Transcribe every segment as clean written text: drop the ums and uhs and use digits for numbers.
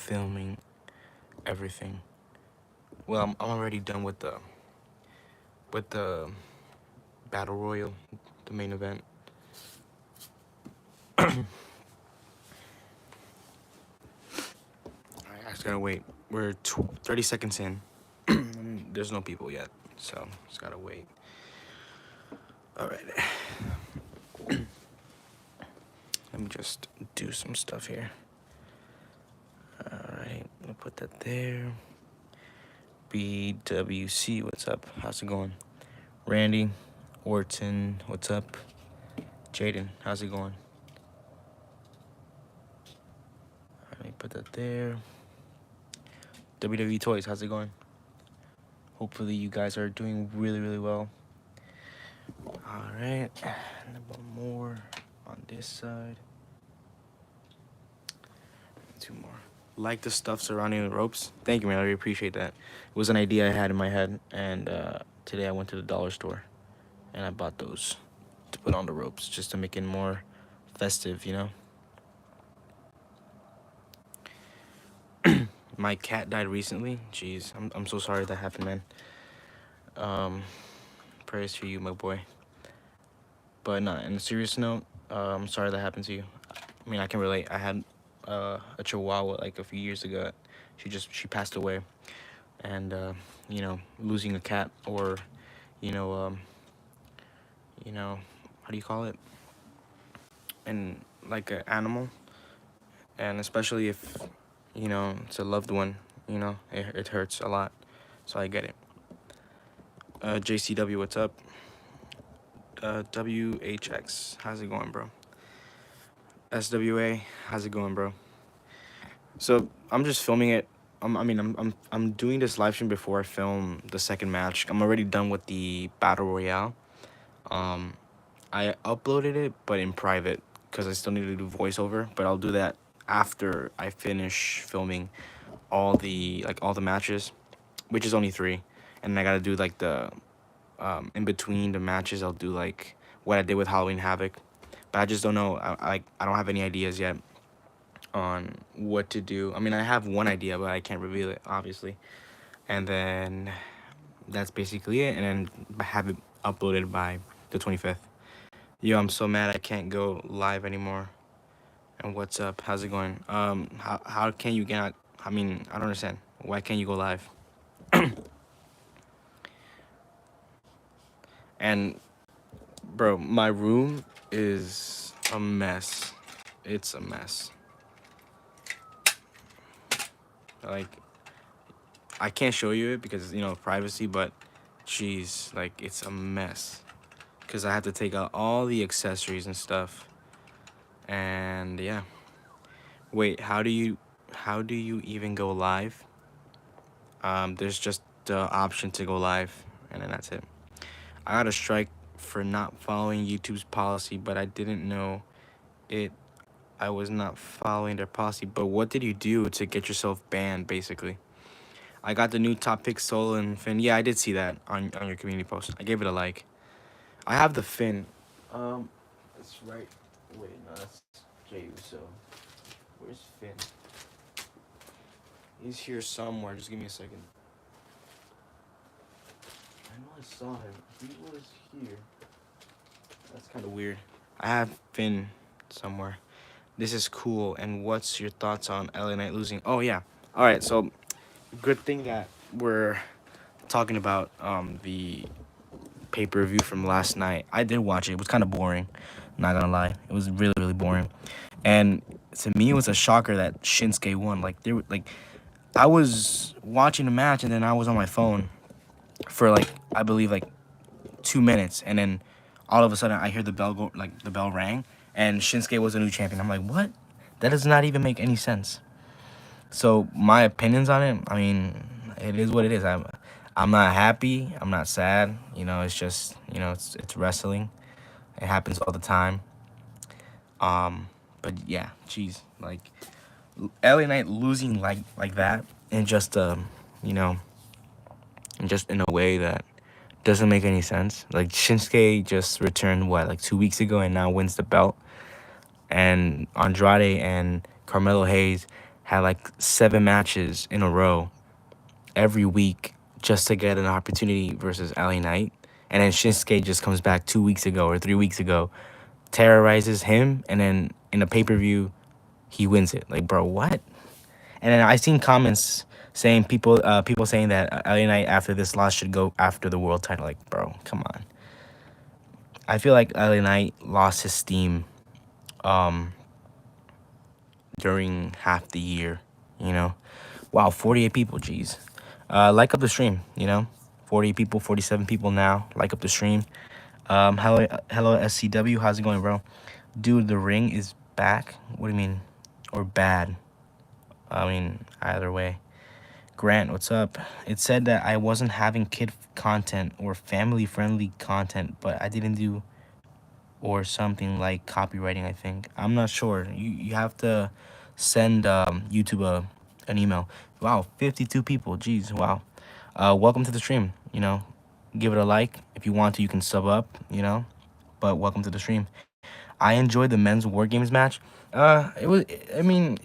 filming everything. Well, I'm already done with the battle royal, the main event. I just gotta wait. We're 30 seconds in. There's no people yet, so just gotta wait. All right. Let me just do some stuff here. All right, I'll put that there. BWC, what's up? How's it going? Randy, Orton, what's up? Jaden, how's it going? Let me put that there. WWE Toys, how's it going? Hopefully you guys are doing really, really well. All right, and one more on this side. 2 more. Like the stuff surrounding the ropes. Thank you, man. I really appreciate that. It was an idea I had in my head, and today I went to the dollar store, and I bought those to put on the ropes just to make it more festive, you know? My cat died recently. Jeez, I'm so sorry that happened, man. Prayers for you, my boy. But on a serious note, I'm sorry that happened to you. I mean, I can relate. I had a Chihuahua like a few years ago. She passed away, and you know, losing a cat or, you know, how do you call it? And like an animal, and especially if, you know, it's a loved one, you know, it hurts a lot. So I get it. JCW, what's up? WHX, how's it going, bro? SWA, how's it going, bro? So I'm just filming it. I'm doing this live stream before I film the second match. I'm already done with the battle royale. I uploaded it, but in private, because I still need to do voiceover. But I'll do that after I finish filming all the matches, which is only 3, and I gotta do like the in between the matches. I'll do like what I did with Halloween Havoc, but I just don't know. I don't have any ideas yet on what to do. I mean, I have one idea, but I can't reveal it, obviously. And then that's basically it. And then have it uploaded by the 25th. Yo, I'm so mad I can't go live anymore. And what's up? How's it going? How can you get? I mean, I don't understand. Why can't you go live? And bro, my room is a mess. It's a mess. Like, I can't show you it because, you know, privacy, but jeez, like, it's a mess. Because I have to take out all the accessories and stuff. And yeah. Wait, how do you even go live? There's just the option to go live, and then that's it. I got a strike for not following YouTube's policy, but I didn't know it. I was not following their policy. But what did you do to get yourself banned, basically? I got the new top pick Solo and Finn. Yeah, I did see that on your community post. I gave it a like. I have the Finn. It's right. Wait, no, that's Jey Uso. Where's Finn? He's here somewhere. Just give me a second. I know I saw him. He was here. That's kind of weird. I have Finn somewhere. This is cool. And what's your thoughts on LA Knight losing? Oh, yeah. All right, so good thing that we're talking about the pay-per-view from last night. I did watch it. It was kind of boring. Not gonna lie. It was really, really boring. And to me, it was a shocker that Shinsuke won. I was watching the match, and then I was on my phone for, like, I believe, like, 2 minutes. And then all of a sudden, I hear the bell go, like, the bell rang, and Shinsuke was a new champion. I'm like, what? That does not even make any sense. So my opinions on it, I mean, it is what it is. I'm not happy. I'm not sad. You know, it's just, you know, it's wrestling. It happens all the time. But yeah, geez, like LA Knight losing like that, and just you know, and just in a way that doesn't make any sense. Like Shinsuke just returned like 2 weeks ago and now wins the belt, and Andrade and Carmelo Hayes had like 7 matches in a row every week just to get an opportunity versus LA Knight. And then Shinsuke just comes back 2 weeks ago or 3 weeks ago, terrorizes him, and then in a pay-per-view, he wins it. Like, bro, what? And then I seen comments saying people saying that LA Knight after this loss should go after the world title. Like, bro, come on. I feel like LA Knight lost his steam during half the year, you know. Wow, 48 people, jeez. Like up the stream, you know. 40 people, 47 people now. Like up the stream. Hello SCW, how's it going, bro? Dude, the ring is back. What do you mean? Or bad? I mean, either way. Grant, what's up? It said that I wasn't having kid content or family friendly content, but I didn't do or something like copywriting, I think. I'm not sure. You have to send YouTube an email. Wow, 52 people. Jeez, wow. Welcome to the stream, you know. Give it a like. If you want to, you can sub up, you know. But welcome to the stream. I enjoyed the men's War Games match. It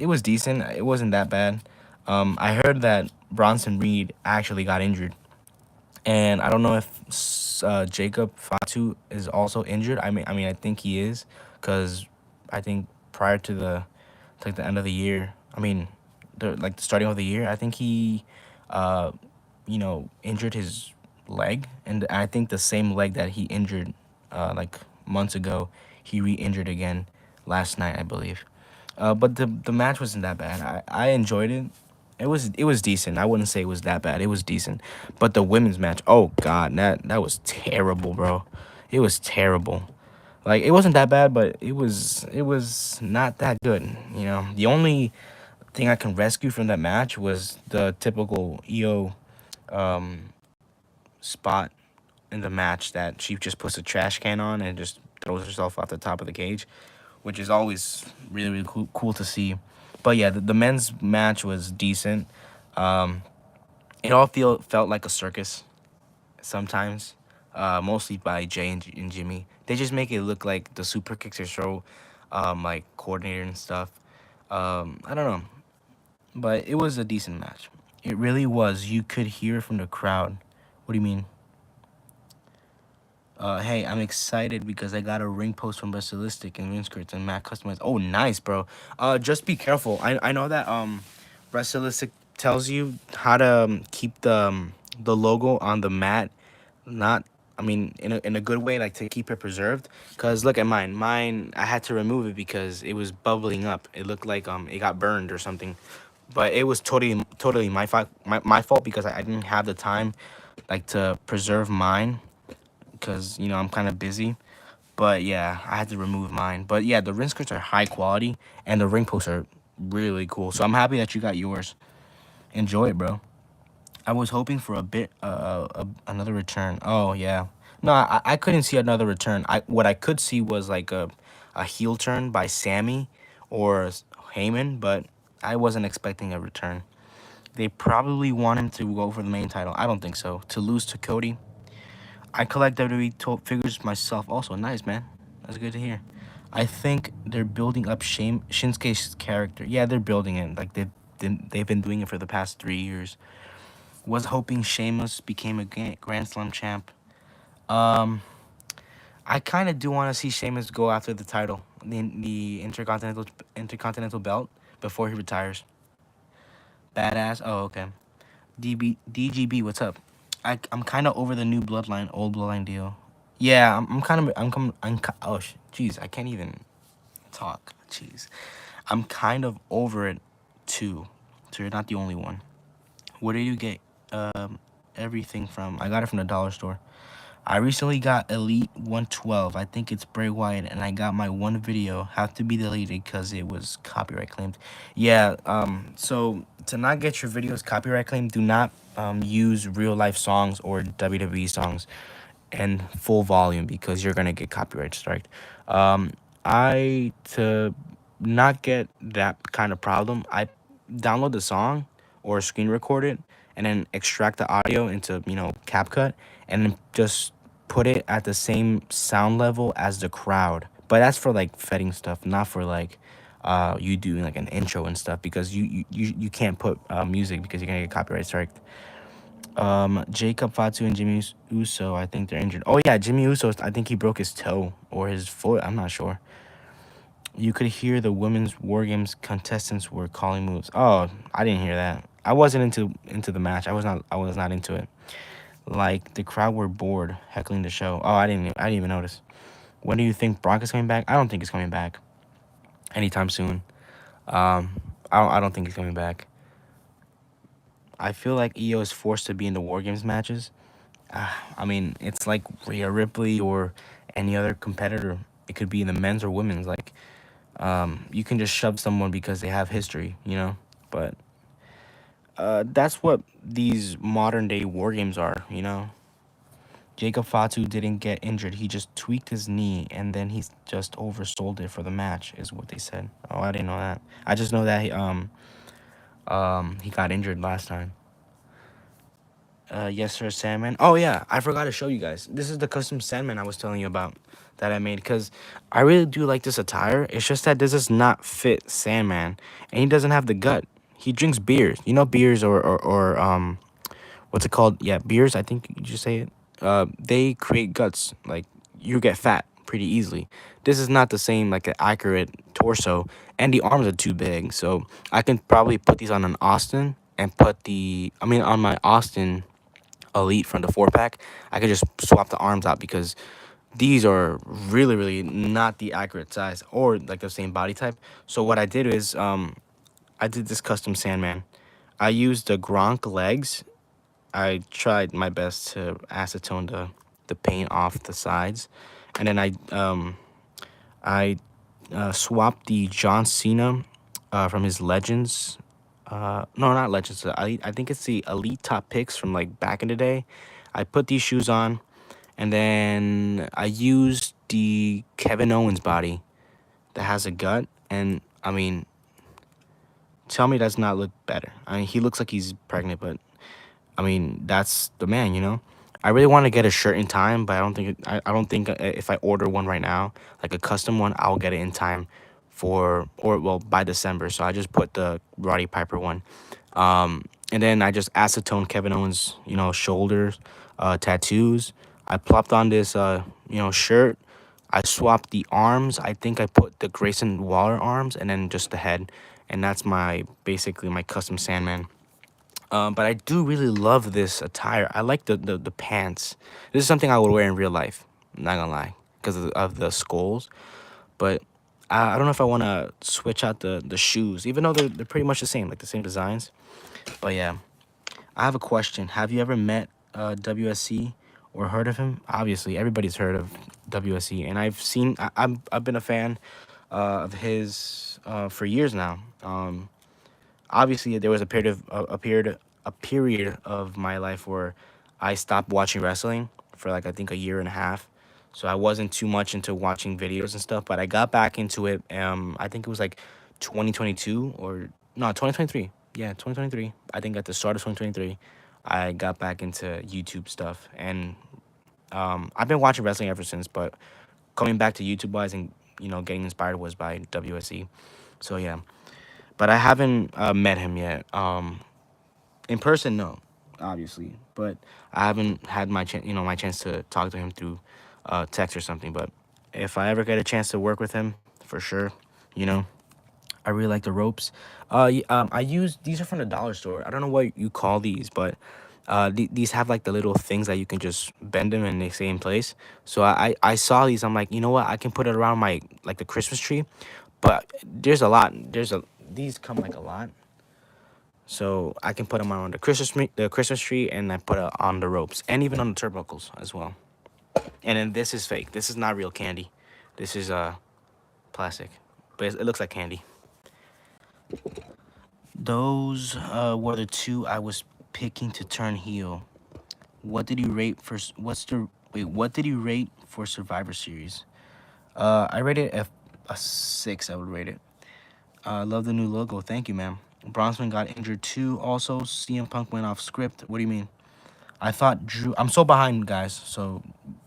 was decent. It wasn't that bad. I heard that Bronson Reed actually got injured, and I don't know if Jacob Fatu is also injured. I think he is, cause I think prior to the end of the year, the starting of the year, I think he, injured his leg, and I think the same leg that he injured, like months ago, he re-injured again last night, I believe. But the match wasn't that bad. I enjoyed it. It was decent. I wouldn't say it was that bad. It was decent. But the women's match, oh god, that was terrible, bro. It was terrible. Like, it wasn't that bad, but it was not that good. You know, the only thing I can rescue from that match was the typical EO spot in the match that she just puts a trash can on and just throws herself off the top of the cage, which is always really, really cool to see. But yeah, the men's match was decent. Um, it all felt like a circus sometimes, mostly by Jay and Jimmy. They just make it look like the super kicks are so, like, coordinated and stuff. I don't know, but it was a decent match. It really was. You could hear it from the crowd. What do you mean? Hey, I'm excited because I got a ring post from Brasilistic and ring skirts and Matt customized. Oh, nice, bro. Just be careful. I know that Brasilistic tells you how to keep the logo on the mat, not. I mean, in a good way, like to keep it preserved. Cause look at mine. Mine, I had to remove it because it was bubbling up. It looked like it got burned or something. But it was totally my fault. My fault because I didn't have the time, like, to preserve mine because I'm kind of busy. But yeah, I had to remove mine. But yeah, the ring skirts are high quality and the ring posts are really cool. So I'm happy that you got yours. Enjoy it, bro. I was hoping for a bit another return. Oh yeah, no, I couldn't see another return. What I could see was like a heel turn by Sammy or Heyman, but I wasn't expecting a return. They probably want him to go for the main title. I don't think so. To lose to Cody. I collect WWE figures myself also. Nice, man. That's good to hear. I think they're building up Shinsuke's character. Yeah, they're building it. Like, they've been doing it for the past 3 years. Was hoping Sheamus became a Grand Slam champ. I kind of do want to see Sheamus go after the title, the Intercontinental belt, before he retires. Badass. Oh, okay. DGB, what's up? I'm kind of over the new bloodline, old bloodline deal. Yeah, I'm kind of oh jeez, I can't even talk. Jeez, I'm kind of over it too. So you're not the only one. Where did you get everything from? I got it from the dollar store. I recently got Elite 112. I think it's Bray Wyatt, and I got my one video have to be deleted because it was copyright claimed. Yeah. So to not get your videos copyright claimed, do not use real life songs or WWE songs in full volume because you're gonna get copyright striked. I to not get that kind of problem, I download the song or screen record it and then extract the audio into CapCut and then just put it at the same sound level as the crowd. But that's for like fetting stuff, not for like you doing like an intro and stuff, because you can't put music because you're gonna get copyright striked. Jacob Fatu and Jimmy Uso, I think they're injured. Oh yeah, Jimmy Uso, I think he broke his toe or his foot. I'm not sure. You could hear the women's war games contestants were calling moves. Oh, I didn't hear that. I wasn't into the match. I was not into it. Like the crowd were bored heckling the show. Oh, I didn't even notice. When do you think Brock is coming back? I don't think he's coming back anytime soon. I don't think he's coming back. I feel like EO is forced to be in the War Games matches. I mean, it's like Rhea Ripley or any other competitor. It could be in the men's or women's. Like, you can just shove someone because they have history, you know? But that's what these modern day War Games are, you know? Jacob Fatu didn't get injured. He just tweaked his knee, and then he's just oversold it for the match, is what they said. Oh, I didn't know that. I just know that he got injured last time. Yes, sir, Sandman. Oh yeah, I forgot to show you guys. This is the custom Sandman I was telling you about that I made, because I really do like this attire. It's just that this does not fit Sandman, and he doesn't have the gut. He drinks beers. You know, beers or what's it called? Yeah, beers. I think you just say it. They create guts. Like, you get fat pretty easily. This is not the same, like an accurate torso, and the arms are too big. So I can probably put these on an Austin and on my Austin Elite from the 4 pack. I could just swap the arms out, because these are really, really not the accurate size or like the same body type. So what I did is I did this custom Sandman. I used the Gronk legs. I tried my best to acetone the paint off the sides, and then I swapped the John Cena from his Legends. No, not Legends. I think it's the Elite Top Picks from like back in the day. I put these shoes on, and then I used the Kevin Owens body that has a gut, and I mean, tell me does not look better. I mean, he looks like he's pregnant, but I mean, that's the man, you know. I really want to get a shirt in time, but I don't think if I order one right now, like a custom one, I'll get it in time by December. So I just put the Roddy Piper one, and then I just acetone Kevin Owens, you know, shoulders, tattoos. I plopped on this, shirt. I swapped the arms. I think I put the Grayson Waller arms, and then just the head, and that's basically my custom Sandman. But I do really love this attire. I like the pants. This is something I would wear in real life. I'm not gonna lie, because of the skulls. But I don't know if I want to switch out the shoes, even though they're pretty much the same, like the same designs. But yeah, I have a question. Have you ever met WSC or heard of him? Obviously, everybody's heard of WSC, and I've been a fan of his for years now. Obviously, there was a period of my life where I stopped watching wrestling for like, I think, a year and a half. So I wasn't too much into watching videos and stuff, but I got back into it. I think it was like 2022 or no, 2023. Yeah, 2023. I think at the start of 2023, I got back into YouTube stuff, and I've been watching wrestling ever since. But coming back to YouTube wise and getting inspired was by WSE. So yeah, but I haven't met him yet. In person, no, obviously, but I haven't had my chance to talk to him through text or something. But if I ever get a chance to work with him, for sure, you know, I really like the ropes. I use these are from the dollar store. I don't know what you call these, but these have like the little things that you can just bend them and they stay in place. So I saw these. I'm like, you know what? I can put it around my like the Christmas tree, but there's a lot. These come like a lot. So I can put them on the Christmas tree, and I put it on the ropes, and even on the turnbuckles as well. And then this is fake. This is not real candy. This is plastic, but it looks like candy. Those were the two I was picking to turn heel. What did you rate for? What did you rate for Survivor Series? I rated a 6. I would rate it. Love the new logo. Thank you, ma'am. Bronson got injured too. Also, CM Punk went off script. What do you mean? I thought Drew. I'm so behind, guys. So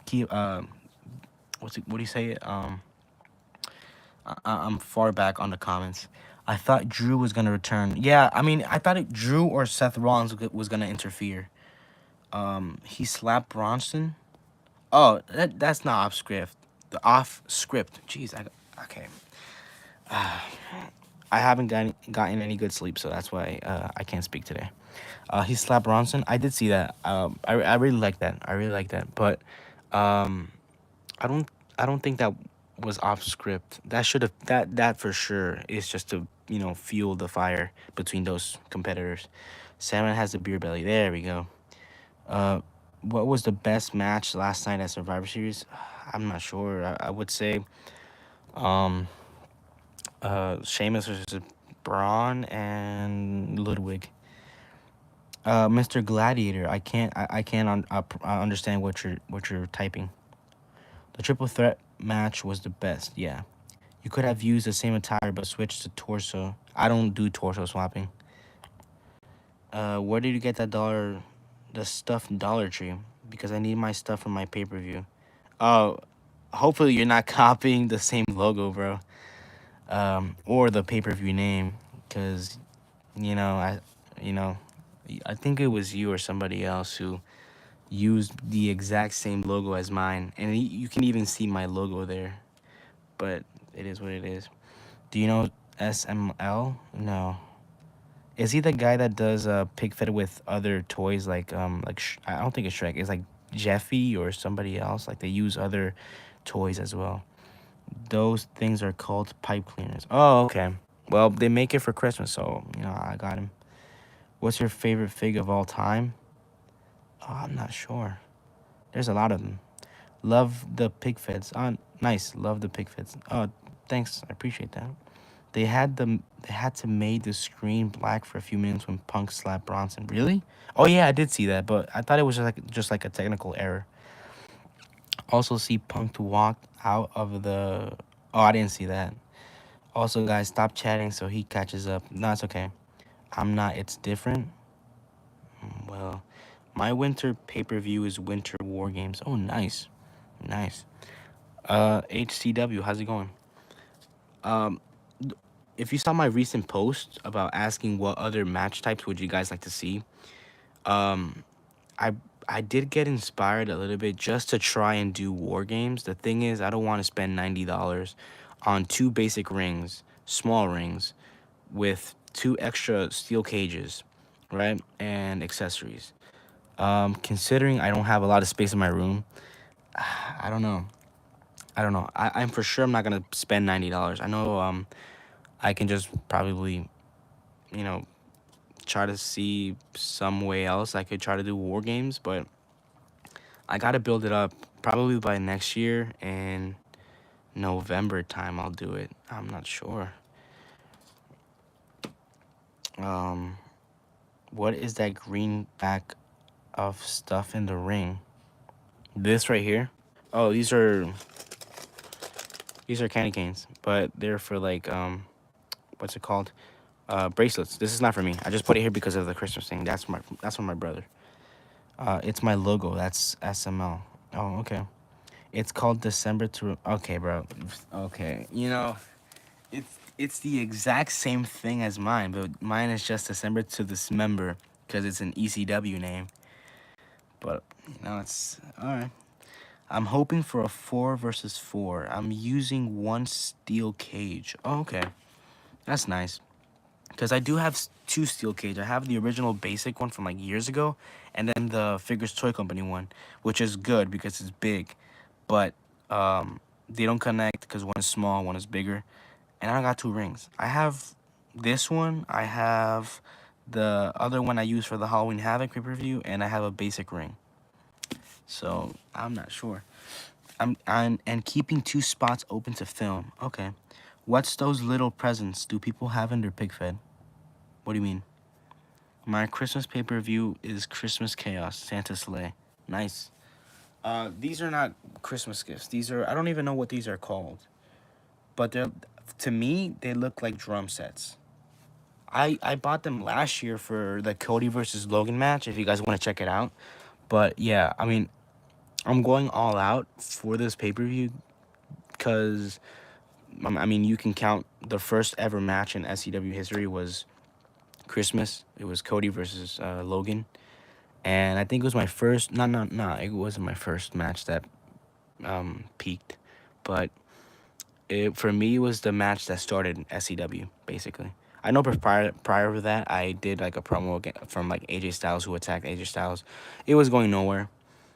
keep. What do you say? I'm far back on the comments. I thought Drew was gonna return. Yeah, I mean, I thought Drew or Seth Rollins was gonna interfere. He slapped Bronson. Oh, that's not off script. The off script. Jeez, okay. I haven't gotten any good sleep, so that's why I can't speak today. He slapped Bronson. I did see that. I really like that. I really like that. But um, I don't I don't think that was off script. That should have that for sure is just to fuel the fire between those competitors. Salmon has a beer belly. There we go. Uh, what was the best match last night at Survivor Series? I'm not sure. I would say um Sheamus versus Braun and Ludwig. Mr. Gladiator, I can't understand what you're typing. The triple threat match was the best. Yeah, you could have used the same attire but switched to torso. I don't do torso swapping. Where did you get the stuff in Dollar Tree? Because I need my stuff for my pay-per-view. Oh, hopefully you're not copying the same logo, bro. Or the pay-per-view name, because you know I, you know, I think it was you or somebody else who used the exact same logo as mine, and you can even see my logo there. But it is what it is. Do you know SML? No. Is he the guy that does pig fed with other toys I don't think it's Shrek. It's like Jeffy or somebody else. Like they use other toys as well. Those things are called pipe cleaners. Oh, okay. Well, they make it for Christmas, so I got him. What's your favorite fig of all time? Oh, I'm not sure. There's a lot of them. Love the pig feds. Oh, nice. Love the pig feds. Oh, thanks. I appreciate that. They had to make the screen black for a few minutes when Punk slapped Bronson. Really? Oh yeah, I did see that, but I thought it was just like a technical error. Also see Punk to walk out of the. Oh, I didn't see that. Also, guys, stop chatting so he catches up. No, it's okay. I'm not. It's different. Well, my winter pay-per-view is Winter War Games. Oh, nice, nice. HCW, how's it going? Um, if you saw my recent post about asking what other match types would you guys like to see, um, I I did get inspired a little bit just to try and do war games. The thing is, I don't want to spend $90 on two basic rings, small rings, with two extra steel cages, right, and accessories. Considering I don't have a lot of space in my room, I don't know. I don't know. I'm for sure I'm not gonna spend $90. I know I can just probably, you know, try to see some way else I could try to do war games, but I gotta build it up. Probably by next year and November time I'll do it. I'm not sure. Um, what is that green pack of stuff in the ring? This right here. Oh, these are candy canes, but they're for like what's it called? Bracelets. This is not for me. I just put it here because of the Christmas thing. That's from my brother. It's my logo. That's SML. Oh, okay. It's called December to. Okay, bro. Okay, it's the exact same thing as mine, but mine is just December to Dismember because it's an ECW name. But it's all right. I'm hoping for a 4 versus 4. I'm using one steel cage. Oh, okay, that's nice. Because I do have two steel cage. I have the original basic one from like years ago, and then the Figures Toy Company one, which is good because it's big, but they don't connect because one is small, one is bigger, and I got two rings. I have this one. I have the other one I use for the Halloween Havoc pay-per-view, and I have a basic ring. So I'm not sure. And keeping two spots open to film. Okay. What's those little presents do people have in their pig fed? What do you mean? My Christmas pay-per-view is Christmas Chaos, Santa Sleigh. Nice. These are not Christmas gifts. These are, I don't even know what these are called. But to me, they look like drum sets. I bought them last year for the Cody versus Logan match, if you guys want to check it out. But yeah, I mean, I'm going all out for this pay-per-view because I mean, you can count the first ever match in SCW history was Christmas. It was Cody versus Logan, and I think it was my first. No, it wasn't my first match that peaked, but for me it was the match that started SCW basically. I know prior to that I did like a promo from like AJ Styles, who attacked AJ Styles. It was going nowhere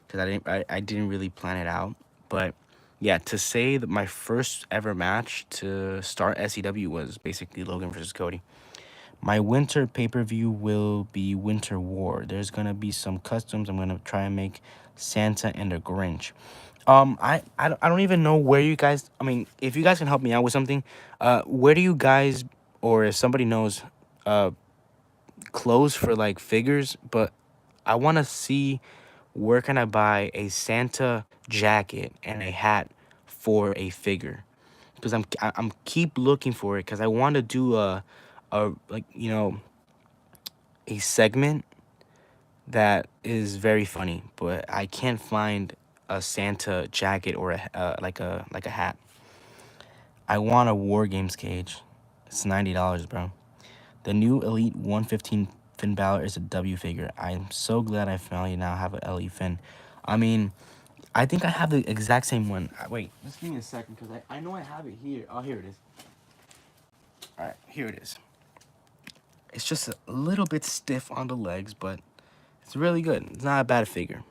because I didn't really plan it out, but yeah, to say that my first ever match to start SCW was basically Logan versus Cody. My winter pay-per-view will be Winter War. There's gonna be some customs. I'm gonna try and make Santa and the Grinch. I don't even know where you guys. I mean, if you guys can help me out with something, where do you guys, or if somebody knows, uh, clothes for like figures? But I want to see where can I buy a Santa jacket and a hat for a figure, because I'm keep looking for it because I want to do a like a segment that is very funny, but I can't find a Santa jacket or like a hat. I want a War Games cage. It's $90, bro. The new Elite 115 Finn Balor is a W figure. I'm so glad I finally now have an LE Finn. I mean, I think I have the exact same one. Wait, just give me a second because I know I have it here. Oh, here it is. All right, here it is. It's just a little bit stiff on the legs, but it's really good. It's not a bad figure.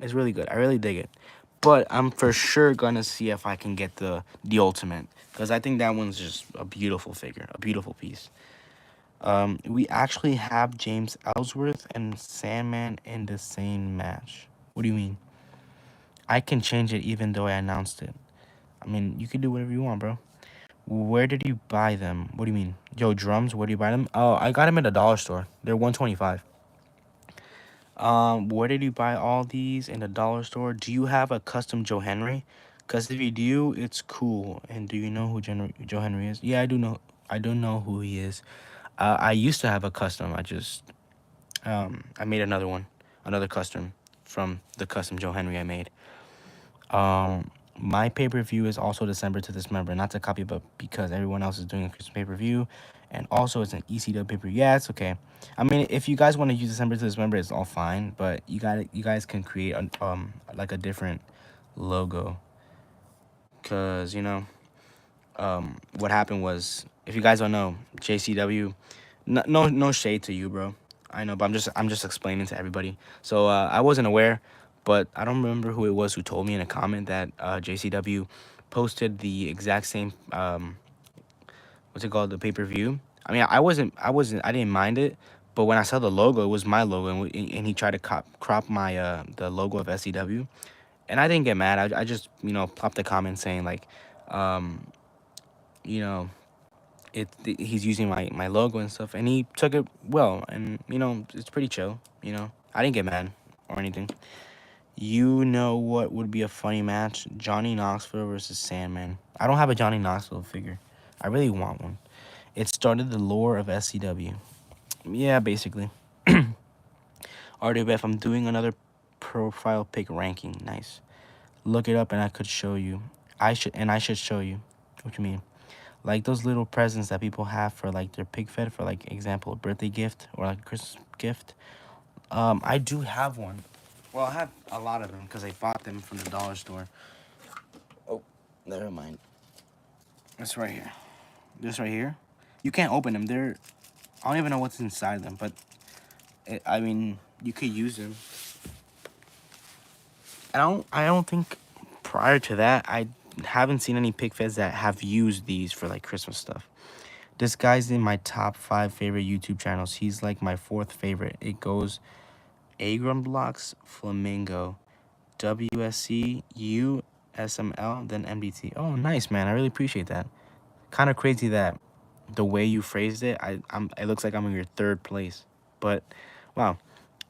It's really good. I really dig it. But I'm for sure gonna see if I can get the ultimate, because I think that one's just a beautiful figure, a beautiful piece. We actually have James Ellsworth and Sandman in the same match. What do you mean? I can change it even though I announced it. I mean, you can do whatever you want, bro. Where did you buy them? What do you mean? Yo, drums, where do you buy them? Oh, I got them at a dollar store. They're 125. Where did you buy all these? In the dollar store? Do you have a custom Joe Henry? Because if you do, it's cool. And do you know who Joe Henry is? Yeah, I do know. I don't know who he is. I used to have a custom. I made another custom from the custom Joe Henry I made. My pay-per-view is also December to Dismember, not to copy, but because everyone else is doing a Christmas pay-per-view, and also it's an ECW pay-per-view. Yeah, it's okay. I mean, if you guys want to use December to Dismember, it's all fine, but you guys can create like a different logo, cause what happened was, if you guys don't know, JCW, no shade to you, bro. I know, but I'm just explaining to everybody. So I wasn't aware, but I don't remember who it was who told me in a comment that JCW posted the exact same what's it called, the pay-per-view. I mean, I didn't mind it, but when I saw the logo, it was my logo, and he tried to crop my the logo of SCW, and I didn't get mad. I just popped a comment saying like, um, you know he's using my logo and stuff, and he took it well, and it's pretty chill. I didn't get mad or anything. You know what would be a funny match? Johnny Knoxville versus Sandman. I don't have a Johnny Knoxville figure. I really want one. It started the lore of SCW. Yeah, basically. RWF, I'm doing another profile pic ranking. Nice. Look it up and I could show you. I should show you. What you mean? Like those little presents that people have for like their pig fed, for like example, a birthday gift or like a Christmas gift. I do have one. Well, I have a lot of them because I bought them from the dollar store. Oh, never mind. This right here. This right here. You can't open them. I don't even know what's inside them, but I mean, you could use them. I don't think prior to that I haven't seen any pig feds that have used these for like Christmas stuff. This guy's in my top 5 favorite YouTube channels. He's like my 4th favorite. It goes Agram Blocks, Flamingo, WSC, USML, then MDT. Oh, nice, man. I really appreciate that. Kind of crazy that the way you phrased it, it looks like I'm in your 3rd place. But wow,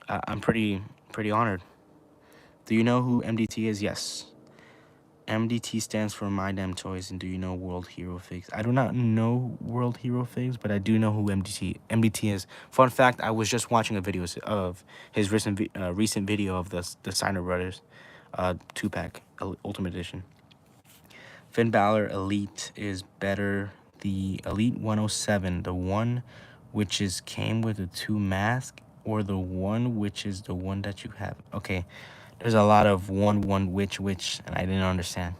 I'm pretty honored. Do you know who MDT is? Yes. MDT stands for My Damn Toys. And do you know World Hero Figs? I do not know World Hero Figs, but I do know who MDT is. Fun fact, I was just watching a video of his recent video of the Steiner Brothers 2-pack Ultimate Edition. Finn Balor Elite is better. The Elite 107, the one which is came with the 2 mask, or the one which is the one that you have. Okay, there's a lot of one which, and I didn't understand.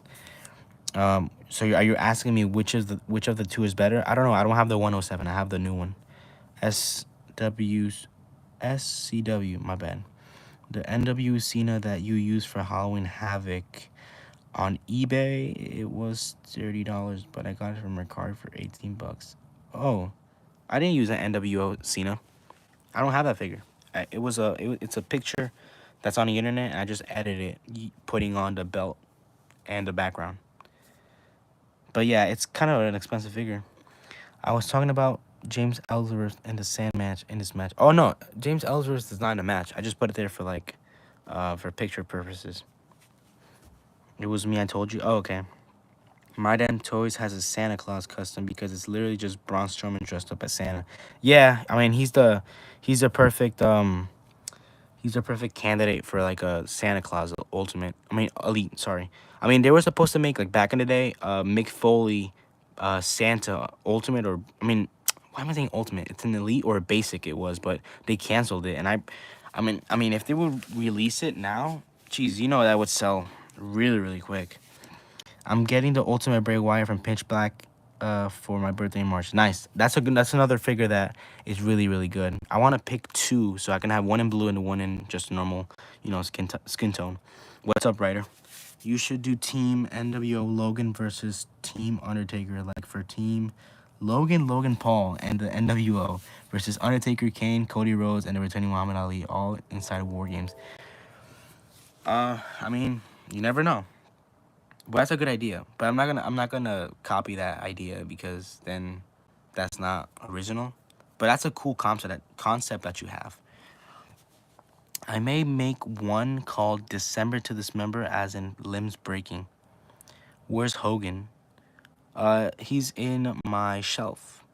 So are you asking me which of the 2 is better? I don't know. I don't have the 107. I have the new one. SCW. My bad. The NW Cena that you use for Halloween Havoc. On eBay, it was $30, but I got it from Mercari for $18. Oh, I didn't use an NWO Cena. I don't have that figure. It's a picture that's on the internet, and I just edited it, putting on the belt and the background. But yeah, it's kind of an expensive figure. I was talking about James Ellsworth in this match. Oh no, James Ellsworth is not in a match. I just put it there for picture purposes. It was me, I told you. Oh, okay. My Damn Toys has a Santa Claus custom because it's literally just Braun Strowman dressed up as Santa. Yeah, I mean he's the perfect candidate for like a Santa Claus Ultimate. I mean Elite. Sorry. I mean they were supposed to make, like, back in the day, Mick Foley, Santa Ultimate, or I mean, why am I saying Ultimate? It's an Elite or a Basic. It was, but they canceled it. And I mean if they would release it now, geez, that would sell really, really quick. I'm getting the Ultimate Bray Wyatt from Pitch Black for my birthday in March. Nice. That's another figure that is really, really good. I want to pick 2 so I can have one in blue and one in just normal, skin tone. What's up, Ryder? You should do Team NWO Logan versus Team Undertaker. Like for Team Logan Paul and the NWO versus Undertaker, Kane, Cody Rhodes, and the returning Muhammad Ali, all inside of War Games. I mean, you never know. But that's a good idea. But I'm not gonna copy that idea, because then that's not original. But that's a cool concept that you have. I may make one called December to Dismember, as in limbs breaking. Where's Hogan? He's in my shelf.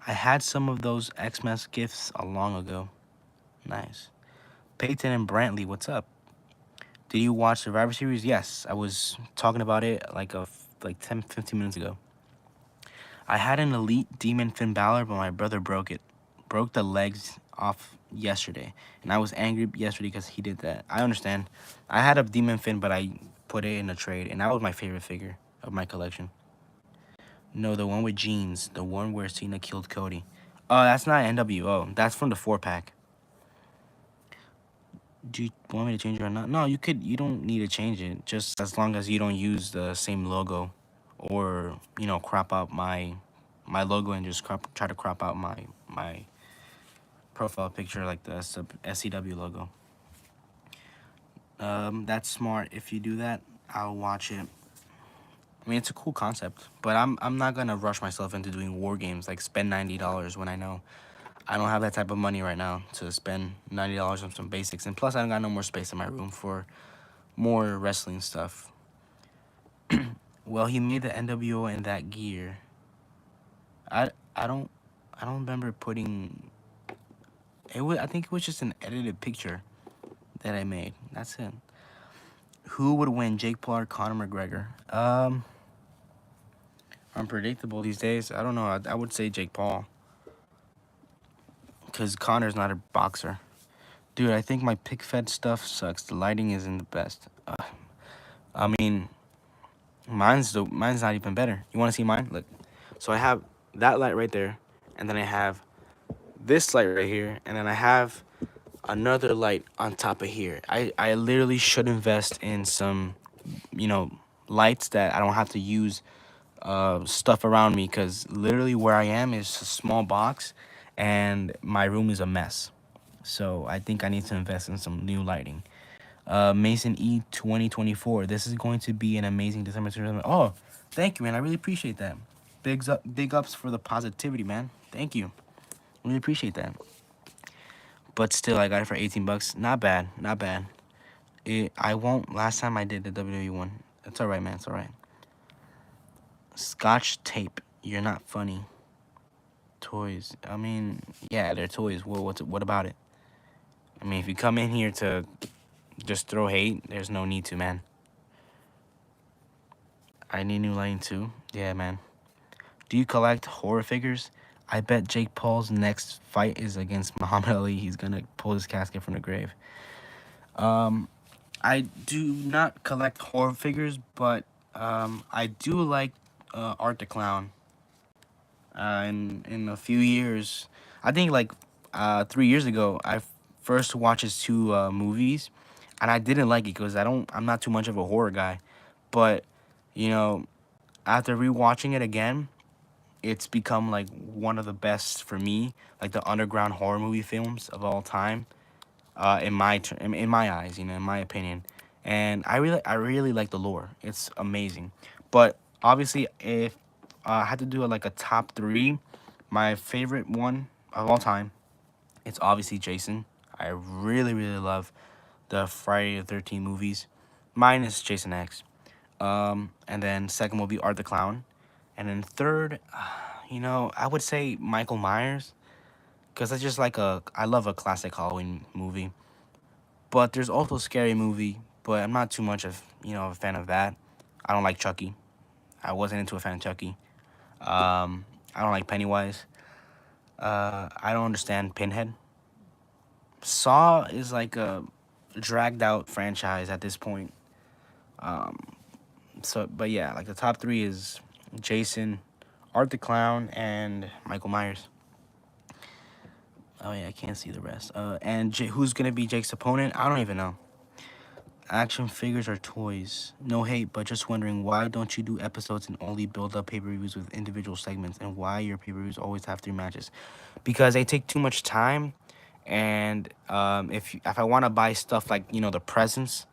I had some of those Xmas gifts a long ago. Nice. Peyton and Brantley, what's up? Did you watch Survivor Series? Yes, I was talking about it like 10, 15 minutes ago. I had an Elite Demon Finn Balor, but my brother broke it. Broke the legs off yesterday. And I was angry yesterday because he did that. I understand. I had a Demon Finn, but I put it in a trade, and that was my favorite figure of my collection. No, the one with jeans. The one where Cena killed Cody. Oh, that's not NWO. That's from the 4-pack. Do you want me to change it or not? No, you don't need to change it, just as long as you don't use the same logo, or crop out my logo and just try to crop out my profile picture, like the SCW logo. That's smart. If you do that, I'll watch it. I mean, it's a cool concept, but I'm not gonna rush myself into doing War Games, like spend $90 when I know I don't have that type of money right now to spend $90 on some basics. And plus, I don't got no more space in my room for more wrestling stuff. Well, he made the NWO in that gear. I don't remember putting it. I think it was just an edited picture that I made. That's it. Who would win, Jake Paul or Conor McGregor? Unpredictable these days. I don't know. I would say Jake Paul, because Conor's not a boxer. Dude, I think my pick fed stuff sucks. The lighting isn't the best. I mean, mine's not even better. You want to see mine? Look. So I have that light right there, and then I have this light right here, and then I have another light on top of here. I literally should invest in some, lights that I don't have to use stuff around me, because literally where I am is a small box, and my room is a mess. So I think I need to invest in some new lighting. Mason E 2024. This is going to be an amazing December. Oh, thank you, man. I really appreciate that. Big ups for the positivity, man. Thank you. Really appreciate that. But still, I got it for $18. Not bad. Not bad. I won't. Last time I did the WWE one. It's alright, man. It's alright. Scotch tape. You're not funny. Toys. I mean, yeah, they're toys. Well, what about it? I mean, if you come in here to just throw hate, there's no need to, man. I need new lighting too. Yeah, man. Do you collect horror figures? I bet Jake Paul's next fight is against Muhammad Ali. He's gonna pull his casket from the grave. I do not collect horror figures, but I do like Art the Clown. In a few years, I think like 3 years ago, I first watched his two movies, and I didn't like it because I'm not too much of a horror guy, but you know, after rewatching it again, it's become like one of the best for me, like the underground horror movie films of all time. In my eyes, in my opinion, and I really like the lore. It's amazing, but obviously, if I had to do like a top three, my favorite one of all time, it's obviously Jason. I really love the Friday the 13th movies. Mine is Jason X. And then second will be Art the Clown, and then third, I would say Michael Myers, because that's just like I love a classic Halloween movie. But there's also a scary movie, but I'm not too much of a fan of that. I don't like Chucky. I wasn't into a fan of Chucky. I don't like Pennywise. I don't understand Pinhead. Saw is like a dragged out franchise at this point. But yeah, like the top three is Jason, Art the Clown, and Michael Myers. Oh yeah, I can't see the rest. And who's gonna be Jake's opponent? I don't even know. Action figures are toys. No hate, but just wondering, why don't you do episodes and only build up pay-per-views with individual segments, and why your pay-per-views always have 3 matches? Because they take too much time, and if I want to buy stuff like the presents,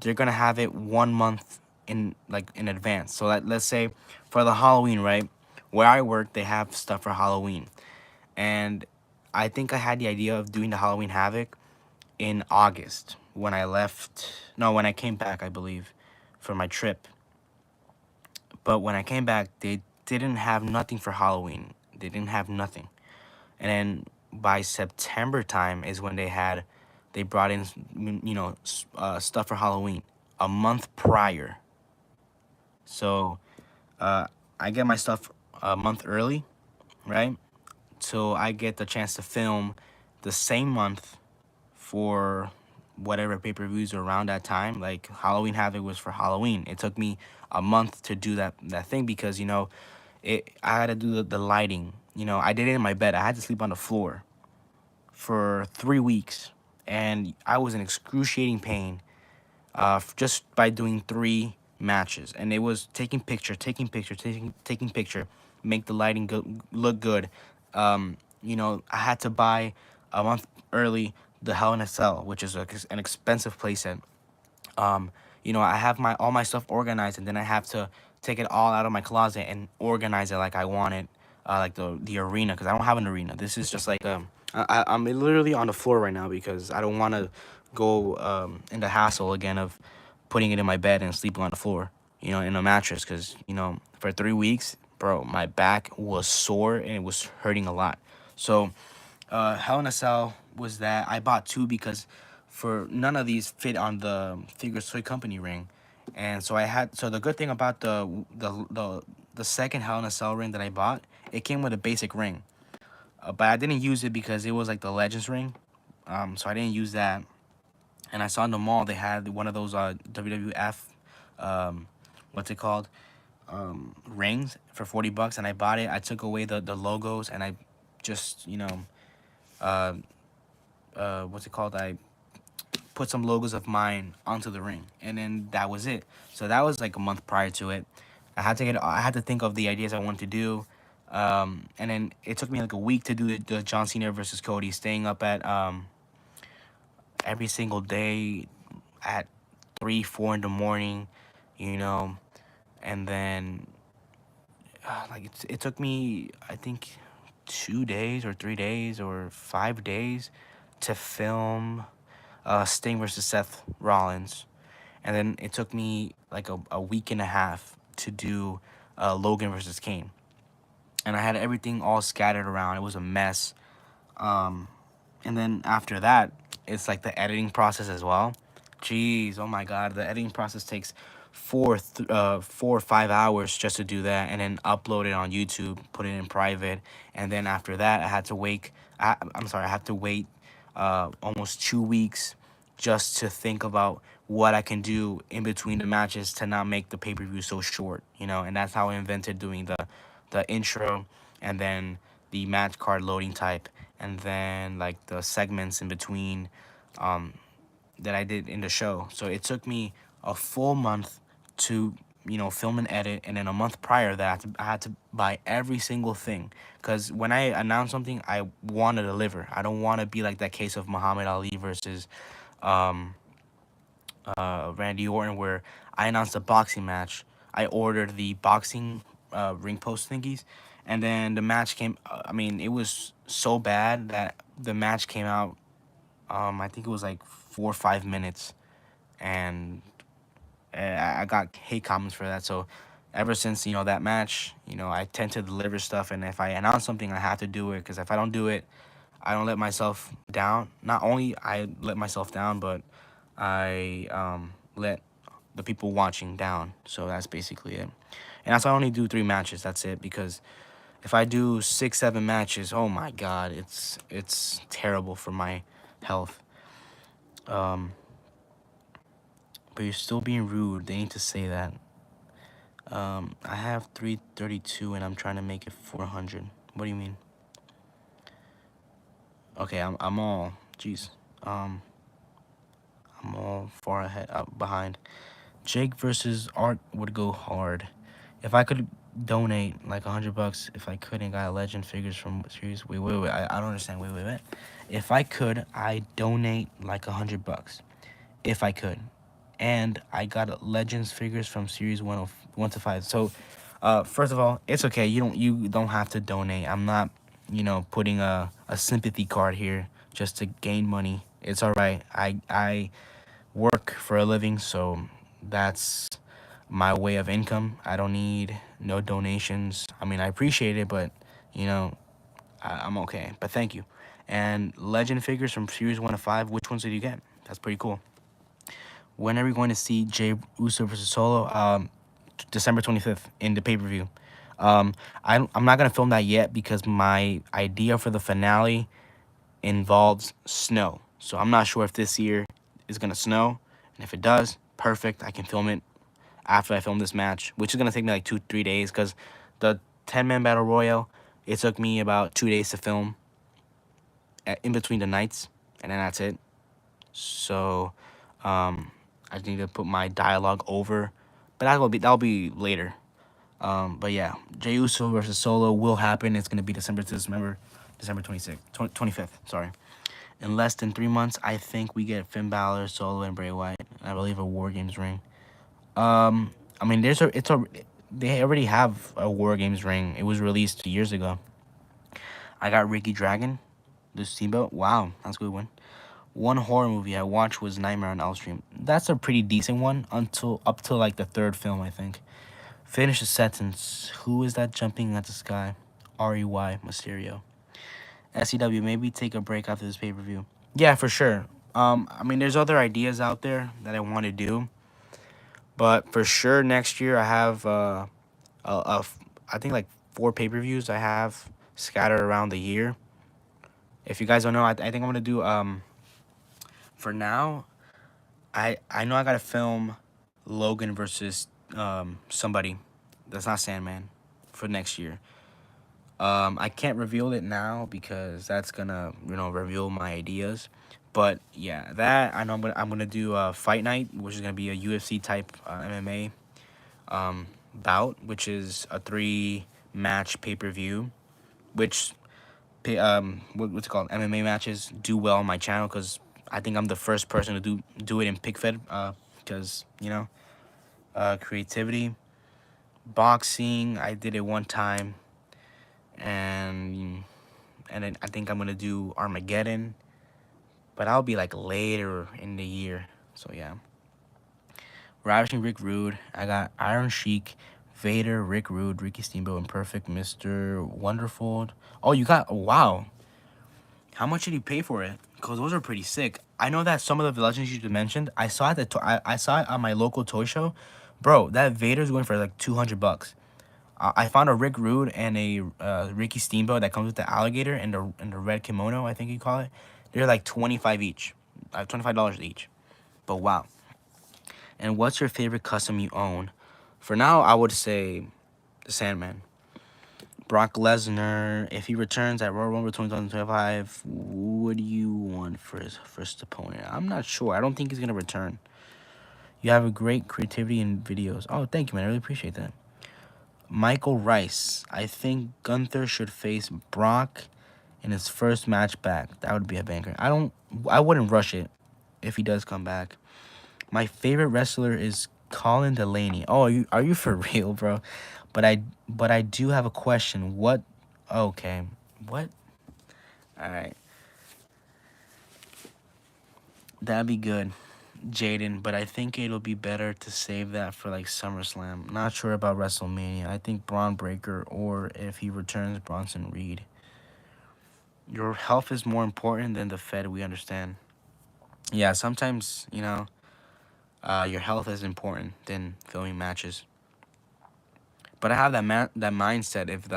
they're gonna have it 1 month in advance. So let's say for the Halloween, right? Where I work, they have stuff for Halloween, and I think I had the idea of doing the Halloween Havoc in August when I left. No, when I came back, I believe, for my trip. But when I came back, they didn't have nothing for Halloween. They didn't have nothing. And then by September time is when they brought in, stuff for Halloween a month prior. So I get my stuff a month early, right? So I get the chance to film the same month for whatever pay-per-views are around that time. Like Halloween Havoc was for Halloween. It took me a month to do that thing because I had to do the lighting. I did it in my bed. I had to sleep on the floor for 3 weeks, and I was in excruciating pain just by doing 3 matches. And it was taking picture, taking picture, make the lighting look good. I had to buy a month early the Hell in a Cell, which is an expensive playset. I have all my stuff organized, and then I have to take it all out of my closet and organize it like I want it, like the arena, because I don't have an arena. This is just like I'm literally on the floor right now because I don't want to go in the hassle again of putting it in my bed and sleeping on the floor, in a mattress, because for 3 weeks, bro, my back was sore and it was hurting a lot. So Hell in a Cell was that I bought two because for none of these fit on the Figures Toy Company ring, and so the good thing about the second Hell in a Cell ring that I bought, it came with a basic ring, but I didn't use it because it was like the Legends ring, so I didn't use that. And I saw in the mall they had one of those WWF, what's it called, rings for $40, and I bought it. I took away the logos, and I just uh, what's it called? I put some logos of mine onto the ring, and then that was it. So that was like a month prior to it. I had to think of the ideas I wanted to do, and then it took me like a week to do the John Cena versus Cody, staying up at every single day at 3, 4 in the morning, you know, and then it took me, I think, 2 days or 3 days or 5 days to film Sting versus Seth Rollins, and then it took me like a week and a half to do Logan versus Kane, and I had everything all scattered around. It was a mess. And then after that, it's like the editing process as well. Jeez, oh my God, the editing process takes 4 or 5 hours just to do that, and then upload it on YouTube, put it in private, and then after that, I had to wait. I had to wait almost 2 weeks just to think about what I can do in between the matches to not make the pay-per-view so short, and that's how I invented doing the intro, and then the match card loading type, and then like the segments in between um, that I did in the show. So it took me a full month to film and edit, and then a month prior that I had to buy every single thing, because when I announce something, I want to deliver. I don't want to be like that case of Muhammad Ali versus um, Randy Orton, where I announced a boxing match. I ordered the boxing ring post thingies, and then the match came. I mean, it was so bad that the match came out. I think it was like 4 or 5 minutes, and I got hate comments for that. So ever since that match, I tend to deliver stuff, and if I announce something, I have to do it, because if I don't do it, I don't let myself down. Not only I let myself down, but I let the people watching down. So that's basically it. And that's why I only do 3 matches. That's it, because if I do 6, 7 matches, oh my God, it's terrible for my health. But you're still being rude. They need to say that. I have 332 and I'm trying to make it 400. What do you mean? Okay, I'm all, jeez. I'm all far ahead, behind. Jake versus Art would go hard. If I could donate like $100, if I couldn't, got legend figures from series. Wait. I don't understand. Wait. If I could, I donate like $100. If I could, and I got legends figures from series 1 to 5. So, first of all, it's okay. You don't have to donate. I'm not, putting a sympathy card here just to gain money. It's all right. I work for a living, so that's my way of income. I don't need no donations. I mean, I appreciate it, but I'm okay. But thank you. And legend figures from series 1 to 5. Which ones did you get? That's pretty cool. When are we going to see Jey Uso versus Solo? December 25th in the pay-per-view. I'm not going to film that yet, because my idea for the finale involves snow. So I'm not sure if this year is going to snow. And if it does, perfect. I can film it after I film this match, which is going to take me like 2-3 days, because the 10-man battle royal, it took me about 2 days to film in between the nights, and then that's it. So I just need to put my dialogue over, but that'll be later. But yeah, Jey Uso versus Solo will happen. It's gonna be December 26th, 25th. Sorry. In less than 3 months, I think we get Finn Balor, Solo, and Bray Wyatt. I believe a War Games ring. I mean, they already have a War Games ring. It was released years ago. I got Ricky Dragon, the Steamboat. Wow, that's a good one. One horror movie I watched was Nightmare on Elm Street. That's a pretty decent one up till like the 3rd film, I think. Finish the sentence. Who is that jumping at the sky? REY Mysterio. SCW, maybe take a break after this pay-per-view. Yeah, for sure. I mean, there's other ideas out there that I want to do, but for sure next year I have I think like 4 pay-per-views I have scattered around the year. If you guys don't know, I think I'm gonna do for now, I know I gotta film Logan versus somebody that's not Sandman for next year. I can't reveal it now, because that's gonna reveal my ideas. But yeah, that I know I'm gonna do a fight night, which is gonna be a UFC type MMA bout, which is a 3-match pay-per-view, which what's it called, MMA matches do well on my channel, because I think I'm the first person to do it in PicFed, because creativity. Boxing, I did it one time, and then I think I'm gonna do Armageddon, but I'll be like later in the year. So yeah. Ravishing Rick Rude. I got Iron Sheik, Vader, Rick Rude, Ricky Steamboat, and Perfect, Mr. Wonderful. Oh, you got, oh, wow. How much did you pay for it? Because those are pretty sick. I know that some of the legends you just mentioned, I saw it on my local toy show, Bro, that Vader's going for like $200. I found a Rick Rude and a Ricky Steamboat that comes with the alligator and the red kimono, I think you call it. They're like 25 each, $25 each. But wow. And what's your favorite custom you own? For now, I would say the Sandman. Brock Lesnar, if he returns at Royal Rumble 2025, what do you want for his first opponent? I'm not sure. I don't think he's gonna return. You have a great creativity in videos. Oh, thank you, man. I really appreciate that. Michael Rice. I think Gunther should face Brock in his first match back. That would be a banger. I wouldn't rush it if he does come back. My favorite wrestler is Colin Delaney. Oh, are you for real, bro? But I do have a question. What? Okay. What? All right. That'd be good, Jaden. But I think it'll be better to save that for like SummerSlam. Not sure about WrestleMania. I think Braun Breaker or if he returns, Bronson Reed. Your health is more important than the Fed. We understand. Yeah. Sometimes your health is important than filming matches. But I have that mindset if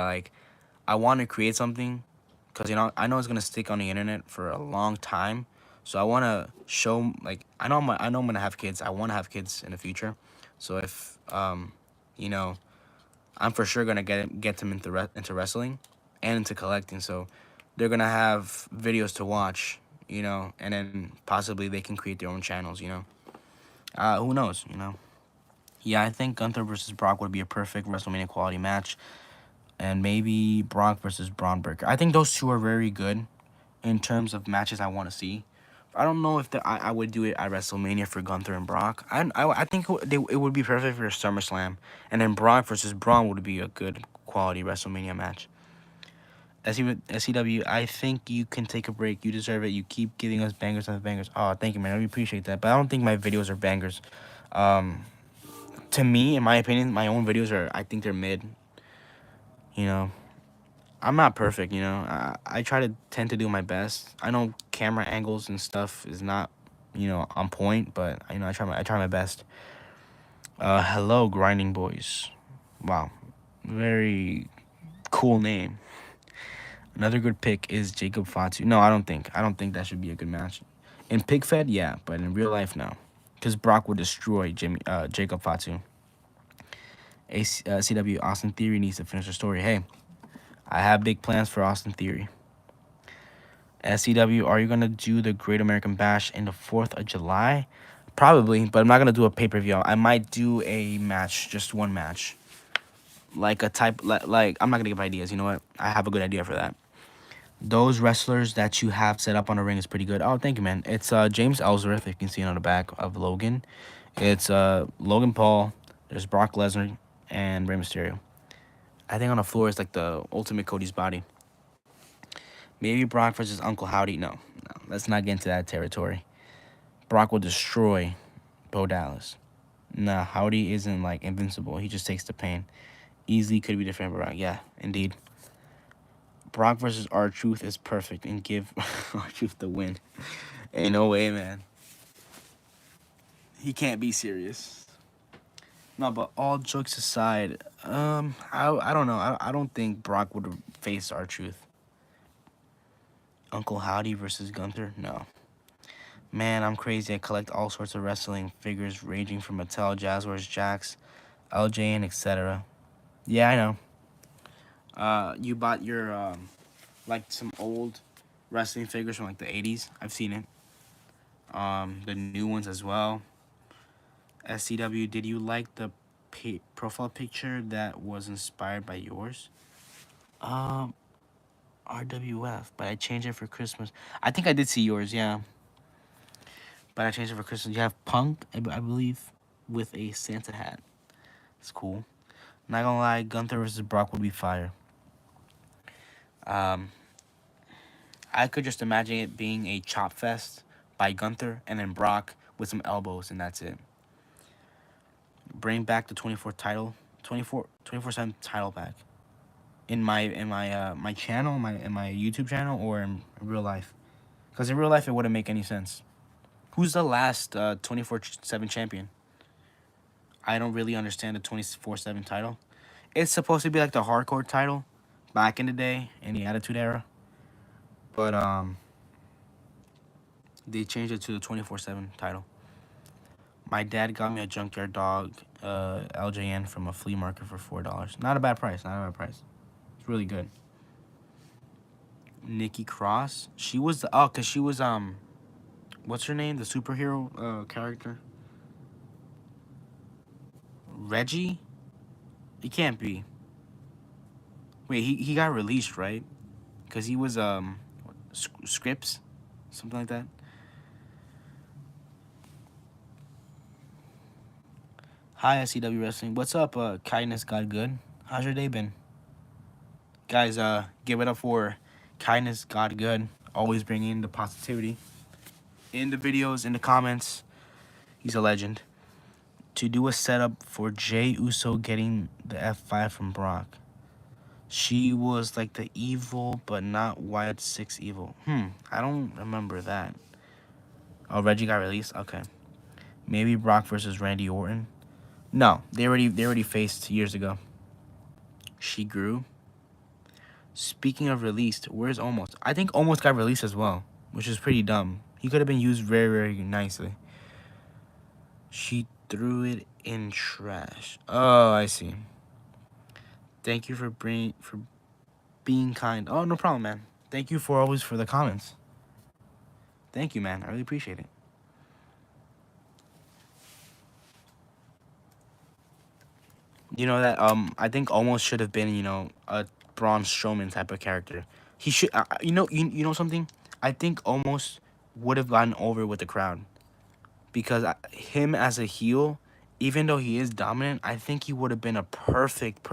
I want to create something, because I know it's gonna stick on the internet for a long time. So I want to show I know I'm gonna have kids. I want to have kids in the future. So if you know, I'm for sure gonna get them into wrestling and into collecting. So they're gonna have videos to watch, and then possibly they can create their own channels. Who knows? Yeah, I think Gunther versus Brock would be a perfect WrestleMania quality match. And maybe Brock versus Braun Breaker. I think those two are very good in terms of matches I want to see. I don't know if I would do it at WrestleMania for Gunther and Brock. I think it would be perfect for SummerSlam. And then Brock versus Braun would be a good quality WrestleMania match. SCW, I think you can take a break. You deserve it. You keep giving us bangers after bangers. Oh, thank you, man. I really appreciate that. But I don't think my videos are bangers. Um, to me, in my opinion, my own videos I think they're mid. You know, I'm not perfect, I try to tend to do my best. I know camera angles and stuff is not, on point, but I try my best. Hello, Grinding Boys. Wow, very cool name. Another good pick is Jacob Fatu. No, I don't think that should be a good match. In pig fed, yeah, but in real life, no, because Brock would destroy Jacob Fatu. CW Austin Theory needs to finish the story. Hey, I have big plans for Austin Theory. SCW, are you gonna do the Great American Bash in the 4th of July? Probably, but I'm not gonna do a pay-per-view. I might do a match, just one match. Like a type like I'm not gonna give ideas, you know what? I have a good idea for that. Those wrestlers that you have set up on the ring is pretty good. Oh, thank you, man. It's James Ellsworth, if you can see it on the back of Logan. It's Logan Paul, there's Brock Lesnar, and Rey Mysterio. I think on the floor is like the ultimate Cody's body. Maybe Brock versus Uncle Howdy. No, let's not get into that territory. Brock will destroy Bo Dallas. Nah, Howdy isn't like invincible. He just takes the pain. Easily could be defended by Brock. Yeah, indeed. Brock versus R-Truth is perfect and give R-Truth the win. Ain't no way, man. He can't be serious. No, but all jokes aside, I don't know. I don't think Brock would face R-Truth. Uncle Howdy versus Gunther? No. Man, I'm crazy. I collect all sorts of wrestling figures ranging from Mattel, Jazzwares, Jax, LJN, etc. Yeah, I know. You bought your like some old wrestling figures from like the 80s. I've seen it. The new ones as well. SCW, did you like the profile picture that was inspired by yours? Um, RWF, but I changed it for Christmas. I think I did see yours, yeah. But I changed it for Christmas. You have Punk, I believe, with a Santa hat. It's cool. Not gonna lie, Gunther versus Brock would be fire. Um, I could just imagine it being a chop fest by Gunther and then Brock with some elbows, and that's it. Bring back the 24 title, 24/7 title back in my channel, my YouTube channel, or in real life. Because in real life, it wouldn't make any sense. Who's the last 24/7 champion? I don't really understand the 24/7 title. It's supposed to be like the hardcore title back in the day in the Attitude Era, but they changed it to the 24/7 title. My dad got me a junkyard dog, LJN from a flea market for $4. Not a bad price. Not a bad price. It's really good. Nikki Cross. She was cause she was what's her name? The superhero character. Reggie. He can't be. Wait, he got released, right? Cause he was Scripps, something like that. Hi, SCW Wrestling. What's up, Kindness God Good? How's your day been? Guys, give it up for Kindness God Good. Always bringing the positivity. In the videos, in the comments. He's a legend. To do a setup for Jey Uso getting the F5 from Brock. She was like the evil, but not Wyatt 6 evil. I don't remember that. Oh, Reggie got released? Okay. Maybe Brock versus Randy Orton. No, they already faced years ago. She grew. Speaking of released, where's Almost? I think Almost got released as well, which is pretty dumb. He could have been used very, very nicely. She threw it in trash. Oh, I see. Thank you for being kind. Oh, no problem, man. Thank you for always for the comments. Thank you, man. I really appreciate it. You know that I think Almost should have been, a Braun Strowman type of character. He should you know something? I think Almost would have gotten over with the crowd because him as a heel, even though he is dominant, I think he would have been a perfect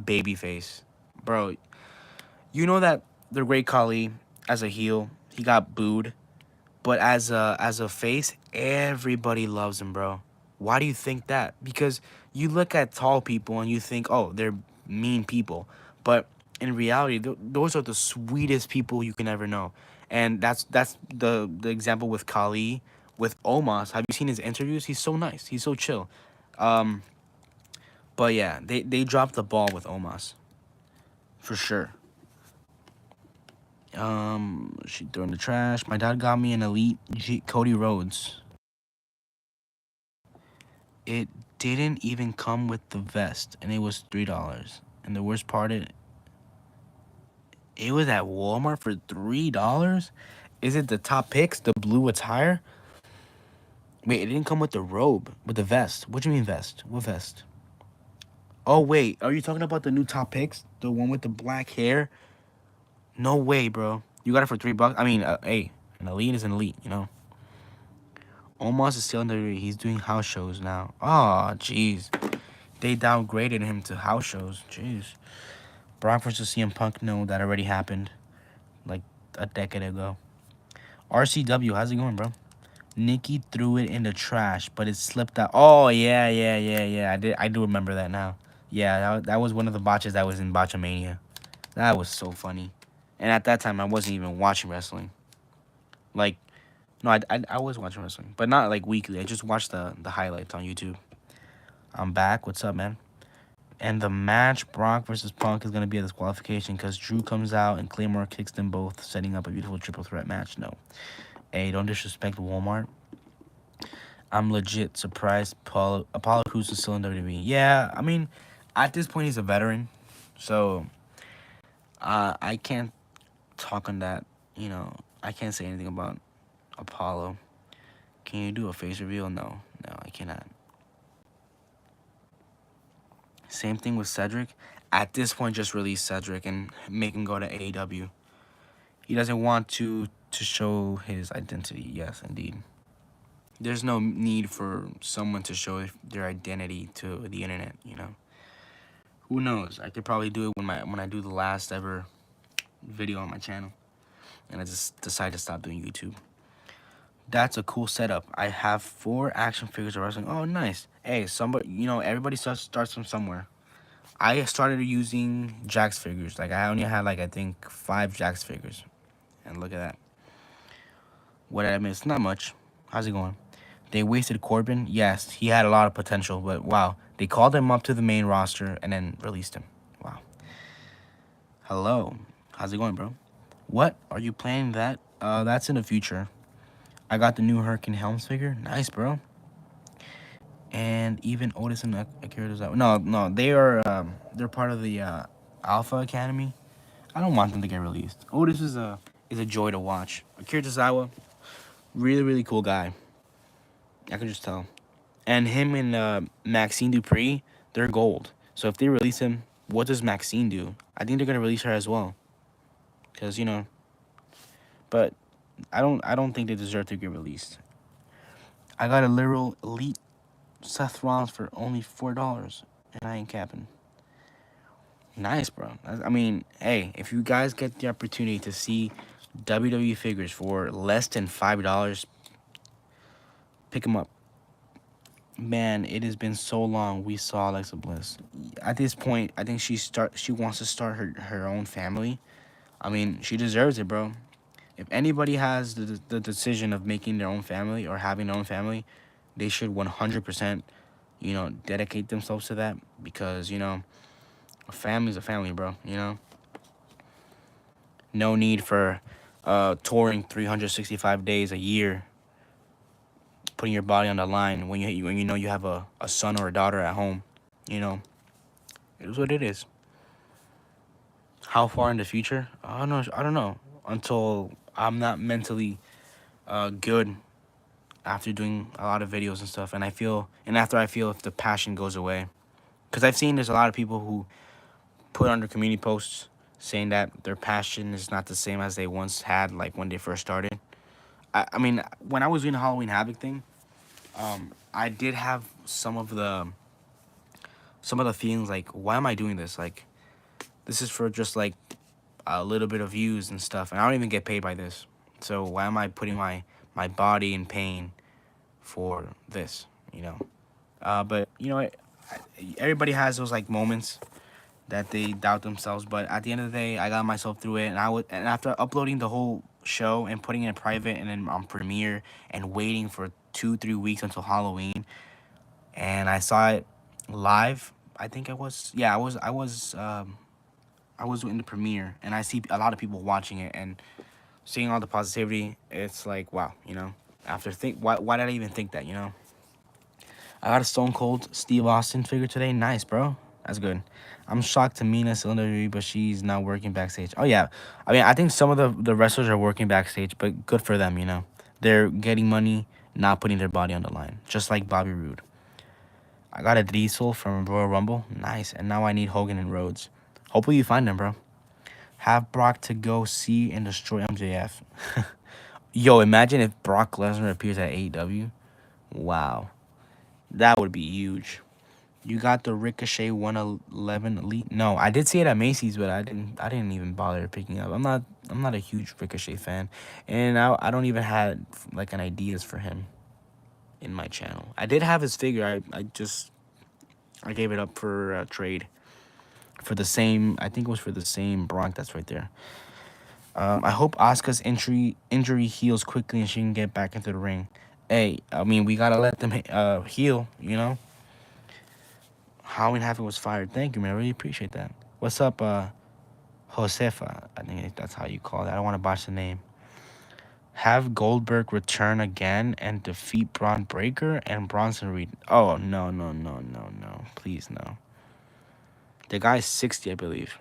baby face. Bro, you know that the Great Khali as a heel, he got booed, but as a face, everybody loves him, bro. Why do you think that? Because you look at tall people and you think, oh, they're mean people, but in reality, those are the sweetest people you can ever know. And that's the example with Khali, with Omos. Have you seen his interviews? He's so nice. He's so chill. Um, but yeah, they dropped the ball with Omos, for sure. She threw in the trash. My dad got me an elite Cody Rhodes. It didn't even come with the vest, and it was $3. And the worst part, it was at Walmart for $3. Is it the top picks, the blue attire? Wait, it didn't come with the robe, with the vest. What do you mean vest? What vest? Oh wait, are you talking about the new top picks, the one with the black hair? No way, bro. You got it for $3. I mean, hey, an elite is an elite, you know. Omos is still in the. He's doing house shows now. Oh, jeez. They downgraded him to house shows. Jeez. Brock versus CM Punk. No, that already happened. Like a decade ago. RCW, how's it going, bro? Nikki threw it in the trash, but it slipped out. Oh, yeah. I do remember that now. Yeah, that was one of the botches that was in Botchamania. That was so funny. And at that time, I wasn't even watching wrestling. Like, no, I was watching wrestling, but not like weekly. I just watched the highlights on YouTube. I'm back. What's up, man? And the match, Brock versus Punk, is going to be a disqualification because Drew comes out and Claymore kicks them both, setting up a beautiful triple threat match. No. Hey, don't disrespect Walmart. I'm legit surprised Apollo Crews is still in WWE. Yeah, I mean, at this point, he's a veteran. So, I can't talk on that. I can't say anything about Apollo. Can you do a face reveal? No, I cannot. Same thing with Cedric. At this point, just release Cedric and make him go to AEW. He doesn't want to show his identity. Yes, indeed. There's no need for someone to show their identity to the internet, Who knows? I could probably do it when I do the last ever video on my channel. And I just decide to stop doing YouTube. That's a cool setup. I have 4 action figures of wrestling. Oh, nice. Hey, everybody starts from somewhere. I started using Jax figures. Like, I only had, I think 5 Jax figures. And look at that. What did I miss? Not much. How's it going? They wasted Corbin. Yes, he had a lot of potential, but wow. They called him up to the main roster and then released him. Wow. Hello. How's it going, bro? What? Are you playing that? That's in the future. I got the new Hurricane Helms figure. Nice, bro. And even Otis and Akira Tozawa. No, they're part of the Alpha Academy. I don't want them to get released. Otis is a joy to watch. Akira Tozawa, really, really cool guy. I can just tell. And him and Maxine Dupree, they're gold. So if they release him, what does Maxine do? I think they're gonna release her as well. Cause but I don't think they deserve to get released. I got a literal elite Seth Rollins for only $4, and I ain't capping. Nice, bro. I mean, hey, if you guys get the opportunity to see WWE figures for less than $5, pick them up. Man, it has been so long we saw Alexa Bliss. At this point, I think she wants to start her own family. I mean, she deserves it, bro. If anybody has the decision of making their own family or having their own family, they should 100%, dedicate themselves to that because, a family's a family, bro, No need for touring 365 days a year, putting your body on the line when you know you have a son or a daughter at home. It is what it is. How far in the future? I don't know. Until I'm not mentally good after doing a lot of videos and stuff, and after I feel if the passion goes away, because I've seen there's a lot of people who put under community posts saying that their passion is not the same as they once had, like when they first started. I mean, when I was doing the Halloween Havoc thing, I did have some of the feelings like, why am I doing this? Like, this is for just like a little bit of views and stuff, and I don't even get paid by this. So why am I putting my body in pain for this? But everybody has those like moments that they doubt themselves. But at the end of the day, I got myself through it, and after uploading the whole show and putting it in private and then on Premiere and waiting for 2-3 weeks until Halloween, and I saw it live. I think I was yeah I was in the premiere, and I see a lot of people watching it and seeing all the positivity. It's like, wow, After why did I even think that? I got a Stone Cold Steve Austin figure today. Nice, bro. That's good. I'm shocked Tamina's still in WWE, but she's not working backstage. Oh yeah, I mean I think some of the wrestlers are working backstage, but good for them. They're getting money, not putting their body on the line, just like Bobby Roode. I got a Diesel from Royal Rumble. Nice. And now I need Hogan and Rhodes. Hopefully you find them, bro. Have Brock to go see and destroy MJF. Yo, imagine if Brock Lesnar appears at AEW. Wow. That would be huge. You got the Ricochet 111 Elite? No, I did see it at Macy's, but I didn't even bother picking up. I'm not a huge Ricochet fan. And I don't even have like an ideas for him in my channel. I did have his figure. I gave it up for trade for the same. I think it was for the same Bronx that's right there. I hope Asuka's injury heals quickly and she can get back into the ring. Hey, I mean we gotta let them heal. Halloween Havoc was fired. Thank you, man. I really appreciate that. What's up, Josefa? I think that's how you call it. I don't want to botch the name. Have Goldberg return again and defeat Braun Breaker and Bronson Reed. Oh, no. Please, no. The guy's 60, I believe.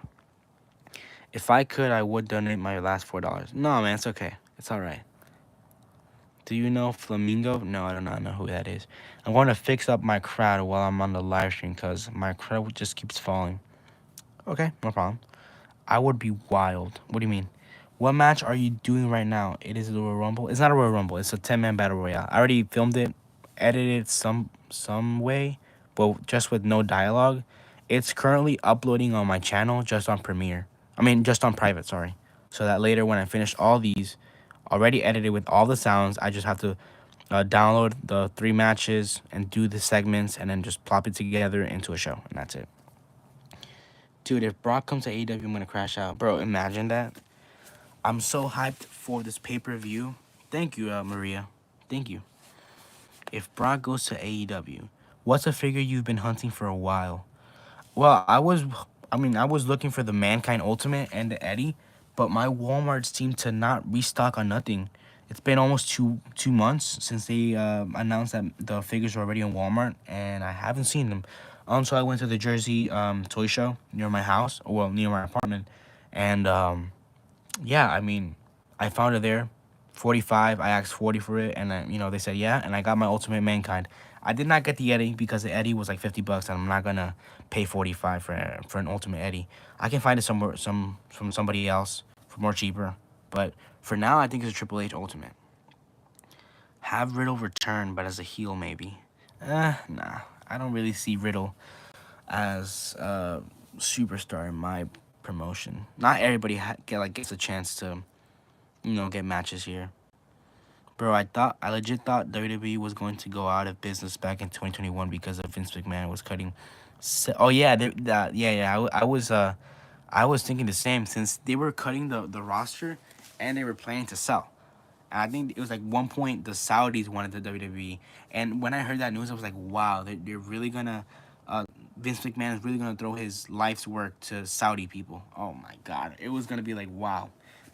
If I could, I would donate my last $4. No, man, it's okay. It's all right. Do you know Flamingo? No, I do not know who that is. I'm going to fix up my crowd while I'm on the live stream because my crowd just keeps falling. Okay, no problem. I would be wild. What do you mean? What match are you doing right now? It is a Royal Rumble. It's not a Royal Rumble. It's a 10-man battle royale. I already filmed it, edited some way, but just with no dialogue. It's currently uploading on my channel just on Premiere. I mean, just on private, sorry. So that later when I finish all these, already edited with all the sounds, I just have to download the 3 matches and do the segments and then just plop it together into a show. And that's it. Dude, if Brock comes to AEW, I'm going to crash out. Bro, imagine that. I'm so hyped for this pay-per-view. Thank you, Maria. Thank you. if Brock goes to AEW, what's a figure you've been hunting for a while? Well, I was looking for the Mankind Ultimate and the Eddie, but my Walmart seemed to not restock on nothing. It's been almost 2 months since they announced that the figures are already on Walmart, and I haven't seen them. So I went to the Jersey toy show near my house, well, near my apartment, and yeah, I mean, I found it there, 45. I asked 40 for it, and they said yeah, and I got my Ultimate Mankind. I did not get the Eddie because the Eddie was like $50, and I'm not gonna pay 45 for an Ultimate Eddie. I can find it somewhere, from somebody else for more cheaper. But for now, I think it's a Triple H Ultimate. Have Riddle return, but as a heel maybe. Nah, I don't really see Riddle as a superstar in my promotion. Not everybody gets a chance to get matches here. Bro, I legit thought WWE was going to go out of business back in 2021 because of Vince McMahon was cutting. Oh yeah, yeah. I was thinking the same since they were cutting the roster, and they were planning to sell. And I think it was like one point the Saudis wanted the WWE, and when I heard that news, I was like, wow, they're really gonna. Vince McMahon is really gonna throw his life's work to Saudi people. Oh my God, it was gonna be like wow.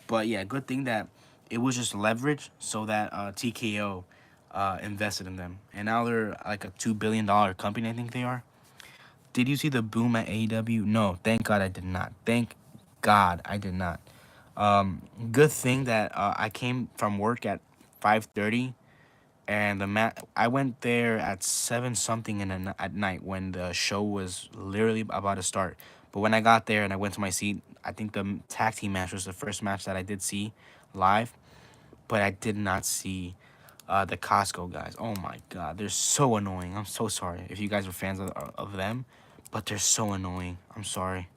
But yeah, good thing that it was just leverage so that TKO invested in them, and now they're like a $2 billion company. I think they are. Did you see the boom at AEW? No, thank God I did not. Thank God I did not. Good thing that I came from work at 5:30, and I went there at 7 something at night when the show was literally about to start. But when I got there and I went to my seat, I think the tag team match was the first match that I did see live, but I did not see the Costco guys. Oh my God, they're so annoying. I'm so sorry if you guys are fans of them, but they're so annoying. I'm sorry.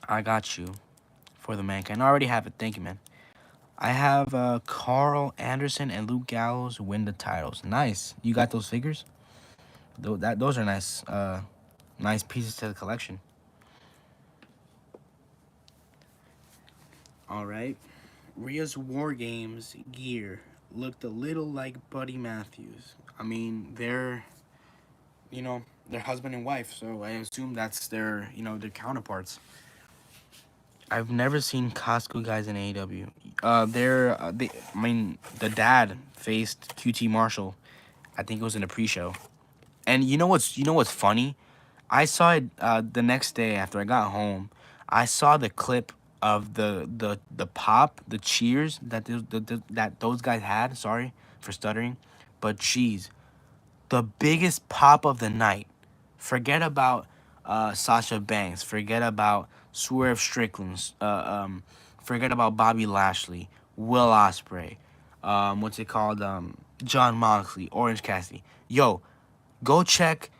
I got you for the Mankind. I already have it. Thank you, man. I have Carl Anderson and Luke Gallows win the titles. Nice. You got those figures? Those are nice. Nice pieces to the collection. All right. Rhea's War Games gear looked a little like Buddy Matthews. I mean, they're husband and wife, so I assume that's their counterparts. I've never seen Costco guys in AEW. I mean, the dad faced QT Marshall. I think it was in a pre-show. And you know what's funny? I saw it the next day after I got home. I saw the clip of the pop, the cheers that those guys had. Sorry for stuttering, but jeez, the biggest pop of the night. Forget about Sasha Banks. Forget about Swerve Strickland. Forget about Bobby Lashley, Will Ospreay. What's it called? John Moxley, Orange Cassidy. Yo, go check.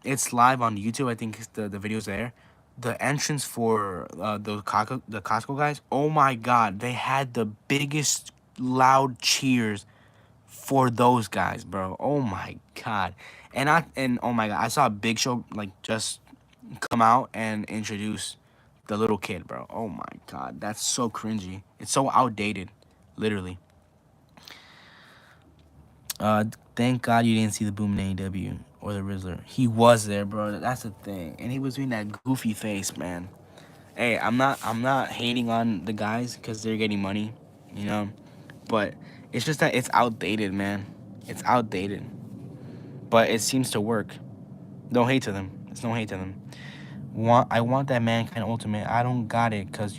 It's live on YouTube. I think the video's there. The entrance for the Costco guys. Oh my God, they had the biggest loud cheers for those guys, bro. Oh my God. And oh my God, I saw a Big Show like just come out and introduce the little kid, bro. Oh my God, that's so cringy. It's so outdated, literally. Thank God you didn't see the Boom in AEW or the Rizzler. He was there, bro. That's the thing, and he was doing that goofy face, man. Hey, I'm not hating on the guys because they're getting money, you know, but it's just that it's outdated, man. It's outdated, but it seems to work. No hate to them. It's no hate to them. I want that Mankind Ultimate. I don't got it cause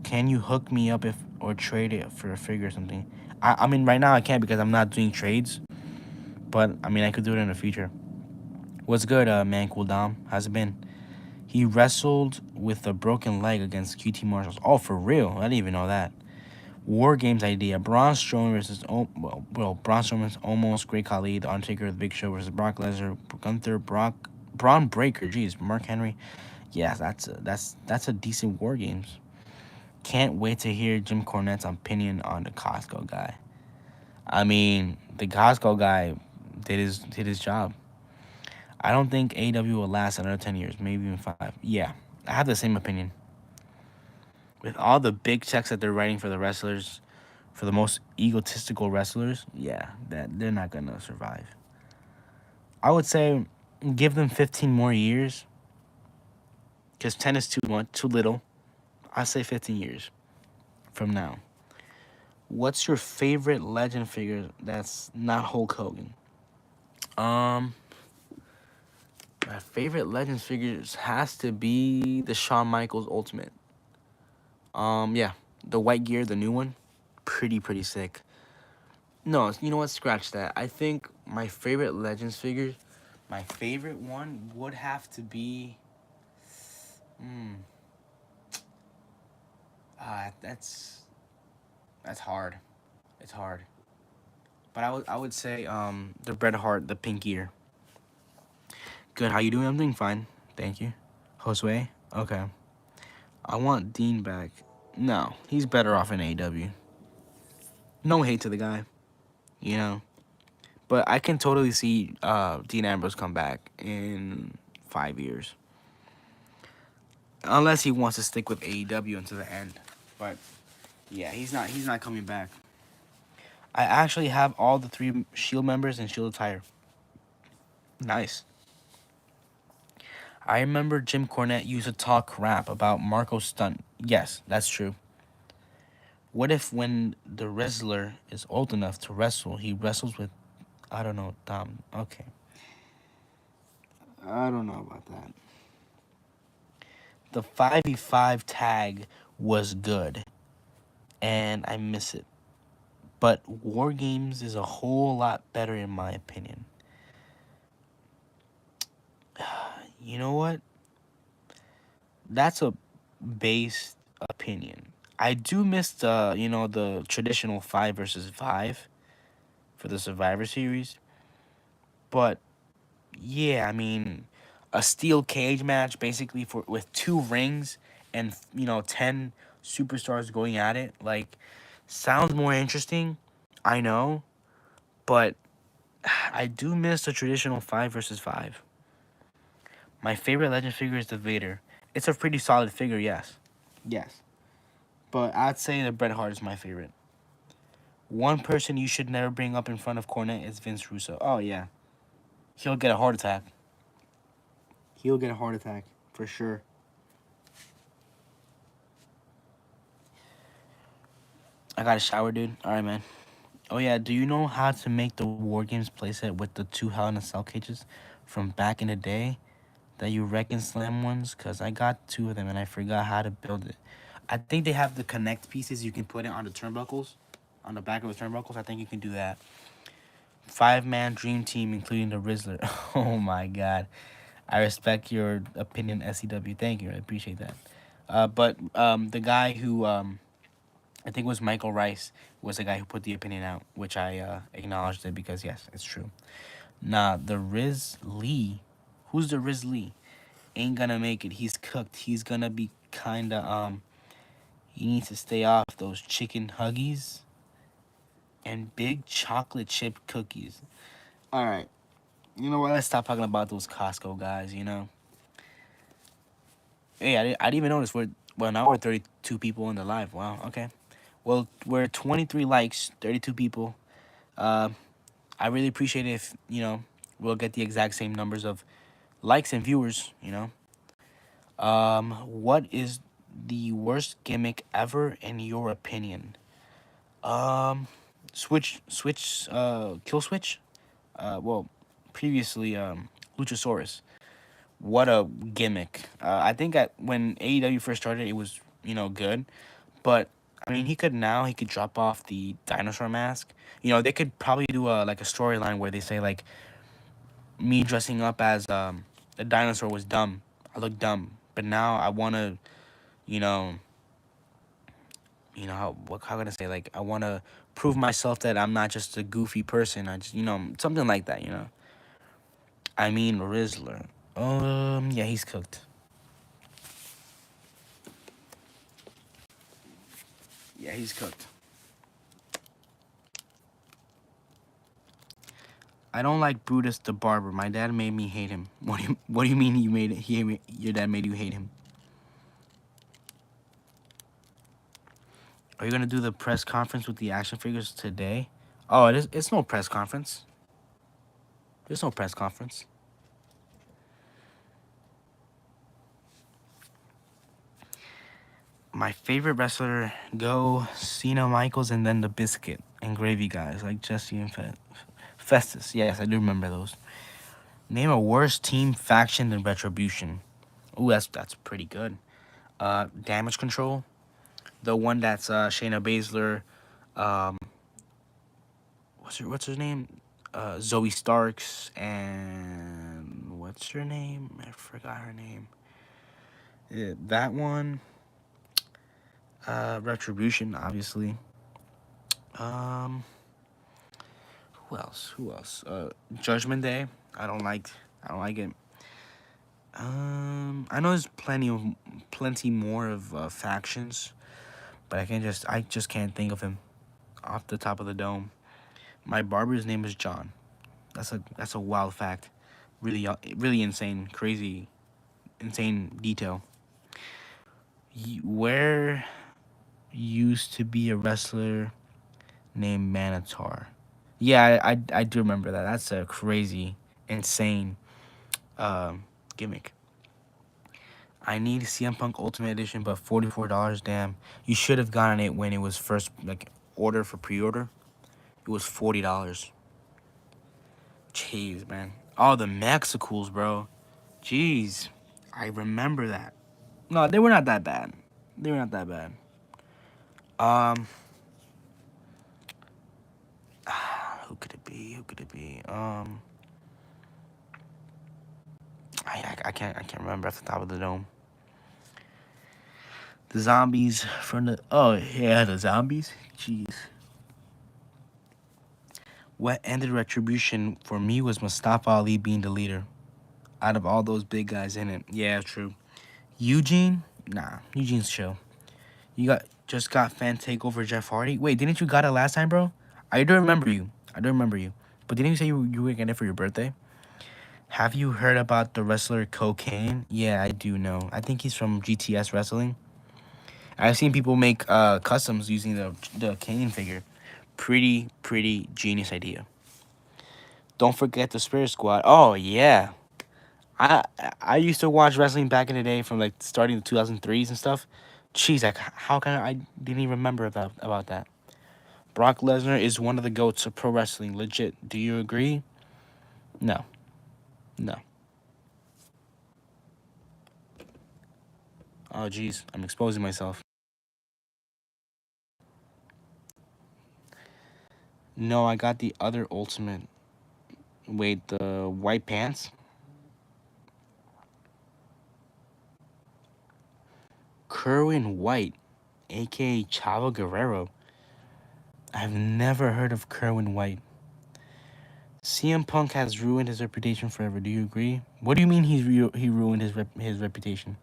can you hook me up if or trade it for a figure or something? I mean right now I can't because I'm not doing trades, but I mean I could do it in the future. What's good, man? Cool Dom. How's it been? He wrestled with a broken leg against QT Marshall. Oh, for real? I didn't even know that. War Games idea. Braun Strowman versus Braun Strowman's almost Great Khali, The Undertaker, The Big Show versus Brock Lesnar, Gunther, Braun Breaker. Jeez, Mark Henry. Yeah, that's a decent War Games. Can't wait to hear Jim Cornette's opinion on the Costco guy. I mean, the Costco guy did his job. I don't think AEW will last another 10 years, maybe even 5. Yeah, I have the same opinion. With all the big checks that they're writing for the wrestlers, for the most egotistical wrestlers, yeah, that they're not gonna survive. I would say give them 15 more years, because 10 is too little. I say 15 years from now. What's your favorite legend figure that's not Hulk Hogan? Um, my favorite Legends figures has to be the Shawn Michaels Ultimate. Yeah, the white gear, the new one, pretty sick. No, you know what? Scratch that. I think my favorite Legends figures, my favorite one would have to be. Hmm. That's hard. It's hard. But I would say the Bret Hart, the pink ear. Good. How you doing? I'm doing fine. Thank you. Josue. Okay. I want Dean back. No, he's better off in AEW. No hate to the guy, you know. But I can totally see Dean Ambrose come back in 5 years. Unless he wants to stick with AEW until the end. But yeah, he's not coming back. I actually have all the 3 Shield members in Shield attire. Nice. I remember Jim Cornette used to talk crap about Marco Stunt. Yes, that's true. What if when the wrestler is old enough to wrestle, he wrestles with, I don't know, Dom. Okay. I don't know about that. The 5v5 tag was good, and I miss it. But War Games is a whole lot better in my opinion. You know what? That's a based opinion. I do miss the traditional 5 versus 5 for the Survivor Series. But yeah, I mean, a steel cage match basically for with 2 rings and 10 superstars going at it, like, sounds more interesting. I know, but I do miss the traditional 5 versus 5. My favorite Legend figure is the Vader. It's a pretty solid figure, yes. Yes. But I'd say the Bret Hart is my favorite. One person you should never bring up in front of Cornette is Vince Russo. Oh, yeah. He'll get a heart attack. He'll get a heart attack, for sure. I got a shower, dude. All right, man. Oh, yeah. Do you know how to make the War Games playset with the 2 Hell in a Cell cages from back in the day? That you Wreck and Slam ones? Because I got 2 of them and I forgot how to build it. I think they have the connect pieces. You can put it on the turnbuckles. On the back of the turnbuckles. I think you can do that. 5-man dream team, including the Rizzler. Oh, my God. I respect your opinion, SCW. Thank you. I appreciate that. But the guy who, I think it was Michael Rice, was the guy who put the opinion out, which I acknowledged it because, yes, it's true. Nah, the Riz Lee, who's the Riz Lee? Ain't gonna make it. He's cooked. He's gonna be kinda, he needs to stay off those chicken huggies and big chocolate chip cookies. All right. You know what? Let's stop talking about those Costco guys, you know? Hey, I didn't even notice now we're 32 people in the live. Wow, okay. Well, we're 23 likes, 32 people. I really appreciate it if, we'll get the exact same numbers of likes and viewers, What is the worst gimmick ever in your opinion? Um, Kill Switch? Well, previously, Luchasaurus. What a gimmick. I think when AEW first started, it was, good. But, I mean, he could drop off the dinosaur mask. They could probably do like a storyline where they say, like, me dressing up as a dinosaur was dumb. I look dumb. But now I want to, you know, how can I say, like, I want to prove myself that I'm not just a goofy person. I just, something like that. I mean, Rizzler. Yeah, he's cooked. Yeah, he's cooked. I don't like Brutus the Barber. My dad made me hate him. What do you mean your dad made you hate him? Are you gonna do the press conference with the action figures today? Oh, it's no press conference. There's no press conference. My favorite wrestler, go Cena, Michaels, and then the Biscuit and Gravy guys like Jesse and Festus. Yes, I do remember those. Name a worse team faction than Retribution. Ooh, that's pretty good. Damage Control, the one that's Shayna Baszler, um, what's her name? Zoe Starks, and what's her name? I forgot her name. That one. Retribution, obviously. Um, who else? Who else? Judgment Day. I don't like. I don't like it. I know there's plenty more of factions, but I just can't think of him off the top of the dome. My barber's name is John. That's a wild fact. Really, really insane, crazy, insane detail. Where used to be a wrestler named Manitar. Yeah, I do remember that. That's a crazy, insane gimmick. I need CM Punk Ultimate Edition, but $44. Damn, you should have gotten it when it was first like order for pre-order. It was $40. Jeez, man. Oh, the Mexicools, bro. Jeez, I remember that. No, they were not that bad. They were not that bad. Um, who could it be? Who could it be? I can't remember off the top of the dome. The zombies from the the zombies. Jeez. What ended Retribution for me was Mustafa Ali being the leader. Out of all those big guys in it, yeah, true. Eugene, nah, Eugene's chill. You just got fan takeover Jeff Hardy. Wait, didn't you got it last time, bro? I do remember you. I do remember you. But didn't you say you were getting it for your birthday? Have you heard about the wrestler Cocaine? Yeah, I do know. I think he's from GTS Wrestling. I've seen people make customs using the Kane figure. Pretty genius idea. Don't forget the Spirit Squad. Oh yeah, I I used to watch wrestling back in the day from like starting the 2003s and stuff. Jeez, like how can I didn't even remember about that. Brock Lesnar is one of the goats of pro wrestling. Legit. Do you agree? No, no. Oh jeez, I'm exposing myself. No, I got the other Ultimate. Wait, the white pants? Kerwin White, aka Chavo Guerrero. I've never heard of Kerwin White. CM Punk has ruined his reputation forever. Do you agree? What do you mean he ruined his reputation?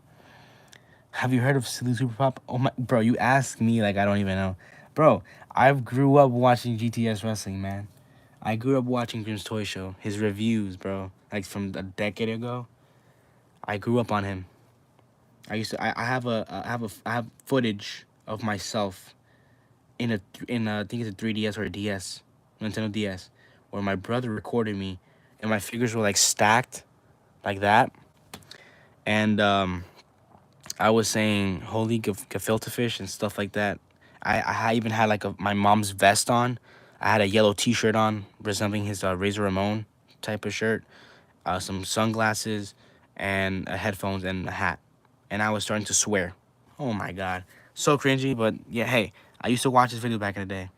Have you heard of Silly Super Pop? Oh my, bro, you ask me like I don't even know. Bro, I grew up watching GTS wrestling, man. I grew up watching Grim's Toy Show. His reviews, bro, like from a decade ago. I grew up on him. I have I have footage of myself I think it's a 3DS or a DS, Nintendo DS, where my brother recorded me, and my figures were like stacked, like that, and I was saying holy gefilte fish and stuff like that. I even had like my mom's vest on. I had a yellow T-shirt on resembling his Razor Ramon type of shirt, some sunglasses, and headphones and a hat, and I was starting to swear. Oh my god, so cringy, but yeah, hey, I used to watch his video back in the day.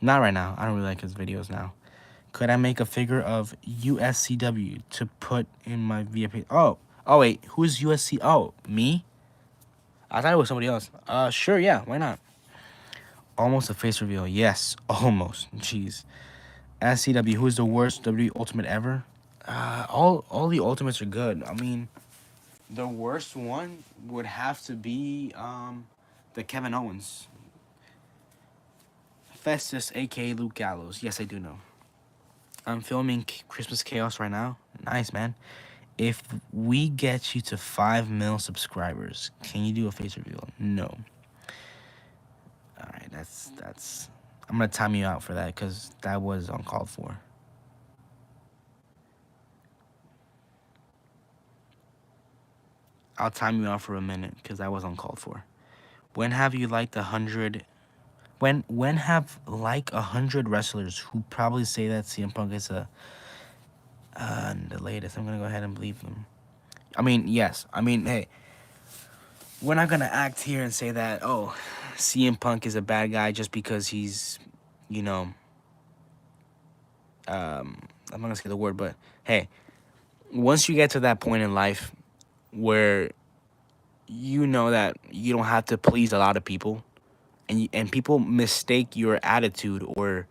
Not right now. I don't really like his videos now. Could I make a figure of USCW to put in my VIP? Oh wait, who's USC? Oh, me? I thought it was somebody else. Sure, yeah, why not? Almost a face reveal. Yes, almost. Jeez. SCW, who is the worst WWE Ultimate ever? All the Ultimates are good. I mean, the worst one would have to be the Kevin Owens. Festus, aka Luke Gallows. Yes, I do know. I'm filming Christmas Chaos right now. Nice, man. If we get you to 5 mil subscribers, can you do a face reveal? No. All right, that's. I'm gonna time you out for that because that was uncalled for. I'll time you out for a minute because that was uncalled for. When have you liked 100? When have like 100 wrestlers who probably say that CM Punk is the latest? I'm gonna go ahead and believe them. I mean, yes. I mean, hey, we're not gonna act here and say that CM Punk is a bad guy just because he's, you know, I'm not gonna say the word, but hey, once you get to that point in life where you know that you don't have to please a lot of people, and people mistake your attitude or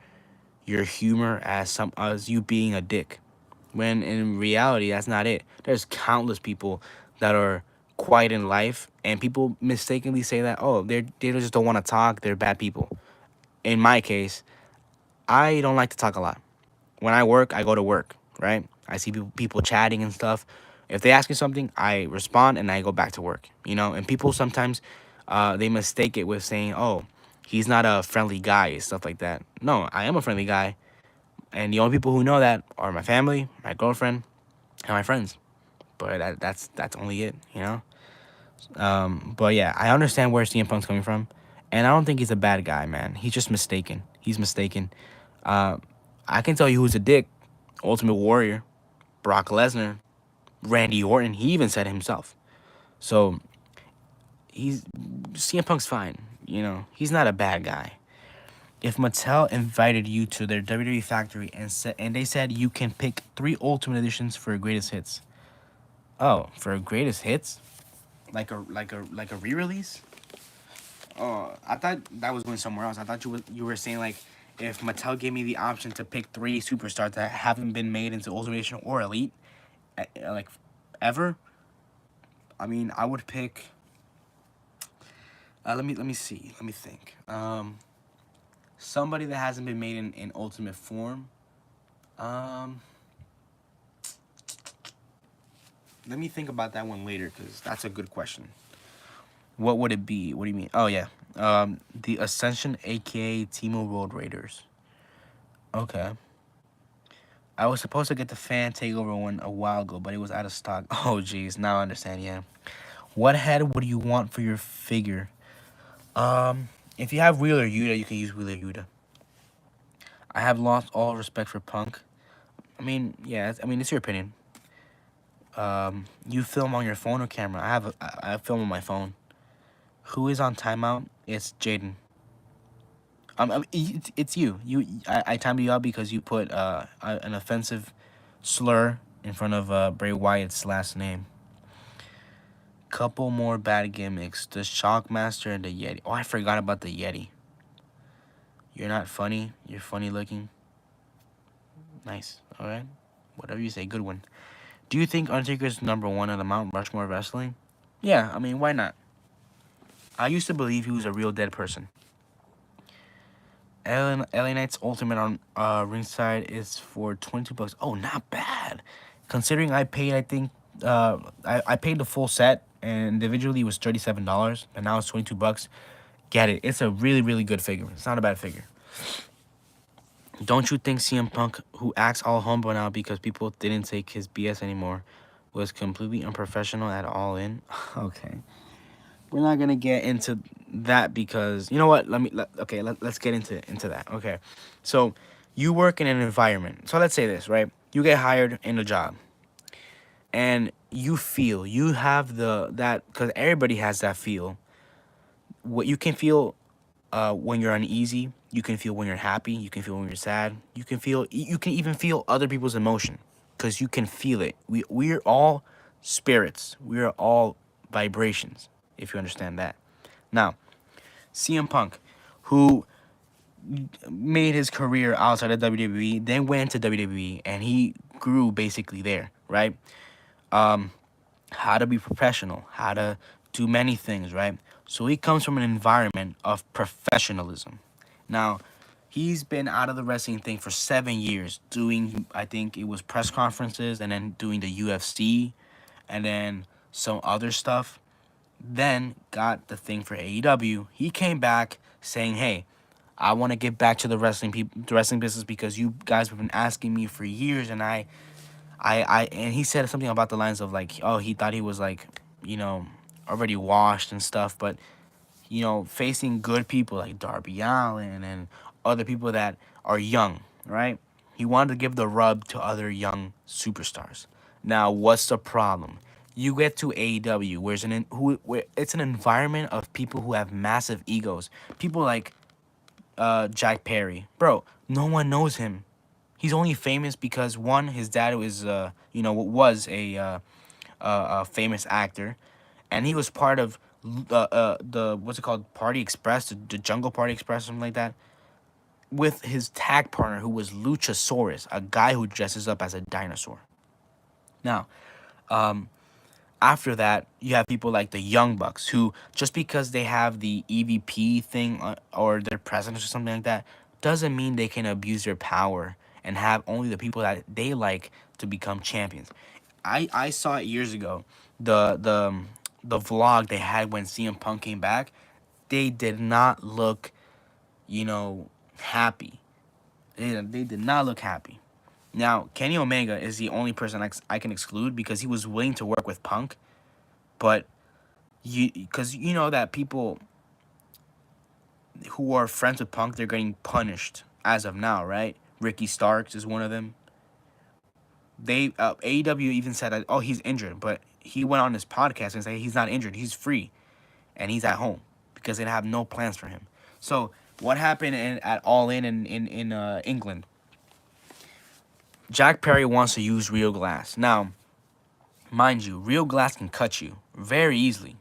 your humor as you being a dick, when in reality that's not it. There's countless people that are quiet in life, and people mistakenly say that they just don't want to talk. They're bad people. In my case, I don't like to talk a lot. When I work, I go to work, right? I see people chatting and stuff. If they ask me something, I respond and I go back to work, And people sometimes they mistake it with saying, oh, he's not a friendly guy and stuff like that. No, I am a friendly guy. And the only people who know that are my family, my girlfriend, and my friends. But that's only it. But yeah, I understand where CM Punk's coming from. And I don't think he's a bad guy, man. He's just mistaken. He's mistaken. Uh, I can tell you who's a dick. Ultimate Warrior, Brock Lesnar, Randy Orton. He even said it himself. So CM Punk's fine. He's not a bad guy. If Mattel invited you to their WWE factory and they said you can pick 3 Ultimate Editions for greatest hits. Oh, for greatest hits, like a re-release. Oh, I thought that was going somewhere else. I thought you were saying like if Mattel gave me the option to pick 3 superstars that haven't been made into Ultimate Edition or Elite, like ever. I mean, I would pick. Let me see. Let me think. Somebody that hasn't been made in Ultimate form. Let me think about that one later because that's a good question. What would it be? What do you mean? Oh yeah, the Ascension, aka Timo Road Raiders. Okay. I was supposed to get the fan takeover one a while ago, but it was out of stock. Oh jeez, now I understand. Yeah. What head would you want for your figure? If you have Wheeler Yuta, you can use Wheeler Yuta. I have lost all respect for Punk. I mean, yeah. It's your opinion. You film on your phone or camera? I film on my phone. Who is on timeout? It's Jaden. It's you. I timed you out because you put an offensive slur in front of Bray Wyatt's last name. Couple more bad gimmicks. The Shockmaster and the Yeti. Oh, I forgot about the Yeti. You're not funny. You're funny looking. Nice. All right. Whatever you say. Good one. Do you think Undertaker's #1 on the Mount Rushmore of wrestling? Yeah. I mean, why not? I used to believe he was a real dead person. LA Knight's Ultimate on ringside is for $22. Oh, not bad. Considering I paid, I think, I paid the full set and individually it was $37, and now it's $22. Get it? It's a really, really good figure. It's not a bad figure. Don't you think CM Punk, who acts all humble now because people didn't take his BS anymore, was completely unprofessional at All In? Okay. We're not gonna get into that because you know what? Let's get into that. Okay, so you work in an environment. So let's say this, right? You get hired in a job, and you have that because everybody has that feel. What you can feel when you're uneasy, you can feel when you're happy, you can feel when you're sad, you can even feel other people's emotion because you can feel it. We're all spirits. We are all vibrations. If you understand that. Now, CM Punk, who made his career outside of WWE, then went to WWE, and he grew basically there, right? How to be professional, how to do many things, right? So he comes from an environment of professionalism. Now, he's been out of the wrestling thing for 7 years, doing, I think it was press conferences, and then doing the UFC, and then some other stuff. Then got the thing for AEW. He came back saying, hey, I want to get back to the wrestling business because you guys have been asking me for years, and and he said something about the lines of like, oh, he thought he was like, you know, already washed and stuff, but facing good people like Darby Allin and other people that are young, right? He wanted to give the rub to other young superstars. Now, what's the problem? You get to AEW, where it's an environment of people who have massive egos. People like Jack Perry, bro. No one knows him. He's only famous because one, his dad was a famous actor, and he was part of the what's it called, Party Express, the Jungle Party Express, something like that, with his tag partner who was Luchasaurus, a guy who dresses up as a dinosaur. Now, um, after that, you have people like the Young Bucks, who just because they have the EVP thing or their presidents or something like that, doesn't mean they can abuse their power and have only the people that they like to become champions. I saw it years ago. The vlog they had when CM Punk came back, they did not look, happy. They did not look happy. Now, Kenny Omega is the only person I can exclude because he was willing to work with Punk, but because you know that people who are friends with Punk, they're getting punished as of now, right? Ricky Starks is one of them. AEW even said that, oh, he's injured, but he went on his podcast and said he's not injured, he's free, and he's at home because they have no plans for him. So what happened at All In England? Jack Perry wants to use real glass. Now, mind you, real glass can cut you very easily,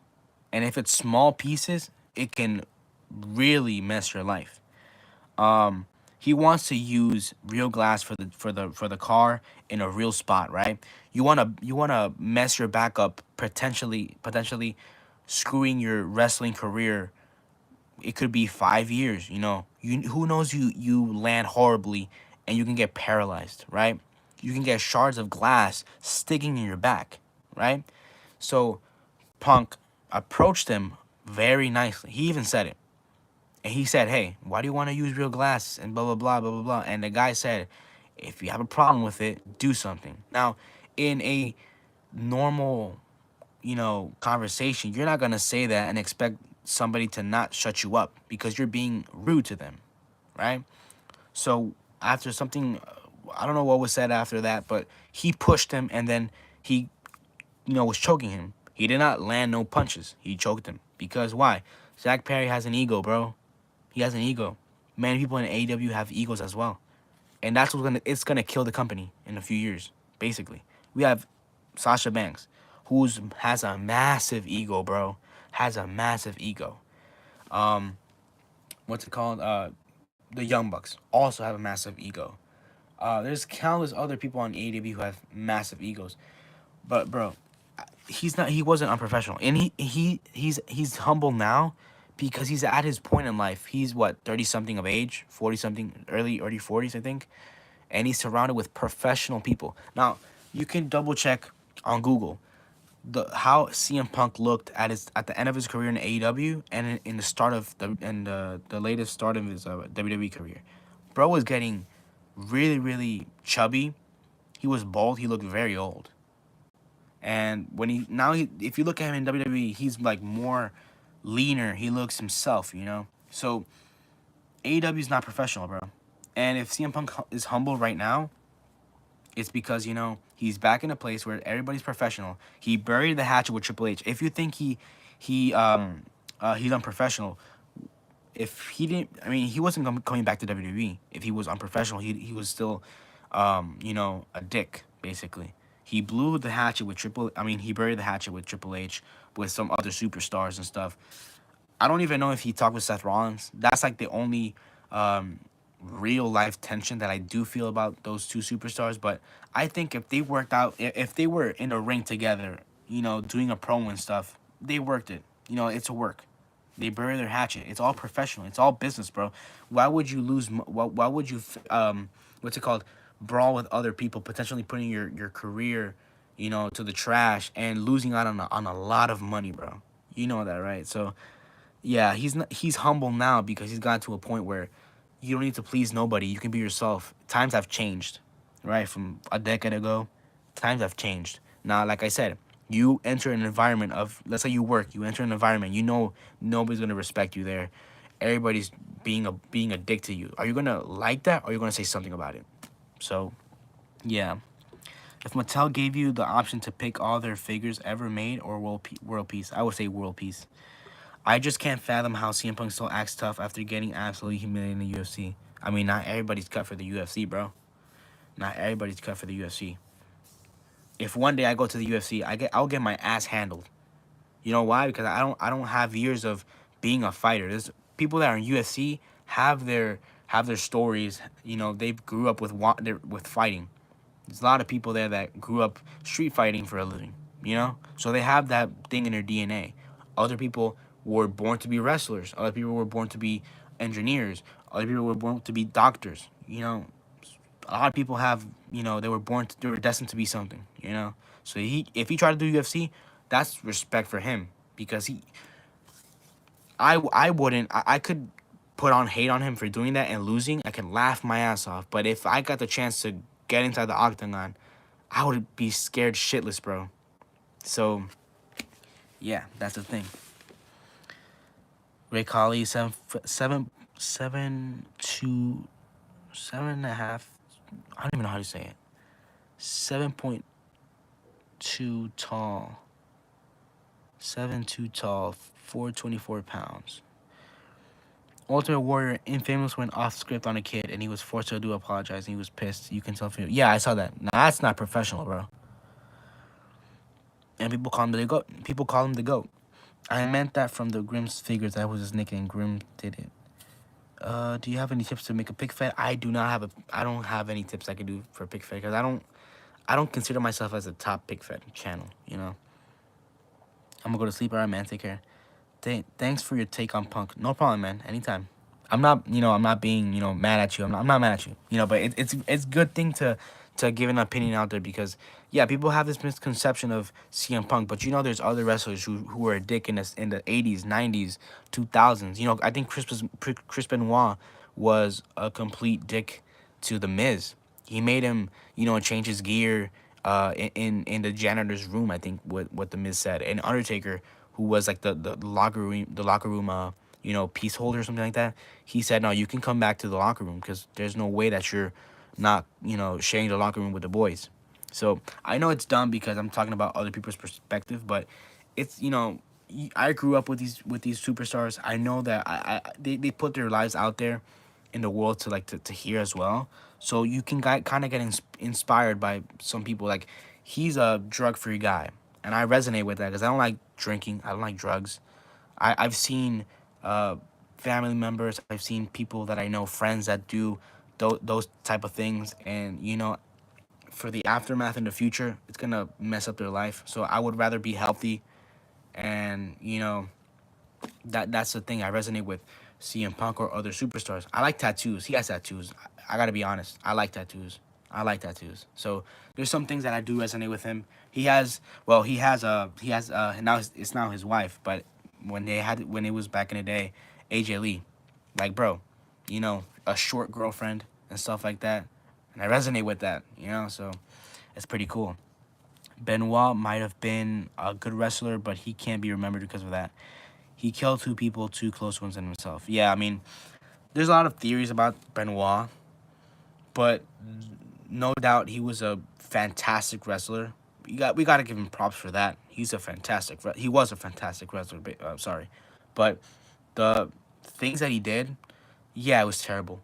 and if it's small pieces, it can really mess your life. He wants to use real glass for the car in a real spot, right? You wanna mess your back up, potentially screwing your wrestling career. It could be 5 years. Who knows, you land horribly and you can get paralyzed, right? You can get shards of glass sticking in your back, right? So Punk approached him very nicely. He even said it. And he said, hey, why do you want to use real glass? And blah, blah, blah, blah, blah, blah. And the guy said, if you have a problem with it, do something. Now, in a normal, conversation, you're not going to say that and expect somebody to not shut you up because you're being rude to them, right? So after something, I don't know what was said after that, but he pushed him and then he, was choking him. He did not land no punches. He choked him. Because why? Zach Perry has an ego, bro. He has an ego. Many people in AEW have egos as well. And that's it's gonna kill the company in a few years, basically. We have Sasha Banks, who has a massive ego, bro. Has a massive ego. What's it called? The Young Bucks also have a massive ego. There's countless other people on AEW who have massive egos. But bro, he wasn't unprofessional. And he's humble now because he's at his point in life. He's what, 30 something of age, 40 something, early 40s, I think. And he's surrounded with professional people. Now, you can double check on Google how CM Punk looked at the end of his career in AEW and in the latest start of his WWE career. Bro was getting really, really chubby. He was bald. He looked very old. And if you look at him in WWE, he's like more leaner. He looks himself. So AEW is not professional, bro. And if CM Punk is humble right now, it's because he's back in a place where everybody's professional. He buried the hatchet with Triple H. If you think he's unprofessional, if he didn't, I mean, he wasn't coming back to WWE. If he was unprofessional, he was still, a dick basically. He blew the hatchet with he buried the hatchet with Triple H, with some other superstars and stuff. I don't even know if he talked with Seth Rollins. That's like the only real life tension that I do feel about those two superstars. But I think if they worked out, if they were in a ring together, doing a promo and stuff, they worked it. It's a work. They bury their hatchet. It's all professional. It's all business, bro. Why would you lose? Why would you what's it called? Brawl with other people, potentially putting your career, to the trash and losing out on a lot of money, bro. You know that, right? So, yeah, he's humble now because he's gotten to a point where you don't need to please nobody. You can be yourself. Times have changed, right? From a decade ago, times have changed. Now, like I said, you enter an environment of, let's say you work, you enter an environment, you know nobody's gonna respect you there. Everybody's being a dick to you. Are you gonna like that, or are you gonna say something about it? So, yeah. If Mattel gave you the option to pick all their figures ever made or world peace, I would say world peace. I just can't fathom how CM Punk still acts tough after getting absolutely humiliated in the UFC. I mean, not everybody's cut for the UFC, bro. Not everybody's cut for the UFC. If one day I go to the UFC, I'll get my ass handled. You know why? Because I don't have years of being a fighter. There's people that are in UFC have their stories. You know, they grew up with fighting. There's a lot of people there that grew up street fighting for a living, you know? So they have that thing in their DNA. Other people were born to be wrestlers. Other people were born to be engineers. Other people were born to be doctors. You know, a lot of people have, they were destined to be something, you know? So if he tried to do UFC, that's respect for him because I wouldn't, I could put on hate on him for doing that and losing. I can laugh my ass off. But if I got the chance to get inside the octagon, I would be scared shitless, bro. So, yeah, that's the thing. Ray Colley, 7'2", 7.5". I don't even know how to say it. 7.2 tall. 7'2" tall, 424 pounds. Ultimate Warrior infamous went off script on a kid and he was forced to do apologize and he was pissed. You can tell from yeah, I saw that. Now that's not professional, bro. And people call him the goat. People call him the goat. I meant that from the Grimm's figures. That was his nickname. Grimm did it. Do you have any tips to make a pick fed? I don't have any tips I could do for pick fed because I don't consider myself as a top pick fed channel. You know. I'm gonna go to sleep. Alright, man. Take care. Thanks for your take on Punk. No problem, man. Anytime. I'm not being, mad at you. I'm not mad at you. But it's good thing to give an opinion out there because, yeah, people have this misconception of CM Punk, but there's other wrestlers who were a dick in the 80s, 90s, 2000s. I think Chris Benoit was a complete dick to The Miz. He made him, change his gear in the janitor's room, I think what The Miz said. And Undertaker, who was like the locker room peace holder or something like that, he said, no, you can come back to the locker room because there's no way that you're not, sharing the locker room with the boys. So I know it's dumb because I'm talking about other people's perspective, but it's, I grew up with these superstars. I know that they put their lives out there in the world to hear as well. So you can kind of get inspired by some people. Like, he's a drug-free guy, and I resonate with that because I don't like drinking. I don't like drugs. I've seen family members. I've seen people that I know, friends that do those type of things, and for the aftermath in the future, it's gonna mess up their life. So I would rather be healthy, and that's the thing I resonate with CM Punk or other superstars. I like tattoos. He has tattoos. I gotta be honest. I like tattoos. So there's some things that I do resonate with him. Now it's now his wife, but when it was back in the day, AJ Lee, like, bro, a short girlfriend and stuff like that, and I resonate with that, so it's pretty cool. Benoit might have been a good wrestler, but he can't be remembered because of that. He killed two people, two close ones, and himself. Yeah, I mean, there's a lot of theories about Benoit, but no doubt he was a fantastic wrestler. We got to give him props for that. He was a fantastic wrestler. Sorry, but the things that he did, yeah, it was terrible.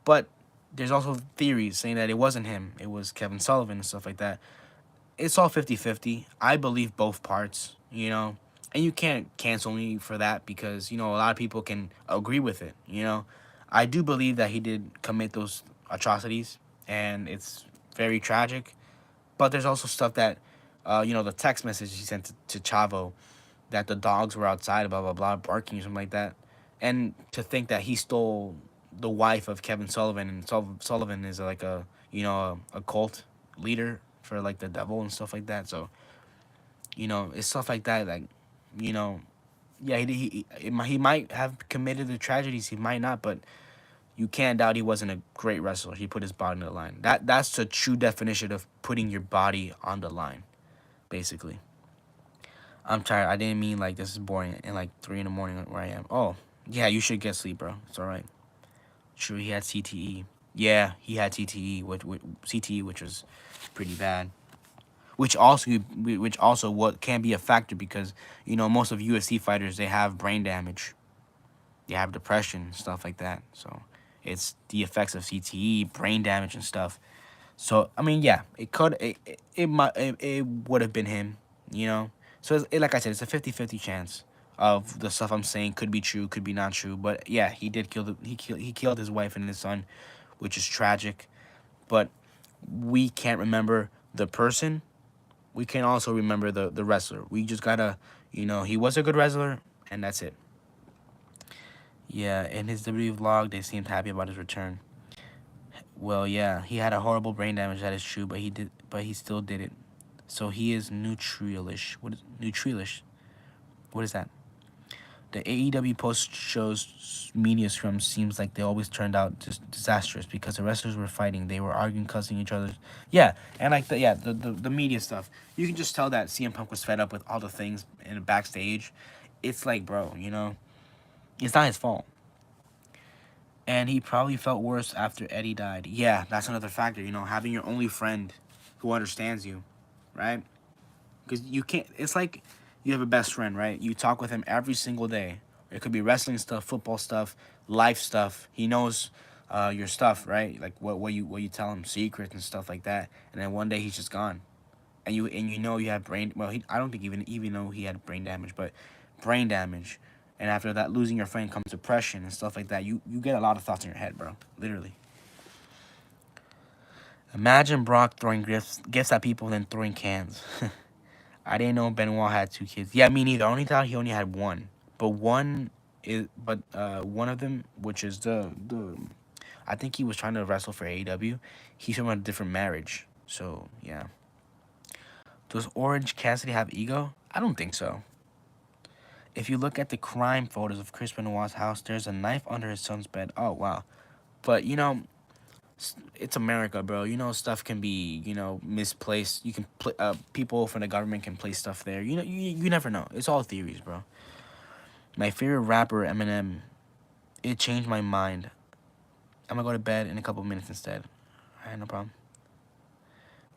But there's also theories saying that it wasn't him. It was Kevin Sullivan and stuff like that. It's all 50-50. I believe both parts, And you can't cancel me for that because, a lot of people can agree with it, I do believe that he did commit those atrocities, and it's very tragic. But there's also stuff that, the text message he sent to Chavo, that the dogs were outside, blah, blah, blah, barking or something like that. And to think that he stole the wife of Kevin Sullivan, and Sullivan is like a cult leader for like the devil and stuff like that. So, it's stuff like that. Like, yeah, he might have committed the tragedies. He might not, but you can't doubt he wasn't a great wrestler. He put his body on the line. That's the true definition of putting your body on the line, basically. I'm tired. I didn't mean like this is boring and like 3 in the morning where I am. Oh, yeah, you should get sleep, bro. It's all right. True, he had CTE. Yeah, he had CTE, which was pretty bad. Which also what can be a factor because most of UFC fighters they have brain damage, they have depression, stuff like that. So it's the effects of CTE, brain damage, and stuff. So I mean, yeah, it would have been him, you know. So like I said, it's a 50-50 chance of the stuff I'm saying could be true, could be not true. But yeah, he did he killed his wife and his son, which is tragic. But we can't remember the person. We can also remember the wrestler. We just gotta, he was a good wrestler, and that's it. Yeah, in his WWE vlog, they seemed happy about his return. Well, yeah, he had a horrible brain damage. That is true, but he still did it. So he is neutralish. What is neutralish? What is that? The AEW post shows media scrums seems like they always turned out just disastrous because the wrestlers were fighting. They were arguing, cussing each other. Yeah, and like the media stuff. You can just tell that CM Punk was fed up with all the things in the backstage. It's like, bro, it's not his fault. And he probably felt worse after Eddie died. Yeah, that's another factor, having your only friend who understands you, right? Because you can't, it's like you have a best friend, right? You talk with him every single day. It could be wrestling stuff, football stuff, life stuff. He knows your stuff, right? Like what you tell him, secrets and stuff like that. And then one day he's just gone. And you have brain, well, I don't think even know he had brain damage, but brain damage. And after that, losing your friend comes depression and stuff like that. You get a lot of thoughts in your head, bro. Literally. Imagine Brock throwing gifts at people and then throwing cans. I didn't know Benoit had 2 kids. Yeah, me neither. I only thought he only had one. But one of them, which is the I think he was trying to wrestle for AEW. He's from a different marriage. So yeah. Does Orange Cassidy have ego? I don't think so. If you look at the crime photos of Chris Benoit's house, there's a knife under his son's bed. Oh, wow. But, it's America, bro. Stuff can be, misplaced. You can people from the government can place stuff there. You never know. It's all theories, bro. My favorite rapper, Eminem, it changed my mind. I'm gonna go to bed in a couple minutes instead. All right, no problem.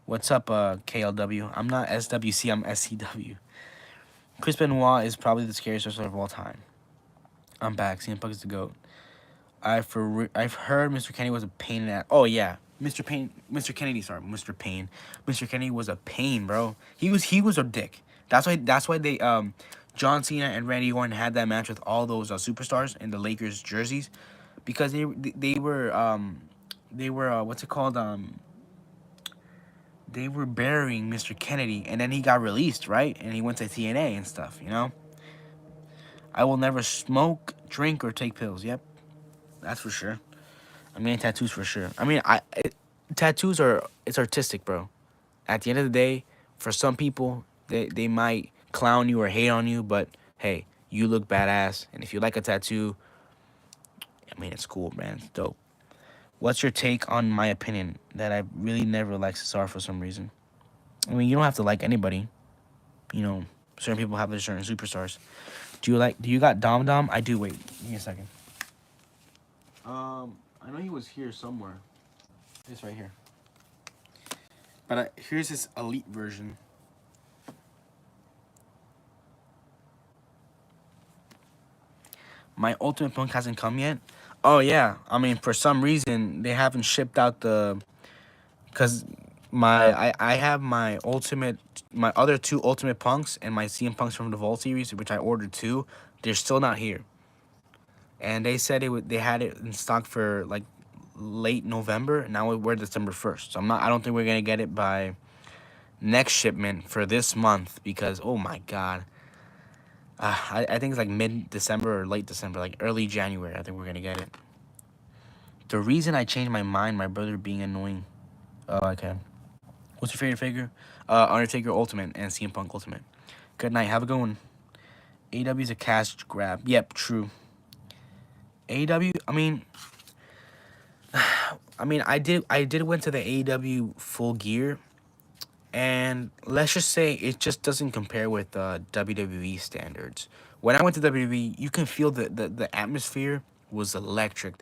What's up, KLW? I'm not SWC, I'm SCW. Chris Benoit is probably the scariest wrestler of all time. I'm back. CM Punk is the GOAT. I've heard Mr. Kennedy was a pain in the ass. Oh, yeah. Mr. Kennedy was a pain, bro. He was a dick. That's why they John Cena and Randy Orton had that match with all those superstars in the Lakers jerseys because they were what's it called, they were burying Mr. Kennedy, and then he got released, right? And he went to TNA and stuff, I will never smoke, drink, or take pills. Yep, that's for sure. I'm getting tattoos for sure. I mean, tattoos it's artistic, bro. At the end of the day, for some people, they might clown you or hate on you, but hey, you look badass. And if you like a tattoo, I mean, it's cool, man. It's dope. What's your take on my opinion that I really never liked Cesaro for some reason? I mean, you don't have to like anybody. Certain people have their certain superstars. Do you got Dom Dom? I do. Wait, give me a second. I know he was here somewhere. It's right here. But here's his elite version. My Ultimate Punk hasn't come yet. Oh yeah, I mean for some reason they haven't shipped out because I have my other 2 Ultimate Punks and my CM Punks from the Vault series, which I ordered 2. They're still not here, and they said they had it in stock for like late November. Now we're December 1st, so I don't think we're gonna get it by next shipment for this month because oh my god. I think it's like mid-December or late December, like early January. I think we're going to get it. The reason I changed my mind, my brother being annoying. Oh, okay. What's your favorite figure? Undertaker Ultimate and CM Punk Ultimate. Good night. Have a good one. AEW is a cash grab. Yep, true. AEW, I mean, I mean, I did went to the AEW Full Gear, and let's just say it just doesn't compare with WWE standards. When I went to WWE, you can feel the atmosphere was electric.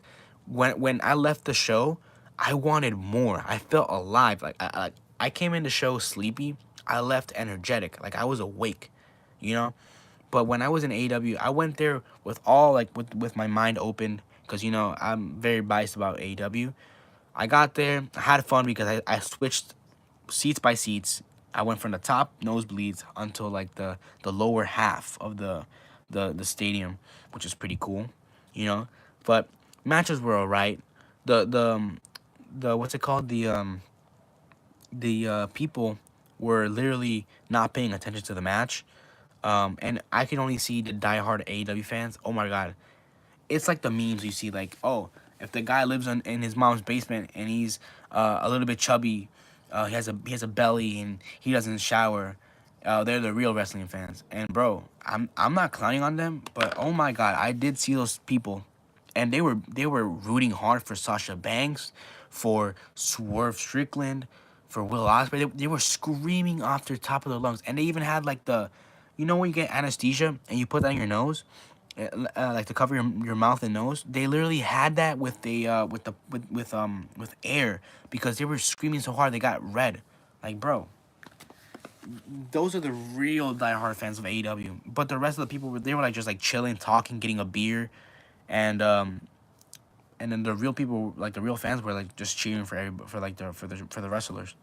When I left the show, I wanted more. I felt alive. I came in the show sleepy. I left energetic. Like I was awake, you know. But when I was in AEW, I went there with all like with my mind open because I'm very biased about AEW. I got there, I had fun because I switched seats by seats. I went from the top nosebleeds until like the lower half of the stadium, which is pretty cool, you know. But matches were alright. The what's it called? The people were literally not paying attention to the match. And I could only see the diehard AEW fans. Oh my god, it's like the memes you see, like, oh, if the guy lives in his mom's basement and he's a little bit chubby, he has a belly and he doesn't shower, they're the real wrestling fans. And bro, I'm not clowning on them, but oh my god, I did see those people, and they were rooting hard for Sasha Banks, for Swerve Strickland, for Will Ospreay. They were screaming off their top of their lungs, and they even had like when you get anesthesia and you put that in your nose, like to cover your mouth and nose. They literally had that with air because they were screaming so hard they got red. Like bro, those are the real diehard fans of AEW. But the rest of the people they were like just like chilling, talking, getting a beer, and then the real people, like the real fans, were like just cheering for everybody, for the wrestlers.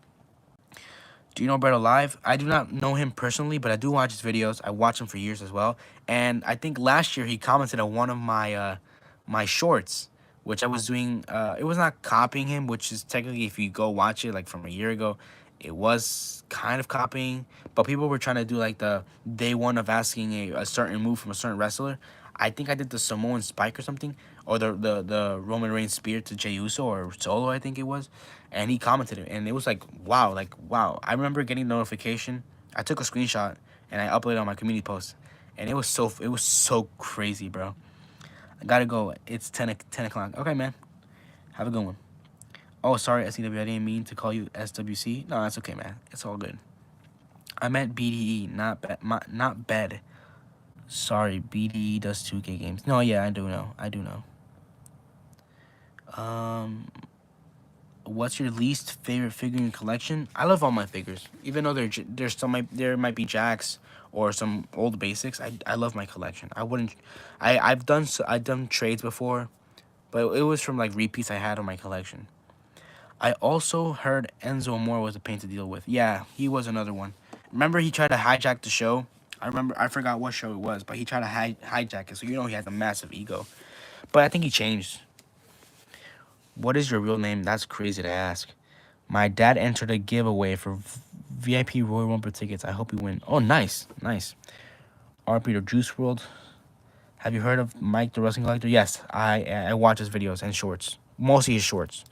Do you know Brett Alive? I do not know him personally, but I do watch his videos. I watch him for years as well. And I think last year he commented on one of my shorts, which I was doing. It was not copying him, which is technically, if you go watch it like from a year ago, it was kind of copying. But people were trying to do like the day one of asking a certain move from a certain wrestler. I think I did the Samoan Spike or something, or the Roman Reigns spear to Jey Uso or Solo, I think it was, and he commented it, and it was like wow. I remember getting notification. I took a screenshot and I uploaded it on my community post, and it was so crazy, bro. I gotta go. It's 10 o'clock. Okay, man. Have a good one. Oh, sorry, SCW. I didn't mean to call you SWC. No, that's okay, man. It's all good. I meant BDE, not bed. Sorry, BDE does 2K games. No, yeah, I do know. I do know. Um, what's your least favorite figure in your collection? I love all my figures, even though there might be jacks or some old basics. I love my collection. I wouldn't. I've done trades before, but it was from like repeats I had on my collection. I also heard Enzo Amore was a pain to deal with. Yeah, he was another one. Remember he tried to hijack the show? I forgot what show it was, but he tried to hijack it, so he has a massive ego. But I think he changed. What is your real name? That's crazy to ask. My dad entered a giveaway for VIP Royal Rumble tickets. I hope you win. Oh, nice, nice. RP the Juice World. Have you heard of Mike the Wrestling Collector? Yes, I watch his videos and shorts. Mostly his shorts,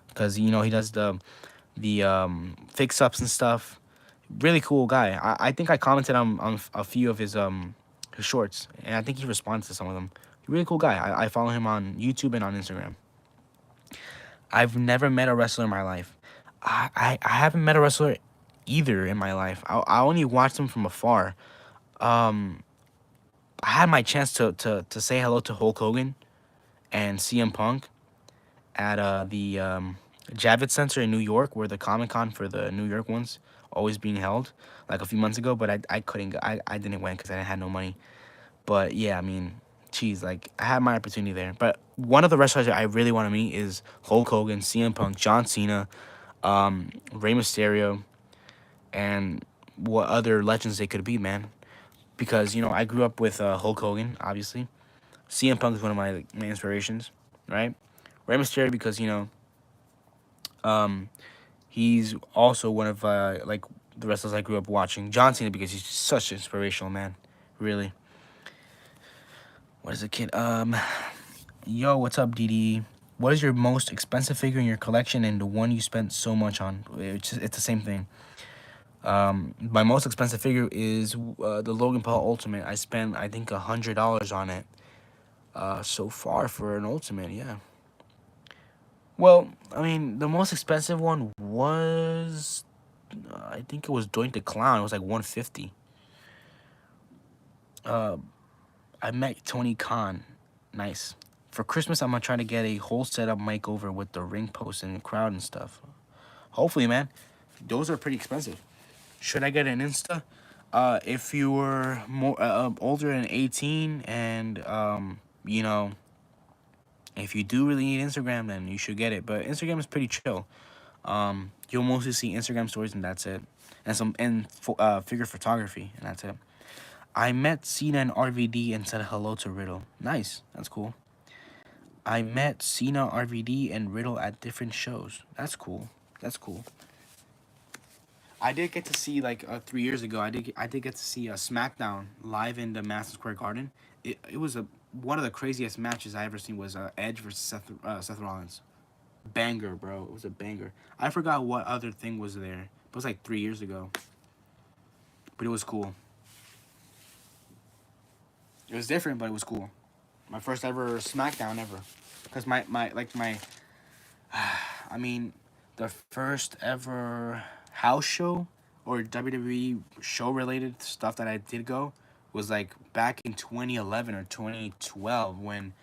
because he does the fix ups and stuff. Really cool guy. I think I commented on a few of his shorts, and I think he responds to some of them. Really cool guy. I follow him on YouTube and on Instagram. I've never met a wrestler in my life. I haven't met a wrestler either in my life. I only watched them from afar. Um, I had my chance to say hello to Hulk Hogan and CM Punk at the Javits Center in New York, where the Comic Con for the New York ones always being held, like a few months ago. But I couldn't go. I didn't win because I had no money. But yeah, I mean, geez, like I had my opportunity there. But one of the wrestlers that I really want to meet is Hulk Hogan, CM Punk, John Cena, Rey Mysterio, and what other legends they could be, man. Because I grew up with Hulk Hogan, obviously. CM Punk is one of my inspirations, right? Rey Mysterio because um, he's also one of like the wrestlers I grew up watching. John Cena because he's such an inspirational man, really. What is it, kid? Yo, what's up, DD? What is your most expensive figure in your collection and the one you spent so much on? It's the same thing. My most expensive figure is the Logan Paul Ultimate. I spent, I think, $100 on it so far for an Ultimate, yeah. Well, I mean, the most expensive one was, I think it was Joint the Clown. It was like 150. Uh, I met Tony Khan. Nice. For Christmas, I'm gonna try to get a whole setup makeover with the ring post and the crowd and stuff. Hopefully, man. Those are pretty expensive. Should I get an Insta? If you were more older than 18 and you know, if you do really need Instagram, then you should get it. But Instagram is pretty chill. You'll mostly see Instagram stories and that's it, and figure photography and that's it. I met Cena and RVD and said hello to Riddle. Nice, that's cool. I met Cena, RVD, and Riddle at different shows. That's cool. That's cool. I did get to see like 3 years ago. I did get to see a SmackDown live in the Madison Square Garden. It was one of the craziest matches I ever seen was Edge versus Seth Rollins. Banger, bro. It was a banger. I forgot what other thing was there. It was like 3 years ago, but it was cool. It was different, but it was cool. My first ever SmackDown ever, cause my I mean, the first ever house show or WWE show related stuff that I did go was like back in 2011 or 2012 when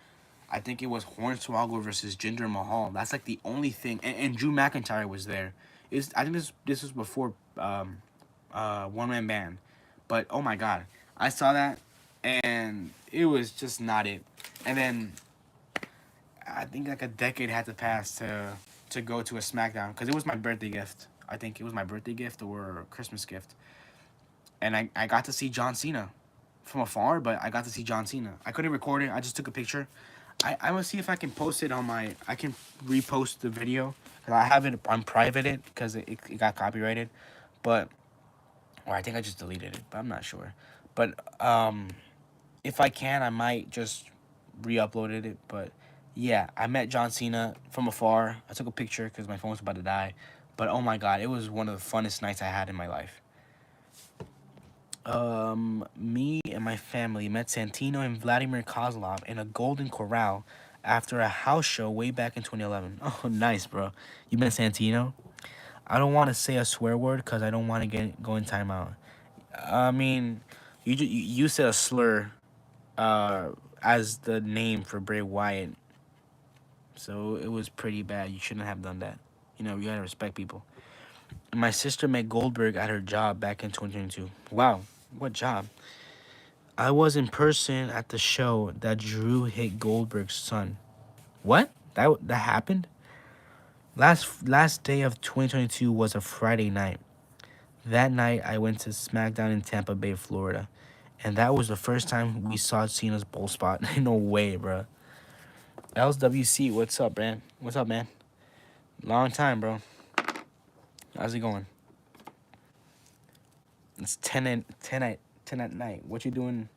I think it was Hornswoggle versus Jinder Mahal. That's like the only thing, and Drew McIntyre was there. I think this was before one man band, but oh my god, I saw that and it was just not it. And then I think like a decade had to pass to go to a SmackDown because it was my birthday gift. I think it was my birthday gift or a Christmas gift, and I got to see John Cena from afar, but I got to see John Cena. I couldn't record it. I just took a picture. I will see if I can post it on my. I can repost the video because I have it on private it because it got copyrighted, but or I think I just deleted it, but I'm not sure. But if I can, I might just re-uploaded it. But yeah, I met John Cena from afar. I took a picture because my phone was about to die. But oh my god, it was one of the funnest nights I had in my life. Me and my family met Santino and Vladimir Kozlov in a Golden Corral after a house show way back in 2011. Oh, nice, bro. You met Santino? I don't want to say a swear word because I don't want to go in timeout. I mean, you said a slur uh, as the name for Bray Wyatt, so it was pretty bad. You shouldn't have done that. You know, you gotta respect people. My sister met Goldberg at her job back in 2022. Wow, what job? I was in person at the show that Drew hit Goldberg's son. What? That happened? Last day of 2022 was a Friday night. That night I went to SmackDown in Tampa Bay, Florida. And that was the first time we saw Cena's bull spot. No way, bro. LWC, what's up, man? What's up, man? Long time, bro. How's it going? It's 10 at night. What you doing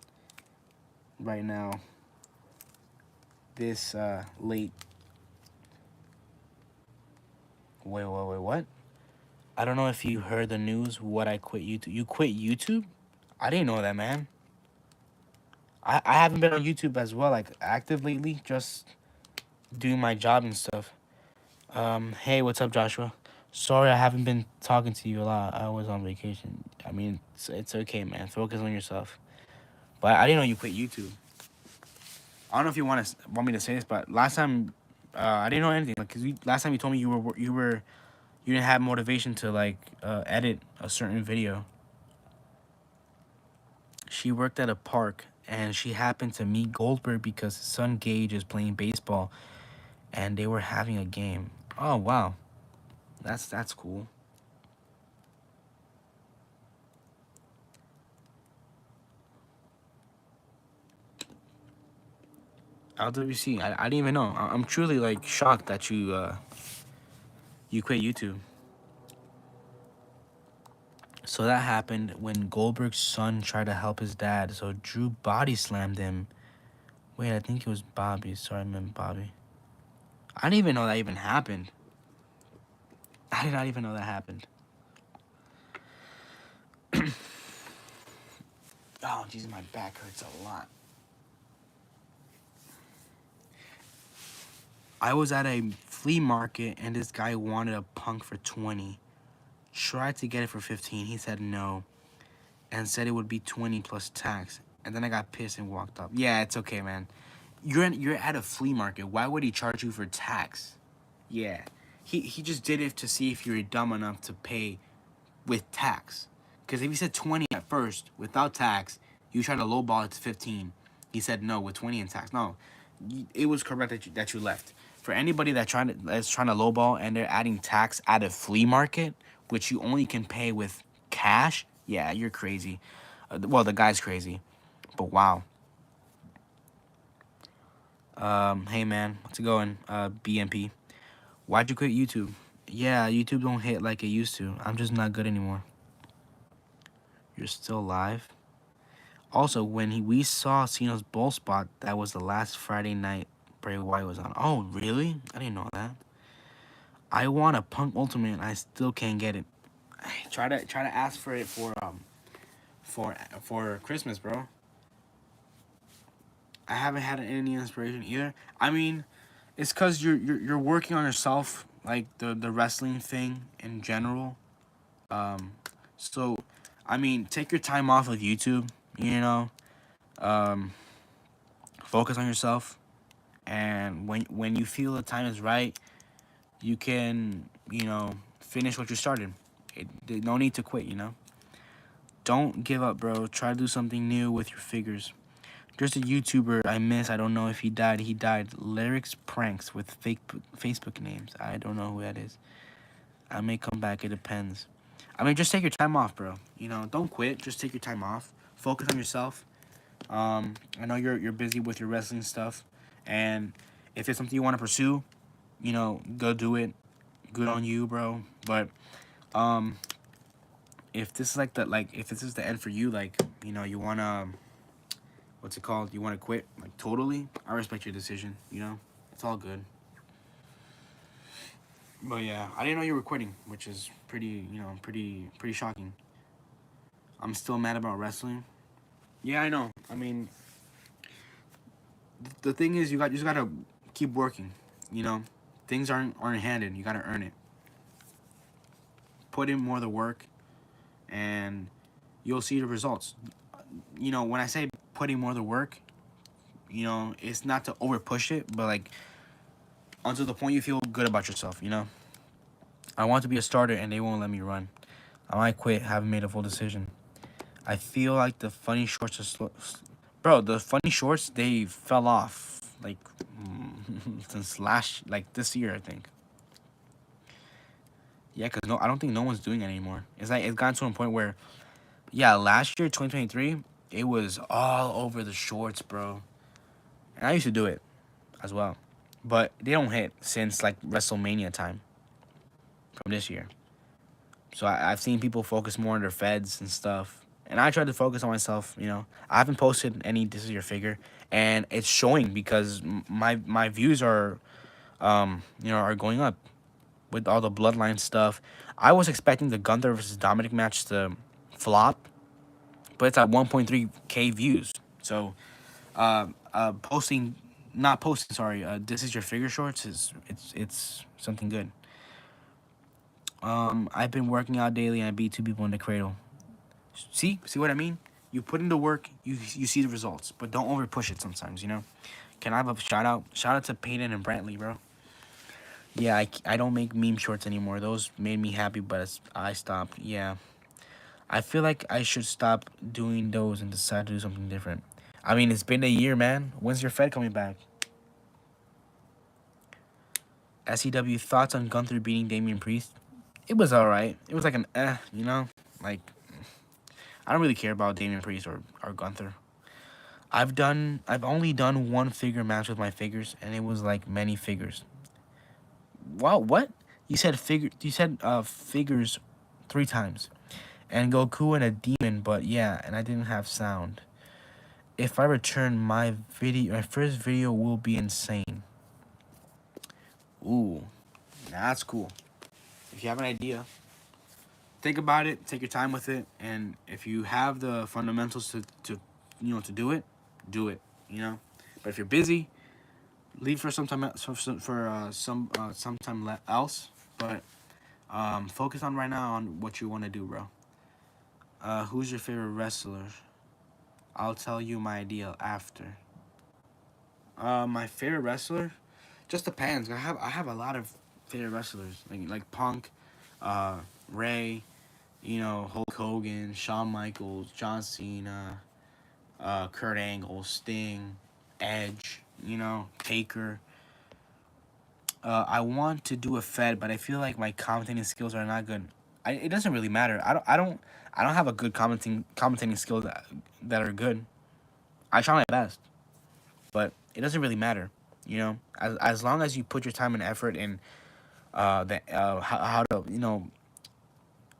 right now? This late. Wait, what? I don't know if you heard the news. What I quit YouTube. You quit YouTube? I didn't know that, man. I haven't been on YouTube as well, like active lately. Just doing my job and stuff. Hey, what's up, Joshua? Sorry, I haven't been talking to you a lot. I was on vacation. I mean, it's okay, man. Focus on yourself. But I didn't know you quit YouTube. I don't know if you want me to say this, but last time, I didn't know anything. Like, cause last time you told me you didn't have motivation to like edit a certain video. She worked at a park and she happened to meet Goldberg because his son Gage is playing baseball, and they were having a game. Oh wow, that's cool. LWC, I didn't even know. I'm truly like shocked that you quit YouTube. So that happened when Goldberg's son tried to help his dad. So Drew body slammed him. Wait, I think it was Bobby. Sorry, I meant Bobby. I didn't even know that even happened. I did not even know that happened. Oh, Jesus, my back hurts a lot. I was at a flea market and this guy wanted a punk for 20. Tried to get it for 15. He said no and said it would be 20 plus tax. And then I got pissed and walked up. Yeah, it's okay, man. You're at a flea market. Why would he charge you for tax? Yeah. He just did it to see if you were dumb enough to pay with tax. Because if he said 20 at first without tax, you tried to lowball it to 15. He said no with 20 in tax. No, it was correct that you left. For anybody that's trying to lowball and they're adding tax at a flea market, which you only can pay with cash, yeah, you're crazy. Well, the guy's crazy, but wow. Hey man, what's it going? BMP. Why'd you quit YouTube? Yeah, YouTube don't hit like it used to. I'm just not good anymore. You're still live? Also, when we saw Ceno's bull spot, that was the last Friday night Bray Wyatt was on. Oh, really? I didn't know that. I want a Punk Ultimate and I still can't get it. Try to ask for it for Christmas, bro. I haven't had any inspiration either. I mean, it's cause you're working on yourself, like the wrestling thing in general. So, I mean, take your time off of YouTube. You know, focus on yourself, and when you feel the time is right, you can finish what you started. No need to quit. Don't give up, bro. Try to do something new with your figures. There's a YouTuber I miss. I don't know if he died. He died. Lyrics Pranks with fake Facebook names. I don't know who that is. I may come back. It depends. I mean, just take your time off, bro. Don't quit. Just take your time off. Focus on yourself. I know you're busy with your wrestling stuff, and if it's something you want to pursue, go do it. Good on you, bro. But if this is if this is the end for you, you wanna, what's it called? You wanna quit, totally. I respect your decision. It's all good. But yeah, I didn't know you were quitting, which is pretty shocking. I'm still mad about wrestling. Yeah, I know. I mean, the thing is, you just gotta keep working. Things aren't handed. You gotta earn it. Put in more of the work, and you'll see the results. When I say putting more of the work, it's not to over push it, but until the point you feel good about yourself. I want to be a starter, and they won't let me run. I might quit. Haven't made a full decision. I feel like the funny shorts are slow. Bro, the funny shorts, they fell off since this year, I think. Yeah, cause I don't think no one's doing it anymore. It's gotten to a point where, yeah, last year 2023, it was all over the shorts, bro. And I used to do it as well, but they don't hit since WrestleMania time from this year. So I've seen people focus more on their feds and stuff. And I tried to focus on myself, I haven't posted any This Is Your Figure. And it's showing because my views are, are going up with all the Bloodline stuff. I was expecting the Gunther versus Dominic match to flop, but it's at 1.3K views. So, not posting, sorry, This Is Your Figure shorts it's something good. I've been working out daily and I beat 2 people in the cradle. See what I mean? You put in the work, you see the results, but don't over push it sometimes. Can I have a shout out? Shout out to Peyton and Brantley, bro. Yeah, I don't make meme shorts anymore. Those made me happy, but I stopped. Yeah, I feel like I should stop doing those and decide to do something different. I mean, it's been a year, man. When's your Fed coming back? SEW thoughts on Gunther beating Damian Priest? It was alright. It was like an like I don't really care about Damian Priest or Gunther. I've only done one figure match with my figures, and it was like many figures. Wow, what? You said figures 3 times. And Goku and a demon, but yeah, and I didn't have sound. If I return my first video will be insane. Ooh, that's cool. If you have an idea, think about it, take your time with it, and if you have the fundamentals to do it, do it. But if you're busy, leave for some time else, but focus on right now on what you want to do, bro. Who's your favorite wrestler? I'll tell you my idea after. My favorite wrestler just depends. I have a lot of favorite wrestlers like Punk, Ray, Hulk Hogan, Shawn Michaels, John Cena, Kurt Angle, Sting, Edge, Taker. I want to do a Fed, but I feel like my commentating skills are not good. It doesn't really matter. I don't have a good commentating skills that are good. I try my best, but it doesn't really matter. As long as you put your time and effort in how to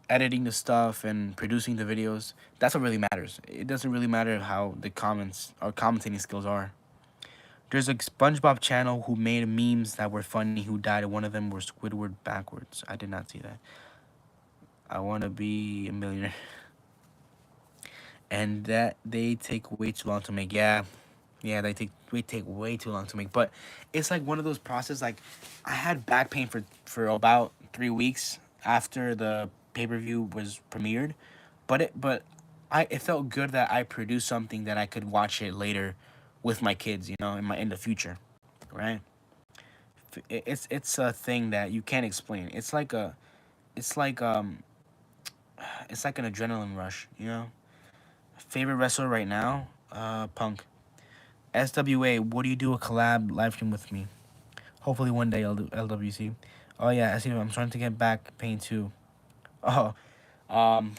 editing the stuff and producing the videos, that's what really matters. It doesn't really matter how the comments or commentating skills are. There's a SpongeBob channel who made memes that were funny who died. One of them were Squidward backwards. I did not see that. I want to be a millionaire. And that they take way too long to make. Yeah, they take way too long to make. But it's like one of those processes. Like I had back pain for about 3 weeks after the pay-per-view was premiered, but it felt good that I produced something that I could watch it later with my kids. In the future, right? It's a thing that you can't explain. It's like it's like an adrenaline rush. Favorite wrestler right now, Punk. SWA, would you do a collab live stream with me? Hopefully one day I'll do LWC. Oh yeah, I see. I'm starting to get back pain too. Oh, um,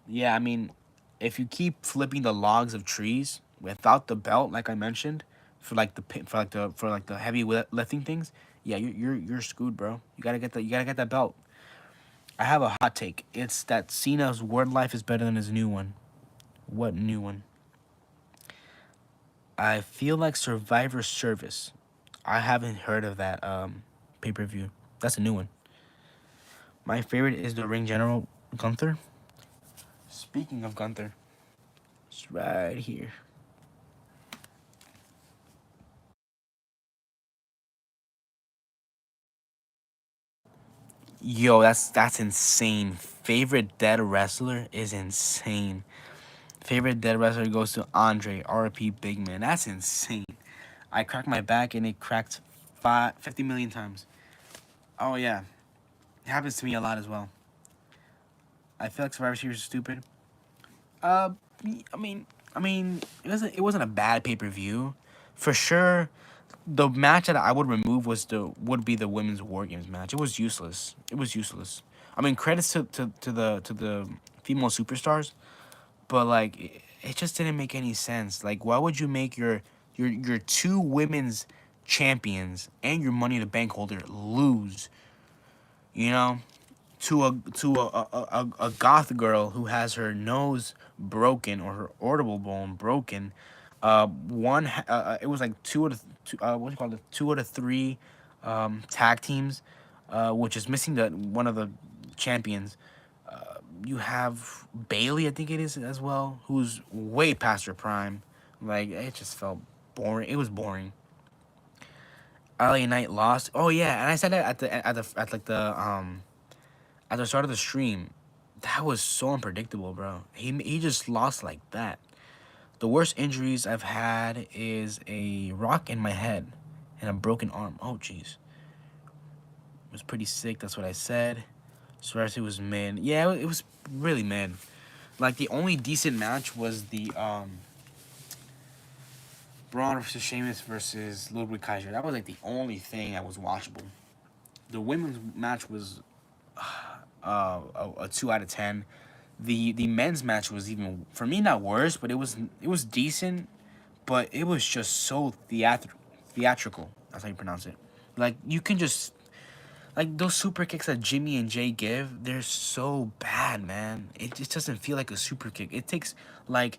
yeah. I mean, if you keep flipping the logs of trees without the belt, like I mentioned, for the heavy lifting things, yeah, you're screwed, bro. You gotta get that belt. I have a hot take. It's that Cena's word life is better than his new one. What new one? I feel like Survivor Service. I haven't heard of that pay per view. That's a new one. My favorite is the Ring General Gunther. Speaking of Gunther, it's right here. Yo, that's insane. Favorite dead wrestler is insane. Favorite dead wrestler goes to Andre, RP Big Man. That's insane. I cracked my back and it cracked 50 million times. Oh yeah, it happens to me a lot as well. I feel like Survivor Series is stupid. Uh, I mean, it wasn't a bad pay per view, for sure. The match that I would remove would be the women's War Games match. It was useless. It was useless. I mean, credits to the female superstars, but like it just didn't make any sense. Like, why would you make your two women's champions and your Money in the Bank holder lose? You know, to a goth girl who has her nose broken or her audible bone broken. It was like what do you call it? 2 out of 3 tag teams, which is missing the one of the champions. You have Bailey, I think it is as well, who's way past her prime. Like it just felt boring. It was boring. LA Knight lost. Oh yeah, and I said that at the start of the stream. That was so unpredictable, bro. He just lost like that. The worst injuries I've had is a rock in my head and a broken arm. Oh jeez, it was pretty sick. That's what I said. Seriously was mid. Yeah, it was really mid. Like the only decent match was the Braun versus Sheamus versus Ludwig Kaiser. That was like the only thing that was watchable. The women's match was a 2 out of 10. The men's match was even for me not worse, but it was decent, but it was just so theatrical. That's how you pronounce it. Like you can just like those super kicks that Jimmy and Jay give, they're so bad, man. It just doesn't feel like a super kick. It takes like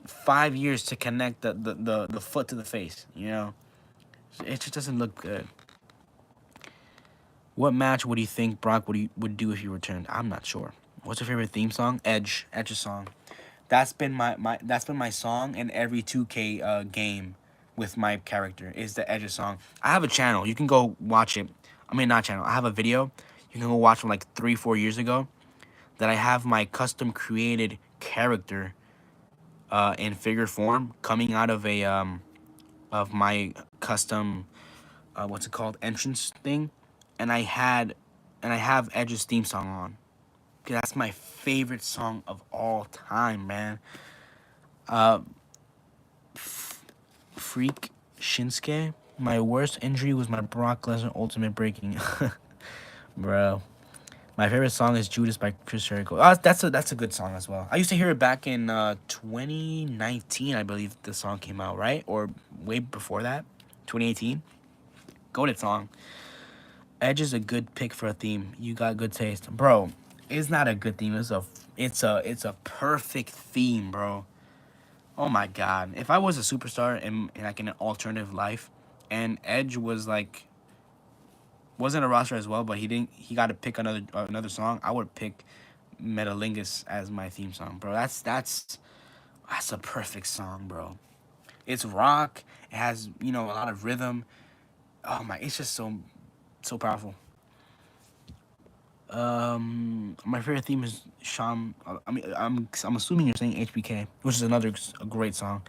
5 years to connect the foot to the face. It just doesn't look good. What match would you think Brock would do if he returned? I'm not sure. What's your favorite theme song? Edge's song. That's been my song in every 2K game with my character is the Edge's song. I have a channel. You can go watch it. I mean, not channel. I have a video. You can go watch from like 3-4 years ago that I have my custom created character in figure form coming out of my custom what's it called, entrance thing, and I have Edge's theme song on. 'Cause that's my favorite song of all time, man. Freak Shinsuke. My worst injury was my Brock Lesnar Ultimate Breaking. Bro. My favorite song is Judas by Chris Jericho. That's a good song as well. I used to hear it back in 2019, I believe the song came out, right? Or way before that, 2018. Goated song. Edge is a good pick for a theme. You got good taste, bro. It's not a good theme. It's a perfect theme, bro. Oh my god! If I was a superstar in like an alternative life, and Edge wasn't a roster as well, but he got to pick another song, I would pick Metalingus as my theme song, bro. That's a perfect song, bro. It's rock. It has a lot of rhythm. Oh my! It's just so powerful. My favorite theme is Sham. I mean, I'm assuming you're saying HBK, which is a great song.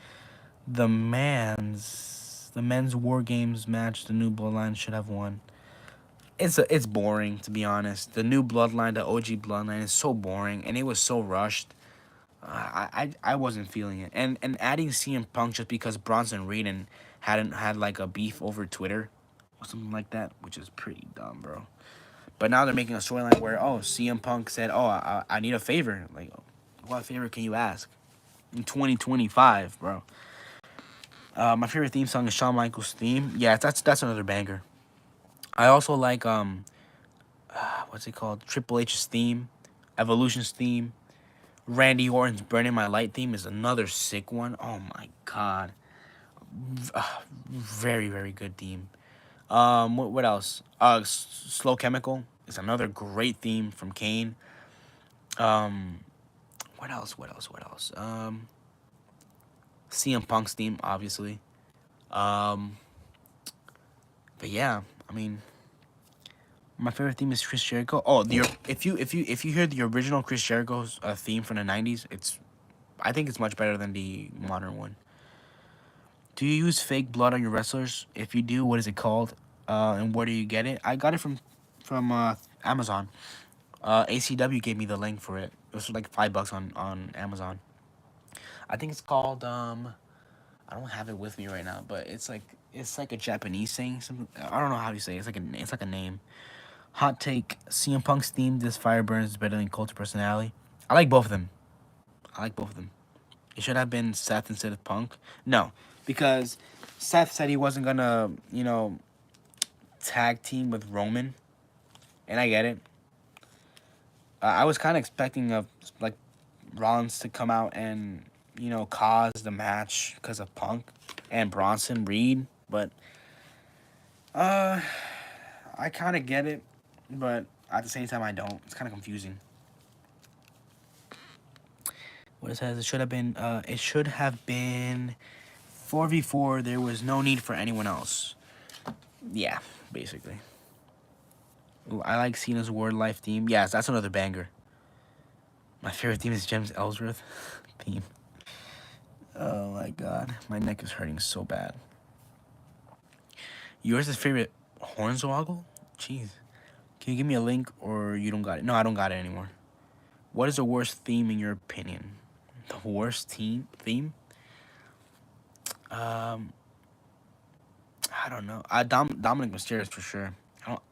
The men's War Games match, the New Bloodline should have won. It's boring, to be honest. The New Bloodline, the OG Bloodline is so boring, and it was so rushed. I wasn't feeling it, and adding CM Punk just because Bronson Reed and hadn't had like a beef over Twitter or something like that, which is pretty dumb, bro. But now they're making a storyline where CM Punk said, I need a favor. Like, what favor can you ask in 2025, bro? My favorite theme song is Shawn Michaels' theme. Yeah, that's another banger. I also like what's it called? Triple H's theme, Evolution's theme, Randy Orton's "Burning My Light" theme is another sick one. Oh my god, very very good theme. What else? Slow Chemical is another great theme from Kane. What else? What else? What else? CM Punk's theme, obviously. But yeah, I mean, my favorite theme is Chris Jericho. Oh, if you hear the original Chris Jericho's theme from the '90s, I think it's much better than the modern one. Do you use fake blood on your wrestlers? If you do, what is it called? And where do you get it? I got it from Amazon. ACW gave me the link for it. It was like $5 on Amazon. I think it's called I don't have it with me right now, but it's like a Japanese thing. Something, I don't know how you say it. It's like a name. Hot take: CM Punk's theme, "This Fire Burns," is better than Cult of Personality. I like both of them. It should have been Seth instead of Punk. No, because Seth said he wasn't gonna, tag team with Roman, and I get it. I was kind of expecting like Rollins to come out and cause the match because of Punk and Bronson Reed, but I kind of get it, but at the same time I don't. It's kind of confusing. What it says, it should have been 4v4. There was no need for anyone else. Yeah, basically. Ooh, I like Cena's Word Life theme. Yes, that's another banger. My favorite theme is James Ellsworth theme. Oh my god, my neck is hurting so bad. Yours is favorite Hornswoggle? Jeez. Can you give me a link or you don't got it? No, I don't got it anymore. What is the worst theme in your opinion? The worst theme? I don't know. Dominic Mysterio for sure.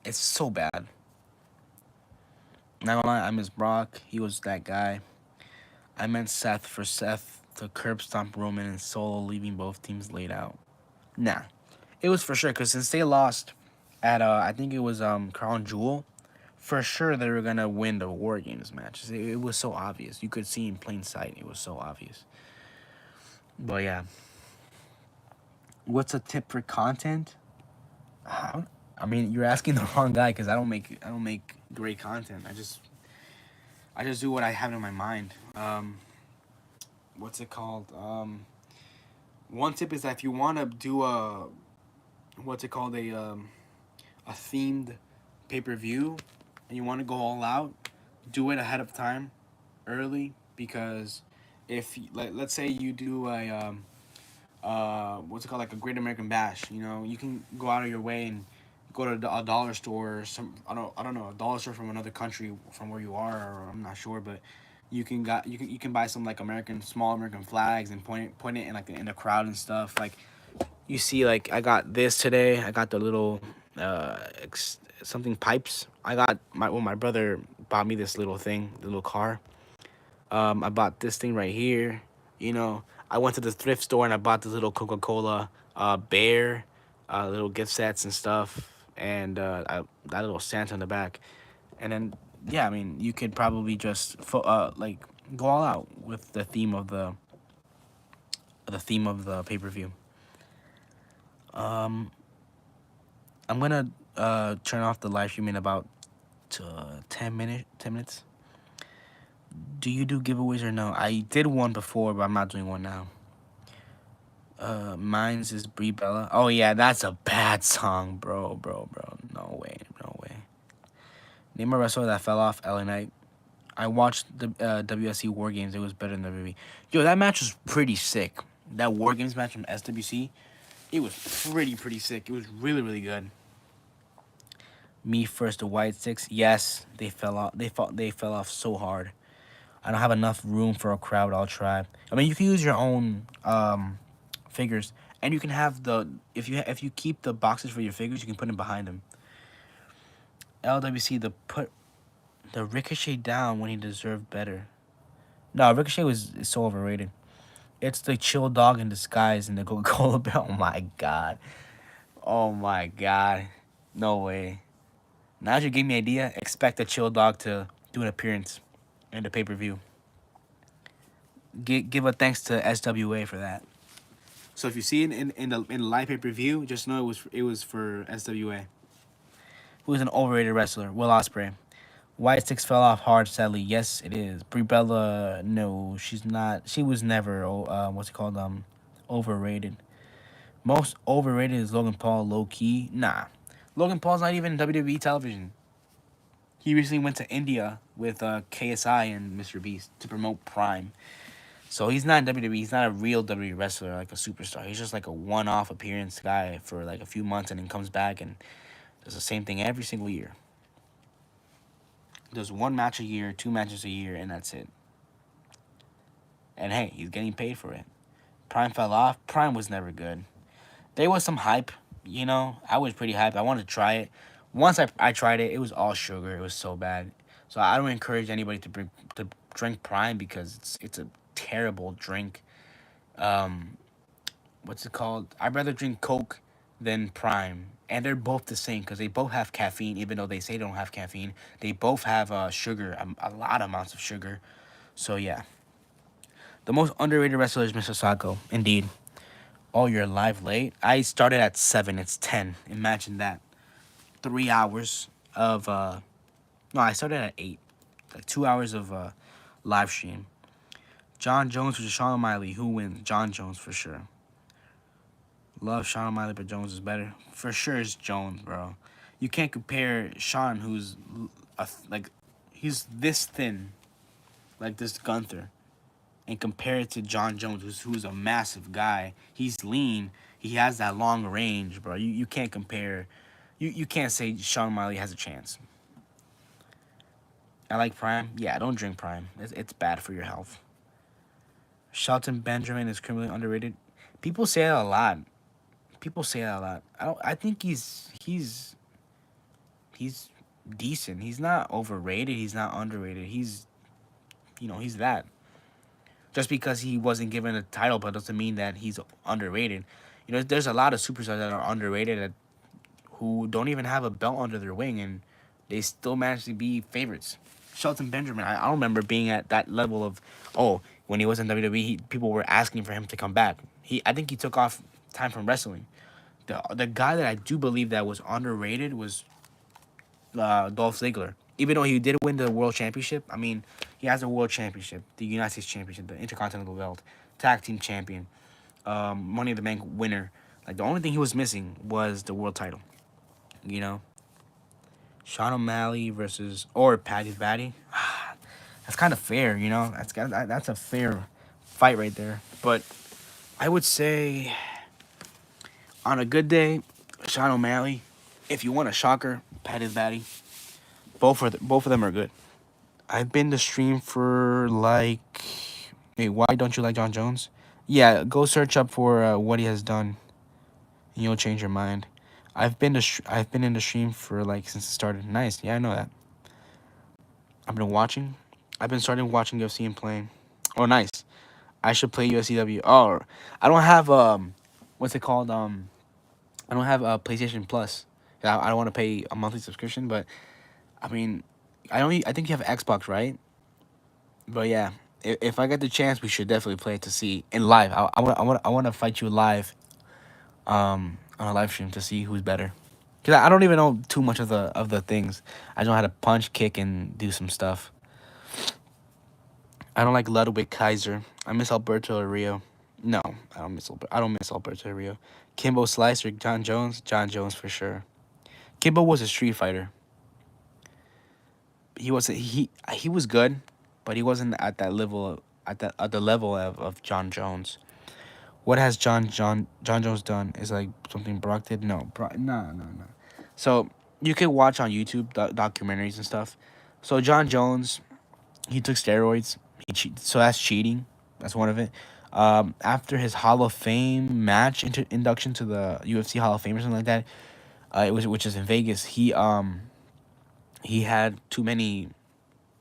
It's so bad. Not gonna lie, I miss Brock. He was that guy. I meant Seth for Seth to curb stomp Roman and Solo, leaving both teams laid out. Nah, it was for sure because since they lost at I think it was Crown Jewel, for sure they were gonna win the War Games matches. It was so obvious. You could see in plain sight. It was so obvious. But yeah, what's a tip for content? I mean, you're asking the wrong guy because I don't make great content. I just do what I have in my mind. What's it called? one tip is that if you want to do a what's it called a themed pay-per-view and you want to go all out, do it ahead of time, early, because if let's say you do a what's it called, like a Great American Bash, you know, you can go out of your way and go to a dollar store or some I don't know, a dollar store from another country from where you are, or I'm not sure, but you can buy some like small American flags and point it in like in the crowd and stuff. Like you see, like I got this today. I got the little something pipes. My brother bought me this little thing, the little car. I bought this thing right here. You know, I went to the thrift store and I bought this little Coca-Cola bear, little gift sets and stuff, and that little Santa in the back. And then, yeah, I mean, you could probably just like go all out with the theme of the pay-per-view. I'm gonna turn off the live stream in about 10 minutes. Do you do giveaways or no? I did one before, but I'm not doing one now. Mine's is Brie Bella. Oh yeah, that's a bad song, bro. No way. Name a wrestler that fell off. LA Knight. I watched the WSC War Games. It was better than WWE. Yo, that match was pretty sick. That War Games match from SWC, it was pretty sick. It was really good. Me first, the White Sticks. Yes, they fell off. They fell off so hard. I don't have enough room for a crowd. I'll try. I mean, you can use your own figures, and you can have if you keep the boxes for your figures, you can put them behind them. LWC put the Ricochet down when he deserved better. No, Ricochet is so overrated. It's the chill dog in disguise in the Coca-Cola belt. Oh my god. No way. Now that you gave me an idea, expect the chill dog to do an appearance in the pay-per-view. Give a thanks to SWA for that. So if you see it in the live pay-per-view, just know it was for SWA. Who is an overrated wrestler? Will Ospreay. White Sticks fell off hard, sadly. Yes, it is. Brie Bella, no, she's not. She was never, overrated. Most overrated is Logan Paul, low-key. Nah. Logan Paul's not even WWE television. He recently went to India with KSI and Mr. Beast to promote Prime. So he's not in WWE. He's not a real WWE wrestler, like a superstar. He's just like a one-off appearance guy for like a few months and then comes back and does the same thing every single year. Does one match a year, 2 matches a year, and that's it. And hey, he's getting paid for it. Prime fell off. Prime was never good. There was some hype, you know. I was pretty hyped. I wanted to try it. Once I tried it, it was all sugar. It was so bad. So I don't encourage anybody to drink Prime because it's a terrible drink. What's it called? I'd rather drink Coke than Prime. And they're both the same because they both have caffeine, even though they say they don't have caffeine. They both have sugar, a lot of amounts of sugar. So, yeah. The most underrated wrestler is Mr. Sacco. Indeed. Oh, you're live late? I started at 7. It's 10. Imagine that. 3 hours of... No, I started at 8. Like 2 hours of live stream. John Jones versus Sean O'Malley. Who wins? John Jones for sure. Love Sean O'Malley, but Jones is better. For sure it's Jones, bro. You can't compare Sean, who's he's this thin, like this Gunther, and compare it to John Jones, who's a massive guy. He's lean. He has that long range, bro. You can't compare. You can't say Sean O'Malley has a chance. I like Prime. Yeah, don't drink Prime. It's bad for your health. Shelton Benjamin is criminally underrated. People say that a lot. I think he's decent. He's not overrated. He's not underrated. He's that. Just because he wasn't given a title, but doesn't mean that he's underrated. You know, there's a lot of superstars that are underrated who don't even have a belt under their wing, and they still manage to be favorites. Shelton Benjamin, I don't remember being at that level of, when he was in WWE, people were asking for him to come back. I think he took off time from wrestling. The guy that I do believe that was underrated was Dolph Ziggler. Even though he did win the World Championship, I mean, he has a World Championship, the United States Championship, the Intercontinental Belt, Tag Team Champion. Money in the Bank winner. Like the only thing he was missing was the world title. You know, Sean O'Malley versus or Paddy Baddy. That's kind of fair, you know. That's a fair fight right there. But I would say on a good day, Sean O'Malley. If you want a shocker, Paddy Baddy. Both of them are good. I've been to stream for like. Wait, why don't you like John Jones? Yeah, go search up for what he has done, and you'll change your mind. I've been in the stream for like since it started. Nice, yeah, I know that. I've been watching. I've been starting watching UFC and playing. Oh, nice. I should play USCW. Oh, I don't have what's it called? I don't have a PlayStation Plus. Yeah, I don't want to pay a monthly subscription, but I mean, I think you have Xbox, right? But yeah, if I get the chance, we should definitely play it to see in live. I want to fight you live, on a live stream to see who's better. Cause I don't even know too much of the things. I know how to punch, kick, and do some stuff. I don't like Ludwig Kaiser. I miss Alberto Del Rio. No, I don't miss Alberto Del Rio. Kimbo Slice or John Jones? John Jones for sure. Kimbo was a street fighter. He was good, but he wasn't at that level at the level of John Jones. What has John Jones done? Is like something Brock did? No, no. So you could watch on YouTube documentaries and stuff. So John Jones, he took steroids. So that's cheating. That's one of it. After his Hall of Fame match induction to the UFC Hall of Fame or something like that, it was which is in Vegas. He had too many,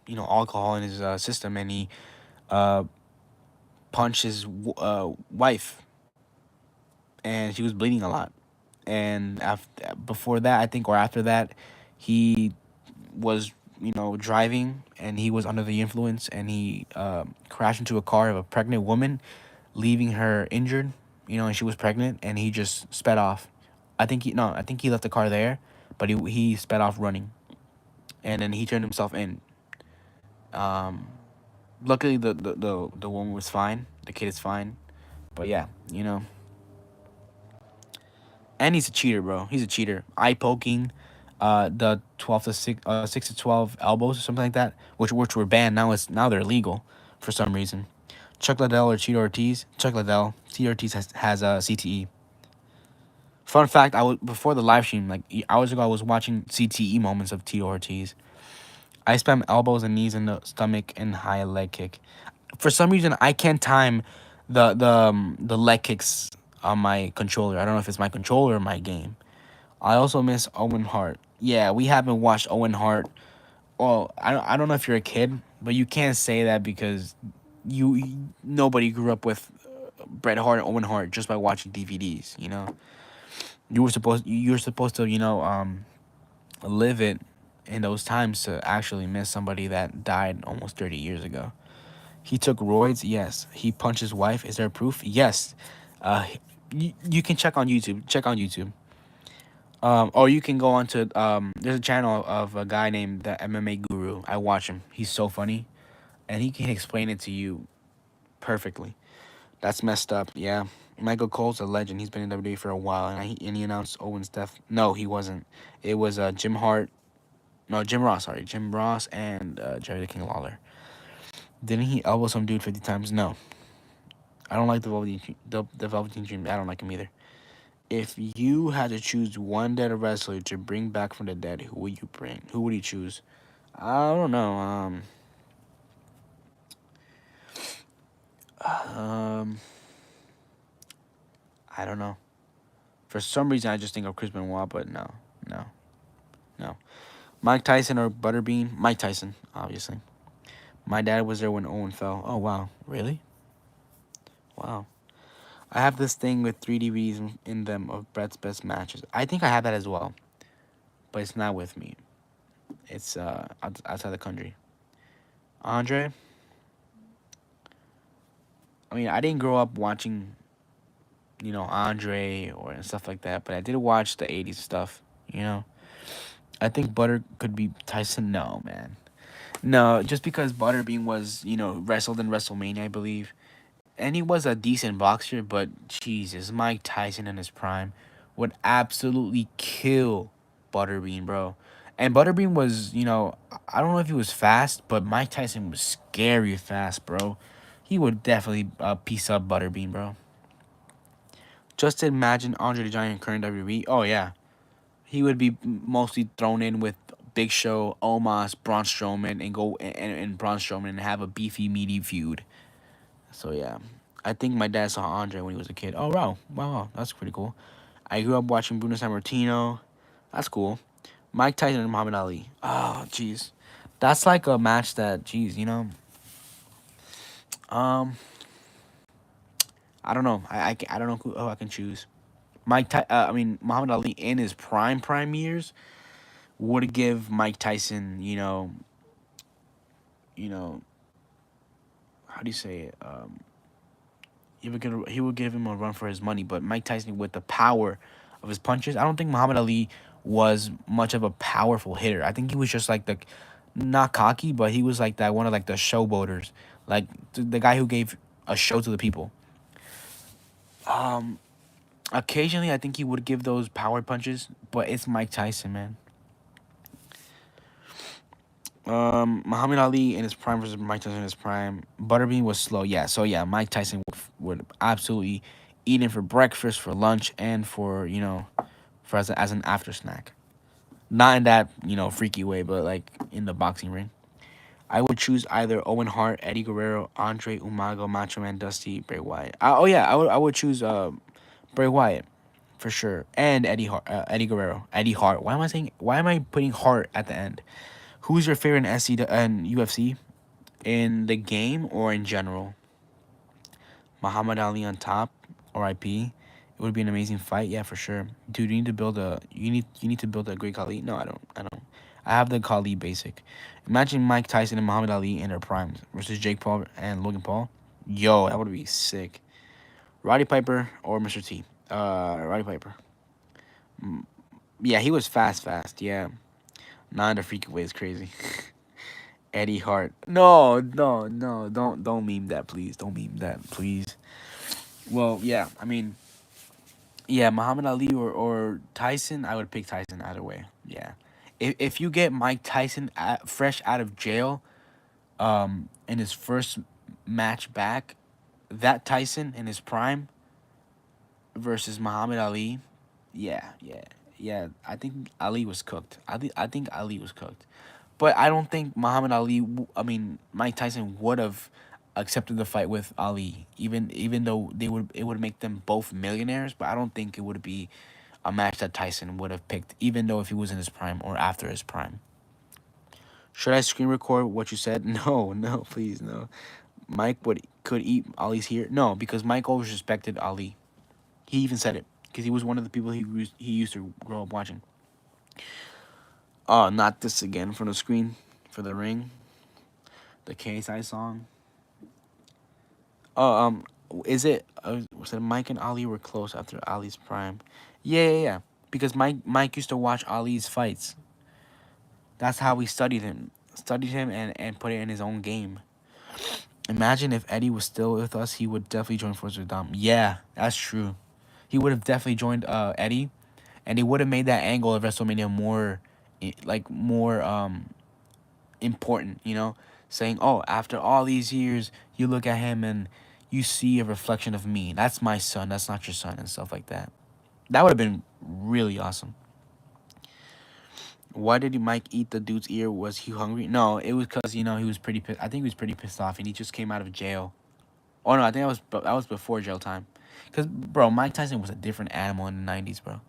alcohol in his system, and he uh, punched his wife, and she was bleeding a lot. And before that, I think, or after that, he was driving, and he was under the influence, and he crashed into a car of a pregnant woman, leaving her injured. And she was pregnant, and he just sped off. I think he left the car there, but he sped off running, and then he turned himself in. Um, Luckily, the woman was fine. The kid is fine, but yeah, and he's a cheater, bro. He's a cheater. Eye poking, the 6 to 12 elbows or something like that, which were banned. Now they're legal for some reason. Chuck Liddell or Tito Ortiz? Chuck Liddell. Tito Ortiz has a CTE. Fun fact: I was before the live stream, like hours ago, I was watching CTE moments of Tito Ortiz. I spam elbows and knees in the stomach and high leg kick. For some reason, I can't time the leg kicks on my controller. I don't know if it's my controller or my game. I also miss Owen Hart. Yeah, we haven't watched Owen Hart. Well, I don't know if you're a kid, but you can't say that because nobody grew up with Bret Hart and Owen Hart just by watching DVDs. You were supposed to live it in those times to actually miss somebody that died almost 30 years ago. He took roids. Yes. He punched his wife. Is there proof? Yes. You can check on YouTube. Check on YouTube. Or you can go on to there's a channel of a guy named the MMA Guru. I watch him. He's so funny, and he can explain it to you perfectly. That's messed up. Yeah. Michael Cole's a legend. He's been in WWE for a while, and he announced Owen's death. No, he wasn't. It was Jim Hart. No, Jim Ross. Sorry, Jim Ross and Jerry the King Lawler. Didn't he elbow some dude 50 times? No. I don't like the Velveteen Dream. I don't like him either. If you had to choose one dead wrestler to bring back from the dead, who would you bring? Who would you choose? I don't know. I don't know. For some reason, I just think of Chris Benoit, but no. Mike Tyson or Butterbean? Mike Tyson, obviously. My dad was there when Owen fell. Oh, wow. Really? Wow. I have this thing with 3 DVDs in them of Brett's best matches. I think I have that as well, but it's not with me. It's outside the country. Andre? I mean, I didn't grow up watching, Andre or stuff like that, but I did watch the 80s stuff, I think Butter could be Tyson. No, man. No, just because Butterbean was, wrestled in WrestleMania, I believe. and he was a decent boxer, but Jesus, Mike Tyson in his prime would absolutely kill Butterbean, bro. And Butterbean was, I don't know if he was fast, but Mike Tyson was scary fast, bro. He would definitely piece up Butterbean, bro. Just imagine Andre the Giant in current WWE. Oh yeah, he would be mostly thrown in with Big Show, Omos, Braun Strowman, and and Braun Strowman and have a beefy, meaty feud. So yeah, I think my dad saw Andre when he was a kid. Oh wow, that's pretty cool. I grew up watching Bruno Sammartino. That's cool. Mike Tyson and Muhammad Ali. Oh jeez, that's like a match that jeez. Um, I don't know. I don't know who I can choose. I mean Muhammad Ali in his prime years would give Mike Tyson, you know, how do you say it? He would give him a run for his money. But Mike Tyson, with the power of his punches, I don't think Muhammad Ali was much of a powerful hitter. I think he was just like not cocky, but he was like that one of like the showboaters, like the guy who gave a show to the people. Um, Occasionally, I think he would give those power punches, but it's Mike Tyson, man. Muhammad Ali in his prime versus Mike Tyson in his prime. Butterbean was slow, yeah. So yeah, Mike Tyson would absolutely eat him for breakfast, for lunch, and for for as an after snack. Not in that freaky way, but like in the boxing ring. I would choose either Owen Hart, Eddie Guerrero, Andre Umaga, Macho Man Dusty, Bray Wyatt. Oh yeah, I would choose Bray Wyatt for sure, and Eddie Guerrero, Eddie Hart. Why am I putting Hart at the end? Who's your favorite in SC and UFC? In the game or in general? Muhammad Ali on top, R.I.P. It would be an amazing fight, yeah, for sure. Dude, you need to build a great Khali. No, I don't. I have the Khali basic. Imagine Mike Tyson and Muhammad Ali in their primes versus Jake Paul and Logan Paul. Yo, that would be sick. Roddy Piper or Mr. T. Roddy Piper. Yeah, he was fast. Yeah, not in the freaky way. It's crazy. Eddie Hart. No, don't meme that, please. Don't meme that, please. Well, yeah, I mean, yeah, Muhammad Ali or Tyson, I would pick Tyson either way. Yeah, if you get Mike Tyson fresh out of jail, in his first match back, that Tyson in his prime versus Muhammad Ali, yeah. I think Ali was cooked. I think Ali was cooked. But I don't think I mean Mike Tyson would have accepted the fight with Ali, even though it would make them both millionaires. But I don't think it would be a match that Tyson would have picked, even though if he was in his prime or after his prime. Should I screen record what you said? No, please no. Mike could eat Ali's here. No, because Mike always respected Ali. He even said it because he was one of the people he used to grow up watching. Oh, not this again from the screen for the ring. The KSI song. Oh, is it? Was it Mike and Ali were close after Ali's prime? Yeah. Because Mike used to watch Ali's fights. That's how we studied him and put it in his own game. Imagine if Eddie was still with us, he would definitely join Force with Dom. Yeah, that's true. He would have definitely joined Eddie, and he would have made that angle of WrestleMania more important. Saying, "Oh, after all these years, you look at him and you see a reflection of me. That's my son. That's not your son," and stuff like that. That would have been really awesome. Why did Mike eat the dude's ear? Was he hungry? No, it was because he was pretty. I think he was pretty pissed off, and he just came out of jail. Oh no, I think that was before jail time. Cause bro, Mike Tyson was a different animal in the '90s, bro.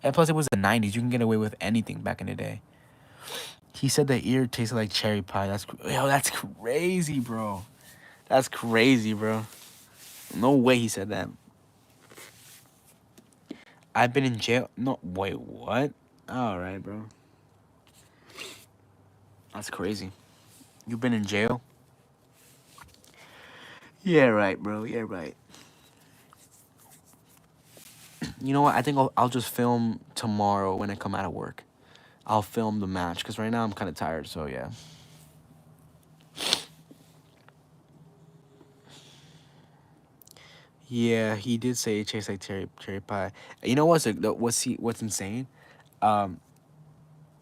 And plus, it was the '90s. You can get away with anything back in the day. He said the ear tasted like cherry pie. That's crazy, bro. That's crazy, bro. No way he said that. I've been in jail. No, wait, what? All right, bro. That's crazy. You've been in jail? Yeah, right, bro. Yeah, right. You know what? I think I'll just film tomorrow when I come out of work. I'll film the match because right now I'm kind of tired. So yeah. Yeah, he did say it tastes like cherry pie. You know what's insane? Um,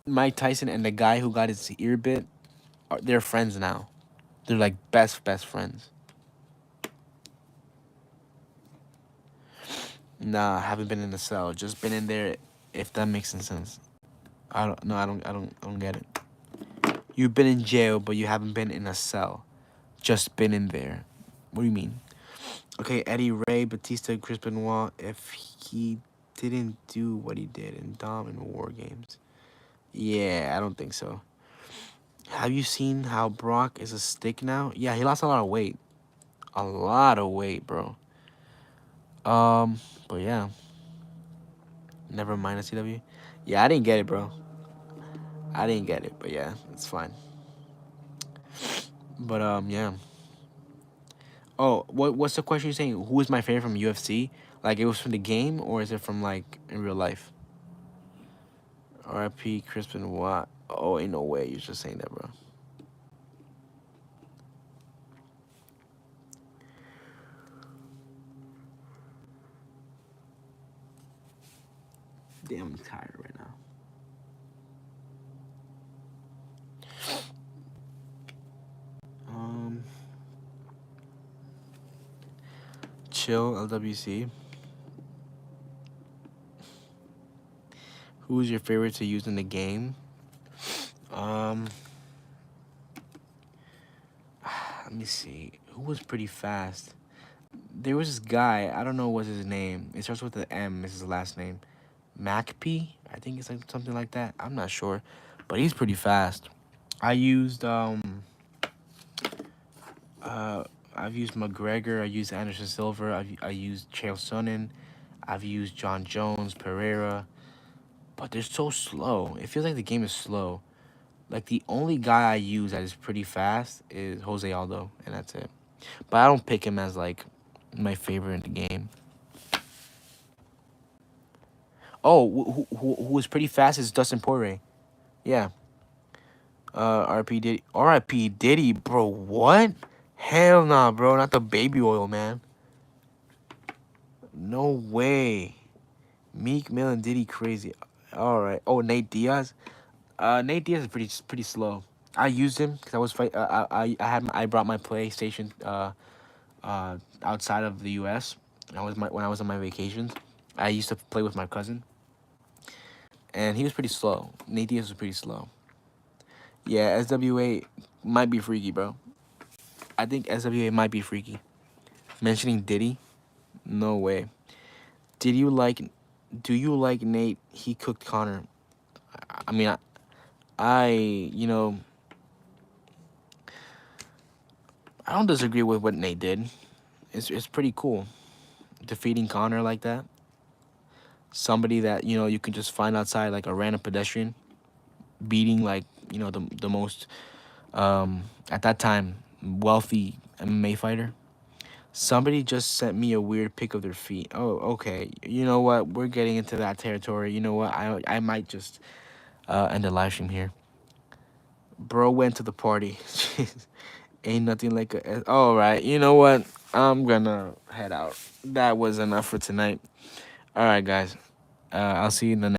Mike Tyson and the guy who got his ear bit, they're friends now. They're like best friends. Nah, I haven't been in the cell. Just been in there. If that makes any sense. I don't. No, I don't get it. You've been in jail, but you haven't been in a cell. Just been in there. What do you mean? Okay, Eddie Ray, Batista, Chris Benoit. If he didn't do what he did in Dom and War Games, yeah, I don't think so. Have you seen how Brock is a stick now? Yeah, he lost a lot of weight. A lot of weight, bro. But yeah. Never mind a CW. Yeah, I didn't get it, bro. I didn't get it, but yeah, it's fine. But yeah. Oh, what's the question you're saying? Who is my favorite from UFC? Like it was from the game or is it from like in real life? RIP Crispin Watt. Oh, ain't no way you're just saying that, bro. Damn, I'm tired right now. Um, Chill LWC. Who's your favorite to use in the game? Um, let me see. Who was pretty fast? There was this guy. I don't know what's his name. It starts with an M. Is his last name? MacP. I think it's like something like that. I'm not sure, but he's pretty fast. I used uh I've used McGregor. I used Anderson Silva. I used Chael Sonnen. I've used John Jones, Pereira. But they're so slow. It feels like the game is slow. Like the only guy I use that is pretty fast is Jose Aldo, and that's it. But I don't pick him as like my favorite in the game. Oh, who is pretty fast is Dustin Poirier. Yeah. RP Diddy. RIP Diddy, bro. What? Hell nah, bro. Not the baby oil, man. No way. Meek Mill and Diddy crazy. All right. Oh, Nate Diaz. Nate Diaz is pretty slow. I used him because I was fight. I brought my PlayStation outside of the U.S. When I was on my vacations. I used to play with my cousin, and he was pretty slow. Nate Diaz was pretty slow. Yeah, SWA might be freaky, bro. I think SWA might be freaky. Mentioning Diddy, no way. Did you like? Do you like Nate? He cooked Connor. I mean, you know, I don't disagree with what Nate did. It's pretty cool, defeating Connor like that. Somebody that you can just find outside like a random pedestrian, beating like the most at that time wealthy MMA fighter. Somebody just sent me a weird pic of their feet. Oh, okay. You know what? We're getting into that territory. You know what? I might just end the live stream here. Bro went to the party. Ain't nothing like a. All right. You know what? I'm gonna head out. That was enough for tonight. All right, guys. I'll see you in the next.